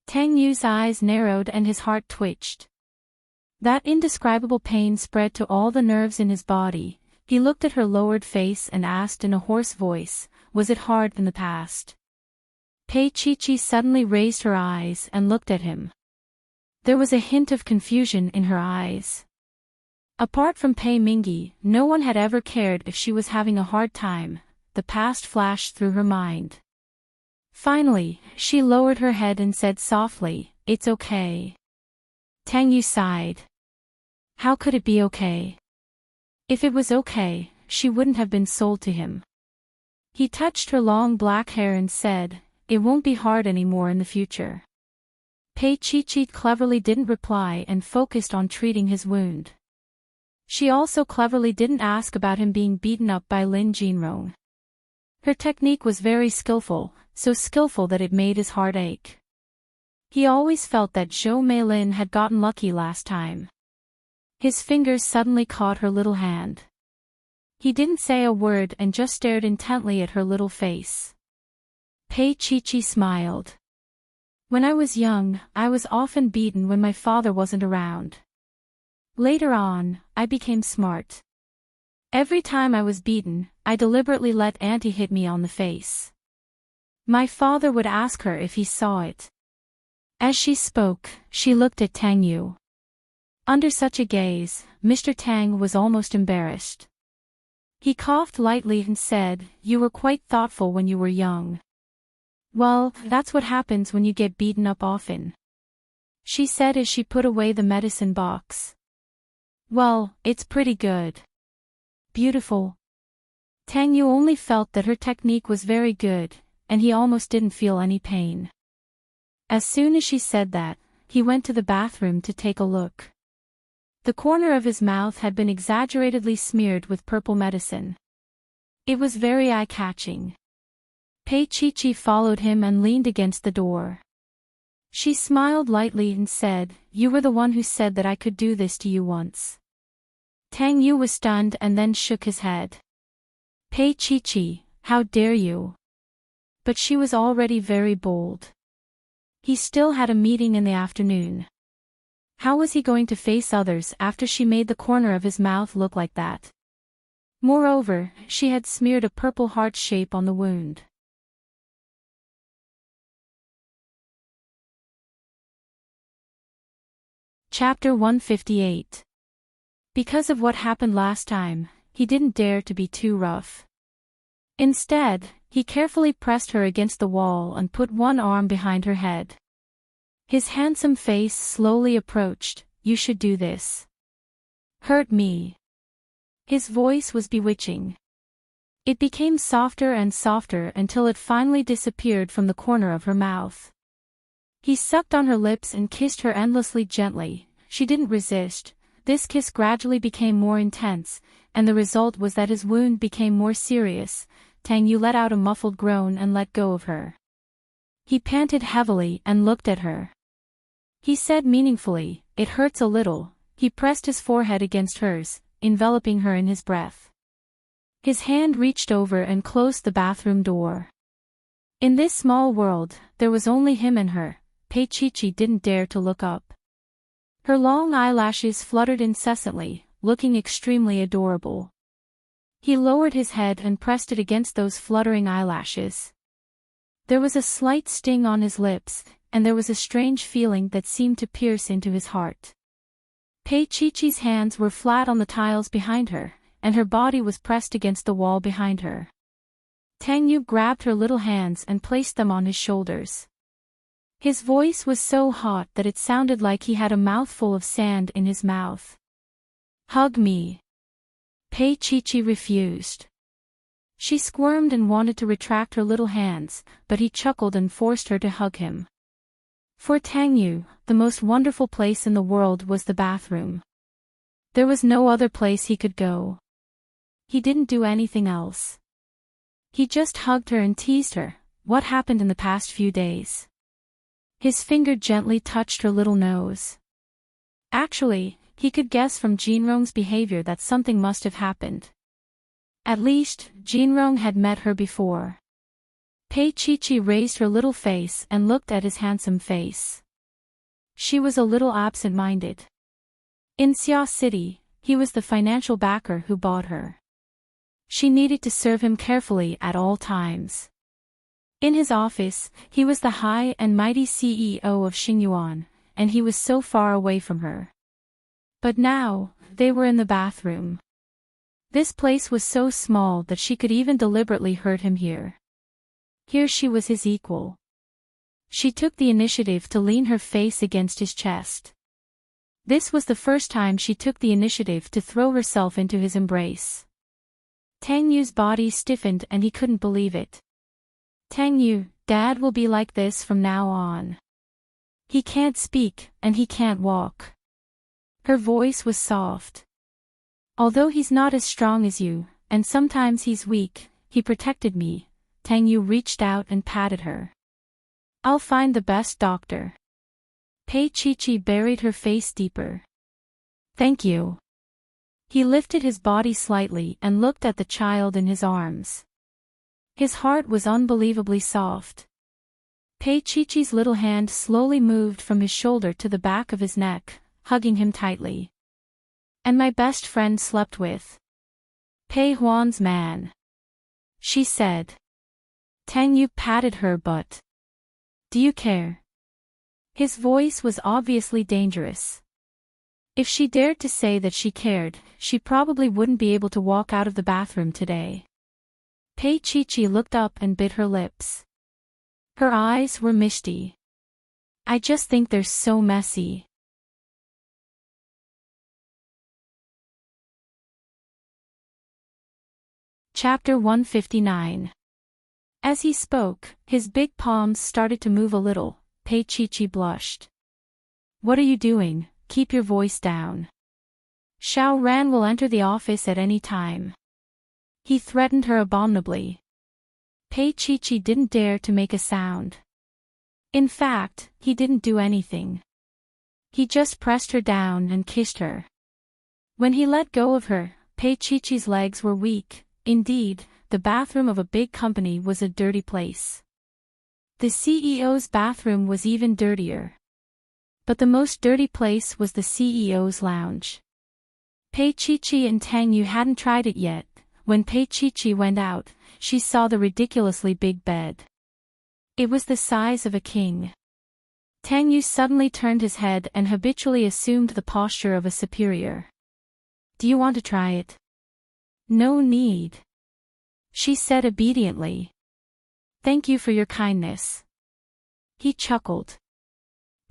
Tang Yu's eyes narrowed and his heart twitched. That indescribable pain spread to all the nerves in his body. He looked at her lowered face and asked in a hoarse voice, was it hard in the past? Pei Chi-Chi suddenly raised her eyes and looked at him. There was a hint of confusion in her eyes. Apart from Pei Mingyi, no one had ever cared if she was having a hard time. the past flashed through her mind. Finally, she lowered her head and said softly, "It's okay." Tang Yu sighed. How could it be okay? If it was okay, she wouldn't have been sold to him. He touched her long black hair and said, "It won't be hard anymore in the future." Pei Chi cleverly didn't reply and focused on treating his wound. She also cleverly didn't ask about him being beaten up by Lin Jinrong. Her technique was very skillful, so skillful that it made his heart ache. He always felt that Zhou Meilin had gotten lucky last time. His fingers suddenly caught her little hand. He didn't say a word and just stared intently at her little face. Pei Chi smiled. When I was young, I was often beaten when my father wasn't around. Later on, I became smart. Every time I was beaten, I deliberately let Auntie hit me on the face. My father would ask her if he saw it. As she spoke, she looked at Tang Yu. Under such a gaze, Mr. Tang was almost embarrassed. He coughed lightly and said, "You were quite thoughtful when you were young." "Well, that's what happens when you get beaten up often," she said as she put away the medicine box. "Well, it's pretty good." "Beautiful." Tang Yu only felt that her technique was very good, and he almost didn't feel any pain. As soon as she said that, he went to the bathroom to take a look. The corner of his mouth had been exaggeratedly smeared with purple medicine. It was very eye-catching. Pei Chi followed him and leaned against the door. She smiled lightly and said, "You were the one who said that I could do this to you once." Tang Yu was stunned and then shook his head. "Pei Chi, how dare you?" But she was already very bold. He still had a meeting in the afternoon. How was he going to face others after she made the corner of his mouth look like that? Moreover, she had smeared a purple heart shape on the wound. Chapter 158. Because of what happened last time, he didn't dare to be too rough. Instead, he carefully pressed her against the wall and put one arm behind her head. His handsome face slowly approached. "You should do this. Hurt me." His voice was bewitching. It became softer and softer until it finally disappeared from the corner of her mouth. He sucked on her lips and kissed her endlessly gently. She didn't resist. This kiss gradually became more intense, and the result was that his wound became more serious. Tang Yu let out a muffled groan and let go of her. He panted heavily and looked at her. He said meaningfully, "It hurts a little." He pressed his forehead against hers, enveloping her in his breath. His hand reached over and closed the bathroom door. In this small world, there was only him and her. Pei Chi didn't dare to look up. Her long eyelashes fluttered incessantly, looking extremely adorable. He lowered his head and pressed it against those fluttering eyelashes. There was a slight sting on his lips, and there was a strange feeling that seemed to pierce into his heart. Pei Chi's hands were flat on the tiles behind her, and her body was pressed against the wall behind her. Tang Yu grabbed her little hands and placed them on his shoulders. His voice was so hot that it sounded like he had a mouthful of sand in his mouth. "Hug me." Pei Chi refused. She squirmed and wanted to retract her little hands, but he chuckled and forced her to hug him. For Tang Yu, the most wonderful place in the world was the bathroom. There was no other place he could go. He didn't do anything else. He just hugged her and teased her. What happened in the past few days? His finger gently touched her little nose. Actually, he could guess from Jinrong's behavior that something must have happened. At least, Jinrong had met her before. Pei Chi raised her little face and looked at his handsome face. She was a little absent-minded. In Xia City, he was the financial backer who bought her. She needed to serve him carefully at all times. In his office, he was the high and mighty CEO of Xingyuan, and he was so far away from her. But now, they were in the bathroom. This place was so small that she could even deliberately hurt him here. Here she was his equal. She took the initiative to lean her face against his chest. This was the first time she took the initiative to throw herself into his embrace. Tang Yu's body stiffened and he couldn't believe it. Tang Yu, Dad will be like this from now on. He can't speak, and he can't walk. Her voice was soft. Although he's not as strong as you, and sometimes he's weak, he protected me. Tang Yu reached out and patted her. I'll find the best doctor. Pei Chi buried her face deeper. Thank you. He lifted his body slightly and looked at the child in his arms. His heart was unbelievably soft. Pei Chi's little hand slowly moved from his shoulder to the back of his neck, hugging him tightly. And my best friend slept with Pei Huan's man, she said. Tang Yu patted her butt. Do you care? His voice was obviously dangerous. If she dared to say that she cared, she probably wouldn't be able to walk out of the bathroom today. Pei Chi looked up and bit her lips. Her eyes were misty. I just think they're so messy. Chapter 159. As he spoke, his big palms started to move a little. Pei Chi blushed. What are you doing? Keep your voice down. Xiao Ran will enter the office at any time. He threatened her abominably. Pei Chi didn't dare to make a sound. In fact, he didn't do anything. He just pressed her down and kissed her. When he let go of her, Pei Chi's legs were weak. Indeed, the bathroom of a big company was a dirty place. The CEO's bathroom was even dirtier. But the most dirty place was the CEO's lounge. Pei Chi and Tang Yu hadn't tried it yet. When Pei Chi went out, she saw the ridiculously big bed. It was the size of a king. Tang Yu suddenly turned his head and habitually assumed the posture of a superior. Do you want to try it? No need, she said obediently. Thank you for your kindness. He chuckled.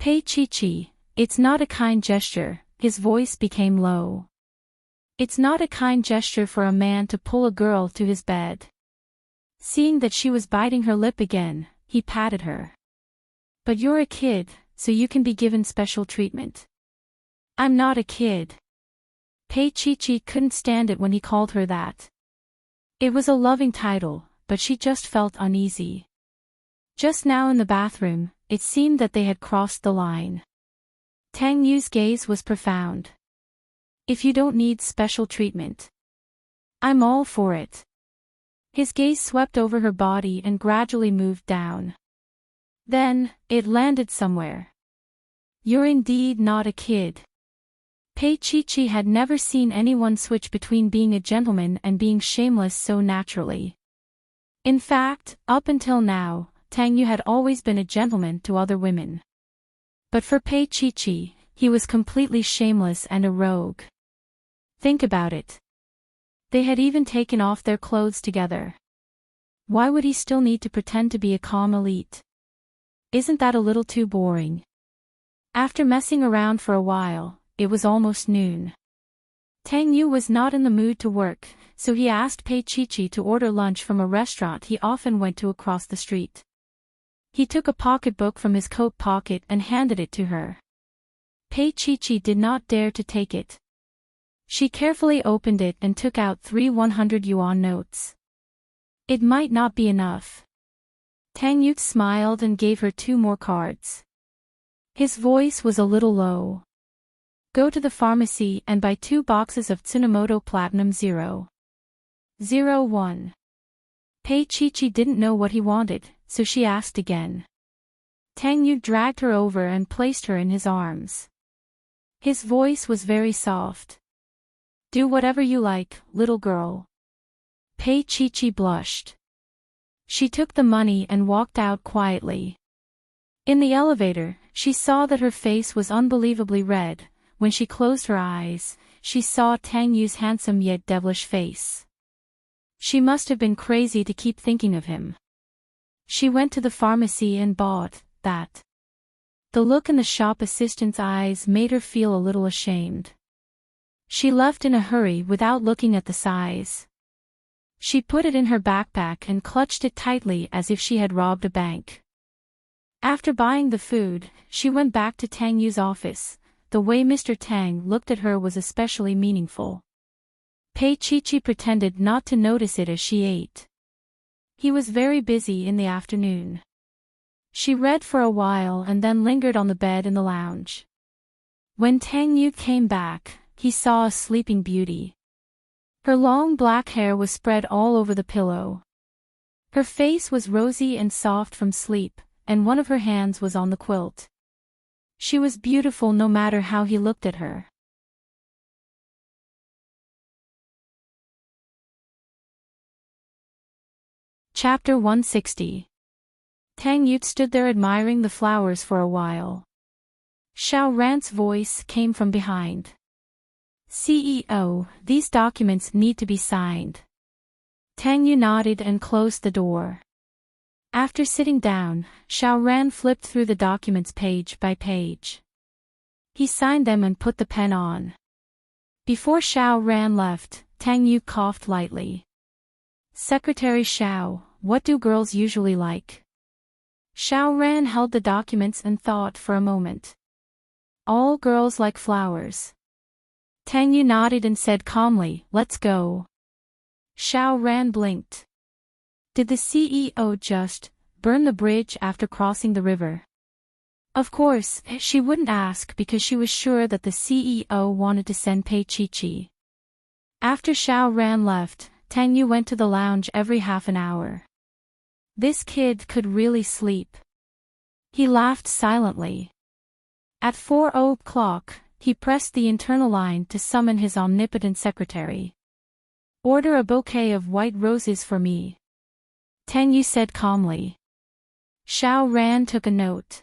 Pei Chi, it's not a kind gesture. His voice became low. It's not a kind gesture for a man to pull a girl to his bed. Seeing that she was biting her lip again, he patted her. But you're a kid, so you can be given special treatment. I'm not a kid. Pei Chi couldn't stand it when he called her that. It was a loving title, but she just felt uneasy. Just now in the bathroom, it seemed that they had crossed the line. Tang Yu's gaze was profound. If you don't need special treatment, I'm all for it. His gaze swept over her body and gradually moved down. Then, it landed somewhere. You're indeed not a kid. Pei Chi had never seen anyone switch between being a gentleman and being shameless so naturally. In fact, up until now, Tang Yu had always been a gentleman to other women. But for Pei Chi, he was completely shameless and a rogue. Think about it. They had even taken off their clothes together. Why would he still need to pretend to be a calm elite? Isn't that a little too boring? After messing around for a while, it was almost noon. Tang Yu was not in the mood to work, so he asked Pei Chi to order lunch from a restaurant he often went to across the street. He took a pocketbook from his coat pocket and handed it to her. Pei Chi did not dare to take it. She carefully opened it and took out 3 100-yuan notes. It might not be enough. Tang Yu smiled and gave her 2 more cards. His voice was a little low. Go to the pharmacy and buy 2 boxes of Tsujinomoto Platinum 001. Pei Chi didn't know what he wanted, so she asked again. Tang Yu dragged her over and placed her in his arms. His voice was very soft. Do whatever you like, little girl. Pei Chi blushed. She took the money and walked out quietly. In the elevator, she saw that her face was unbelievably red. When she closed her eyes, she saw Tang Yu's handsome yet devilish face. She must have been crazy to keep thinking of him. She went to the pharmacy and bought that. The look in the shop assistant's eyes made her feel a little ashamed. She left in a hurry without looking at the size. She put it in her backpack and clutched it tightly as if she had robbed a bank. After buying the food, she went back to Tang Yu's office. The way Mr. Tang looked at her was especially meaningful. Pei Chi pretended not to notice it as she ate. He was very busy in the afternoon. She read for a while and then lingered on the bed in the lounge. When Tang Yu came back, he saw a sleeping beauty. Her long black hair was spread all over the pillow. Her face was rosy and soft from sleep, and one of her hands was on the quilt. She was beautiful no matter how he looked at her. Chapter 160. Tang Yu stood there admiring the flowers for a while. Xiao Ran's voice came from behind. CEO, these documents need to be signed. Tang Yu nodded and closed the door. After sitting down, Xiao Ran flipped through the documents page by page. He signed them and put the pen on. Before Xiao Ran left, Tang Yu coughed lightly. Secretary Xiao, what do girls usually like? Xiao Ran held the documents and thought for a moment. All girls like flowers. Tang Yu nodded and said calmly, let's go. Xiao Ran blinked. Did the CEO just burn the bridge after crossing the river? Of course, she wouldn't ask because she was sure that the CEO wanted to send Pei Chi. After Xiao Ran left, Tang Yu went to the lounge every half an hour. This kid could really sleep. He laughed silently. At 4:00, he pressed the internal line to summon his omnipotent secretary. Order a bouquet of white roses for me. Tang Yu said calmly. Xiao Ran took a note.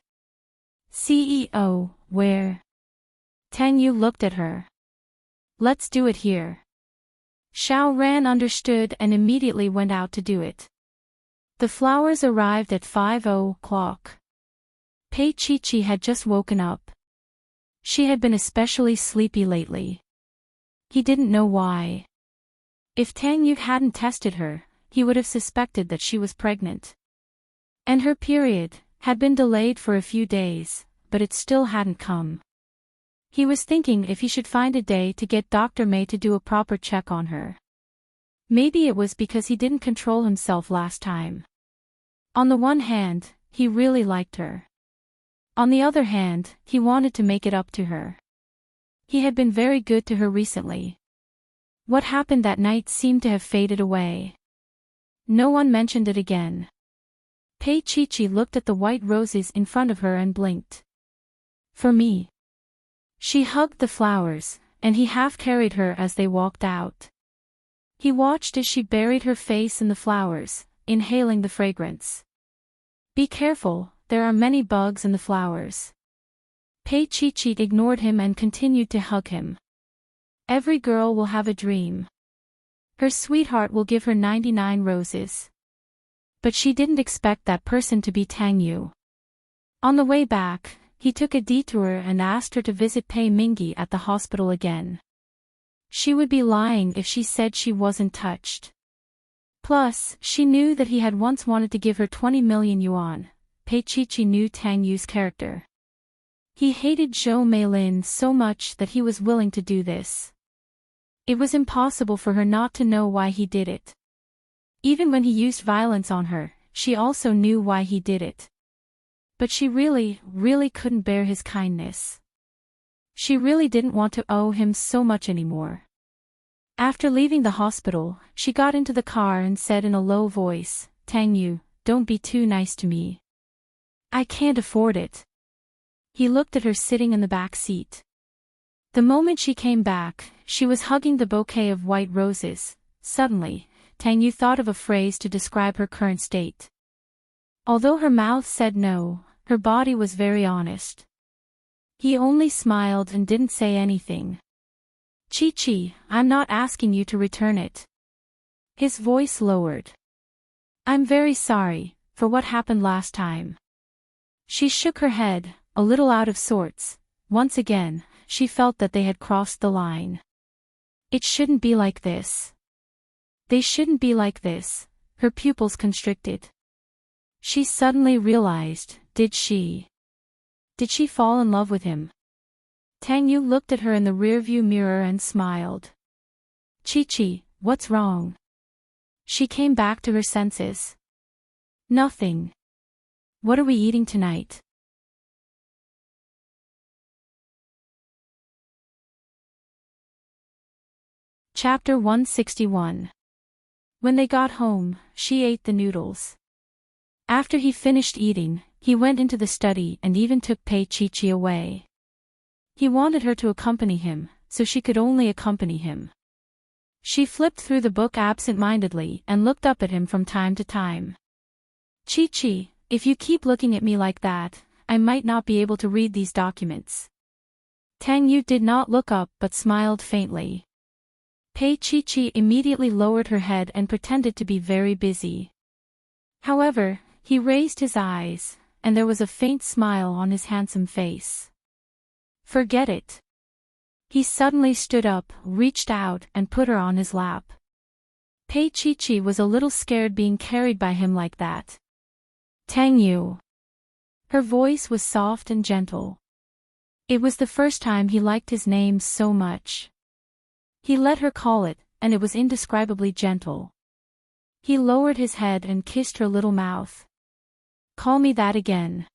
CEO, where? Tang Yu looked at her. Let's do it here. Xiao Ran understood and immediately went out to do it. The flowers arrived at 5:00. Pei Chi had just woken up. She had been especially sleepy lately. He didn't know why. If Tang Yu hadn't tested her, he would have suspected that she was pregnant. And her period had been delayed for a few days, but it still hadn't come. He was thinking if he should find a day to get Dr. May to do a proper check on her. Maybe it was because he didn't control himself last time. On the one hand, he really liked her. On the other hand, he wanted to make it up to her. He had been very good to her recently. What happened that night seemed to have faded away. No one mentioned it again. Pei Chi looked at the white roses in front of her and blinked. For me. She hugged the flowers, and he half carried her as they walked out. He watched as she buried her face in the flowers, inhaling the fragrance. Be careful, there are many bugs in the flowers. Pei Chi ignored him and continued to hug him. Every girl will have a dream. Her sweetheart will give her 99 roses. But she didn't expect that person to be Tang Yu. On the way back, he took a detour and asked her to visit Pei Mingi at the hospital again. She would be lying if she said she wasn't touched. Plus, she knew that he had once wanted to give her 20 million yuan. Pei Chi knew Tang Yu's character. He hated Zhou Meilin so much that he was willing to do this. It was impossible for her not to know why he did it. Even when he used violence on her, she also knew why he did it. But she really couldn't bear his kindness. She really didn't want to owe him so much anymore. After leaving the hospital, she got into the car and said in a low voice, Tang Yu, don't be too nice to me. I can't afford it. He looked at her sitting in the back seat. The moment she came back, she was hugging the bouquet of white roses. Suddenly, Tang Yu thought of a phrase to describe her current state. Although her mouth said no, her body was very honest. He only smiled and didn't say anything. Chi-Chi, I'm not asking you to return it. His voice lowered. I'm very sorry for what happened last time. She shook her head, a little out of sorts. Once again, she felt that they had crossed the line. It shouldn't be like this. They shouldn't be like this. Her pupils constricted. She suddenly realized, did she fall in love with him? Tang Yu looked at her in the rearview mirror and smiled. Chi-Chi, what's wrong? She came back to her senses. Nothing. What are we eating tonight? Chapter 161. When they got home, she ate the noodles. After he finished eating, he went into the study and even took Pei Chi-Chi away. He wanted her to accompany him, so she could only accompany him. She flipped through the book absent-mindedly and looked up at him from time to time. Chi-Chi, if you keep looking at me like that, I might not be able to read these documents. Tang Yu did not look up but smiled faintly. Pei Chi-Chi immediately lowered her head and pretended to be very busy. However, he raised his eyes, and there was a faint smile on his handsome face. Forget it. He suddenly stood up, reached out, and put her on his lap. Pei Chi-Chi was a little scared being carried by him like that. Tang Yu. Her voice was soft and gentle. It was the first time he liked his name so much. He let her call it, and it was indescribably gentle. He lowered his head and kissed her little mouth. Call me that again.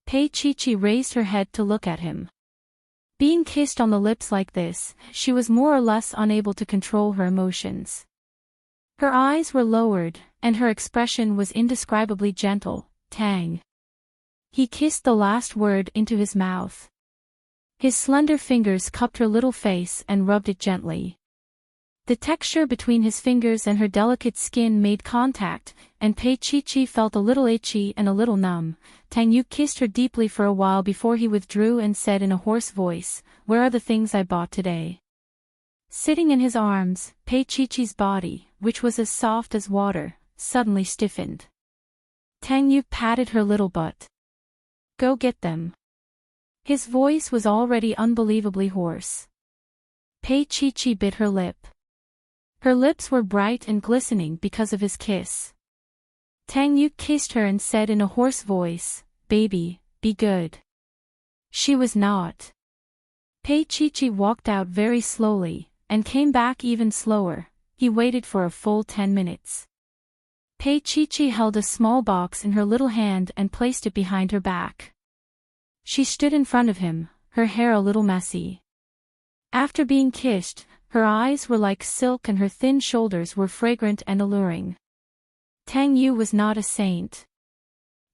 Pei Chi-Chi raised her head to look at him. Being kissed on the lips like this, she was more or less unable to control her emotions. Her eyes were lowered, and her expression was indescribably gentle. Tang. He kissed the last word into his mouth. His slender fingers cupped her little face and rubbed it gently. The texture between his fingers and her delicate skin made contact, and Pei Chi-Chi felt a little itchy and a little numb. Tang Yu kissed her deeply for a while before he withdrew and said in a hoarse voice, "Where are the things I bought today?" Sitting in his arms, Pei Chi-Chi's body, which was as soft as water, suddenly stiffened. Tang Yu patted her little butt. Go get them. His voice was already unbelievably hoarse. Pei Chi-Chi bit her lip. Her lips were bright and glistening because of his kiss. Tang Yu kissed her and said in a hoarse voice, "Baby, be good." She was not. Pei Chi-Chi walked out very slowly, and came back even slower. He waited for a full 10 minutes. Pei Chi-Chi held a small box in her little hand and placed it behind her back. She stood in front of him, her hair a little messy. After being kissed, her eyes were like silk and her thin shoulders were fragrant and alluring. Tang Yu was not a saint.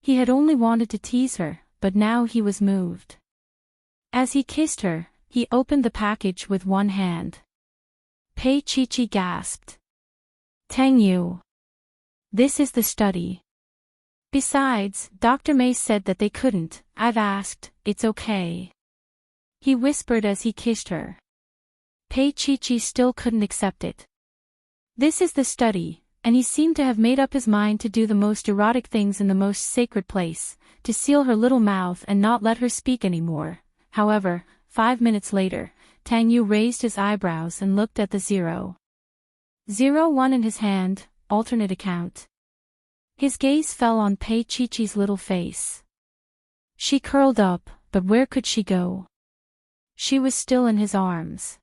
He had only wanted to tease her, but now he was moved. As he kissed her, he opened the package with one hand. Pei Chi-Chi gasped. Tang Yu. This is the study. Besides, Dr. May said that they couldn't. I've asked, it's okay. He whispered as he kissed her. Pei Chi-Chi still couldn't accept it. This is the study, and he seemed to have made up his mind to do the most erotic things in the most sacred place, to seal her little mouth and not let her speak anymore. However, 5 minutes later, Tang Yu raised his eyebrows and looked at the 001 in his hand, alternate account. His gaze fell on Pei Chi-Chi's little face. She curled up, but where could she go? She was still in his arms.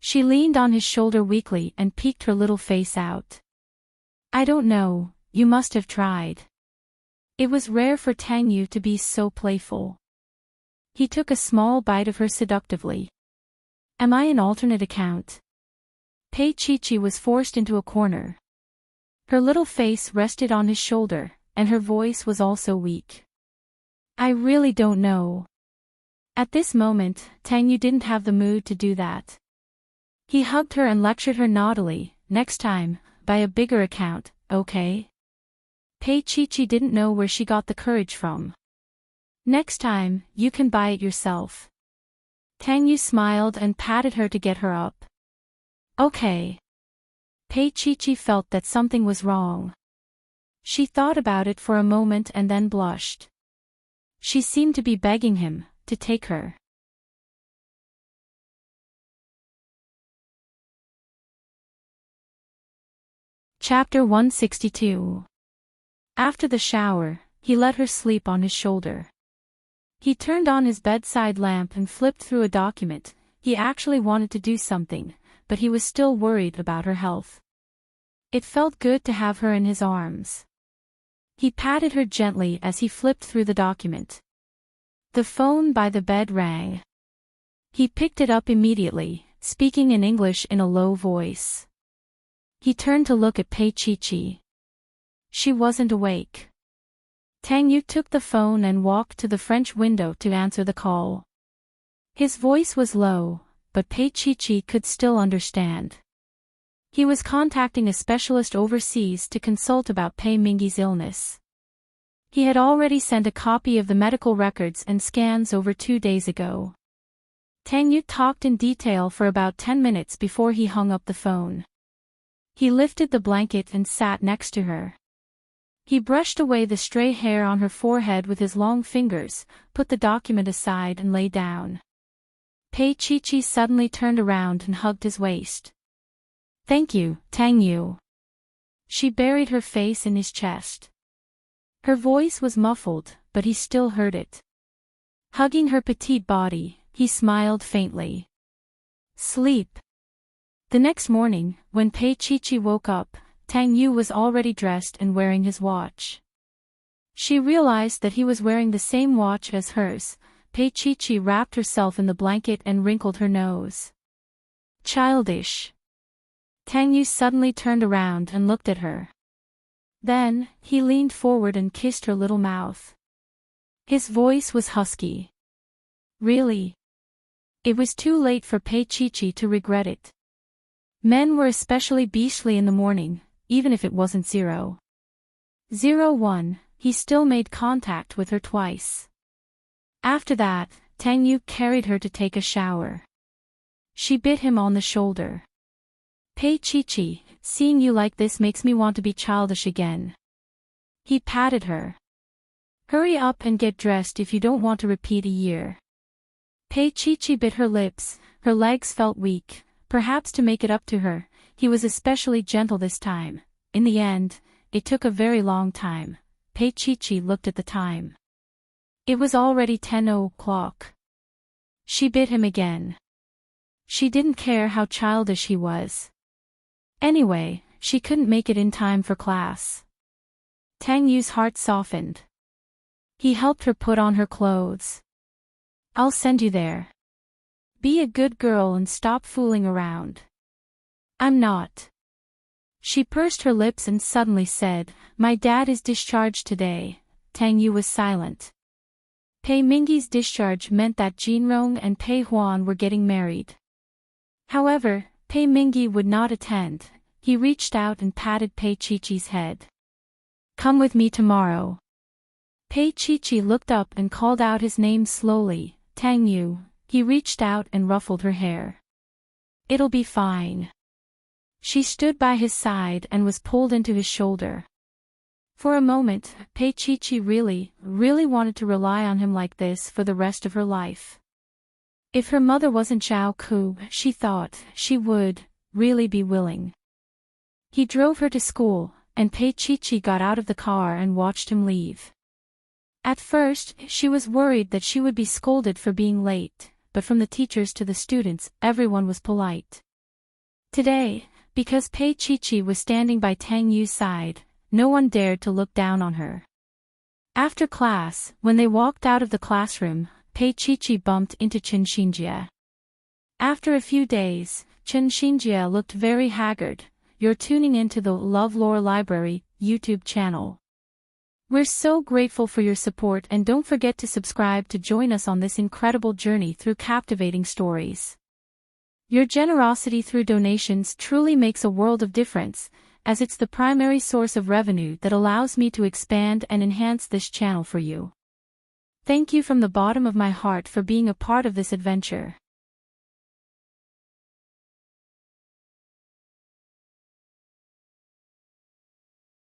She leaned on his shoulder weakly and peeked her little face out. I don't know, you must have tried. It was rare for Tang Yu to be so playful. He took a small bite of her seductively. Am I an alternate account? Pei Chi-Chi was forced into a corner. Her little face rested on his shoulder, and her voice was also weak. I really don't know. At this moment, Tang Yu didn't have the mood to do that. He hugged her and lectured her naughtily, next time, buy a bigger account, okay? Pei Chi-Chi didn't know where she got the courage from. Next time, you can buy it yourself. Tang Yu smiled and patted her to get her up. Okay. Pei Chi felt that something was wrong. She thought about it for a moment and then blushed. She seemed to be begging him to take her. Chapter 162. After the shower, he let her sleep on his shoulder. He turned on his bedside lamp and flipped through a document. He actually wanted to do something, but he was still worried about her health. It felt good to have her in his arms. He patted her gently as he flipped through the document. The phone by the bed rang. He picked it up immediately, speaking in English in a low voice. He turned to look at Pei Chi. She wasn't awake. Tang Yu took the phone and walked to the French window to answer the call. His voice was low, but Pei Chi could still understand. He was contacting a specialist overseas to consult about Pei Mingyi's illness. He had already sent a copy of the medical records and scans over 2 days ago. Tang Yu talked in detail for about 10 minutes before he hung up the phone. He lifted the blanket and sat next to her. He brushed away the stray hair on her forehead with his long fingers, put the document aside and lay down. Pei Chi suddenly turned around and hugged his waist. Thank you, Tang Yu. She buried her face in his chest. Her voice was muffled, but he still heard it. Hugging her petite body, he smiled faintly. Sleep. The next morning, when Pei Chi woke up, Tang Yu was already dressed and wearing his watch. She realized that he was wearing the same watch as hers. Pei Chi wrapped herself in the blanket and wrinkled her nose. Childish. Tang Yu suddenly turned around and looked at her. Then, he leaned forward and kissed her little mouth. His voice was husky. Really? It was too late for Pei Chi to regret it. Men were especially beastly in the morning, even if it wasn't 0:01, he still made contact with her twice. After that, Tang Yu carried her to take a shower. She bit him on the shoulder. Pei Chi, seeing you like this makes me want to be childish again. He patted her. Hurry up and get dressed if you don't want to repeat a year. Pei Chi bit her lips, her legs felt weak, perhaps to make it up to her. He was especially gentle this time. In the end, it took a very long time. Pei Chi looked at the time. It was already 10:00. She bit him again. She didn't care how childish he was. Anyway, she couldn't make it in time for class. Tang Yu's heart softened. He helped her put on her clothes. I'll send you there. Be a good girl and stop fooling around. I'm not. She pursed her lips and suddenly said, My dad is discharged today. Tang Yu was silent. Pei Mingyi's discharge meant that Jinrong and Pei Huan were getting married. However, Pei Mingyi would not attend. He reached out and patted Pei Chi's head. Come with me tomorrow. Pei Chi looked up and called out his name slowly, Tang Yu. He reached out and ruffled her hair. It'll be fine. She stood by his side and was pulled into his shoulder. For a moment, Pei Chi really wanted to rely on him like this for the rest of her life. If her mother wasn't Zhao Ku, she thought she would really be willing. He drove her to school, and Pei Chi got out of the car and watched him leave. At first, she was worried that she would be scolded for being late, but from the teachers to the students, everyone was polite. Today, because Pei Chi was standing by Tang Yu's side, no one dared to look down on her. After class, when they walked out of the classroom, Pei Chi bumped into Chen Xinjie. After a few days, Chen Xinjie looked very haggard. You're tuning into the LoveLore Library YouTube channel. We're so grateful for your support, and don't forget to subscribe to join us on this incredible journey through captivating stories. Your generosity through donations truly makes a world of difference, as it's the primary source of revenue that allows me to expand and enhance this channel for you. Thank you from the bottom of my heart for being a part of this adventure.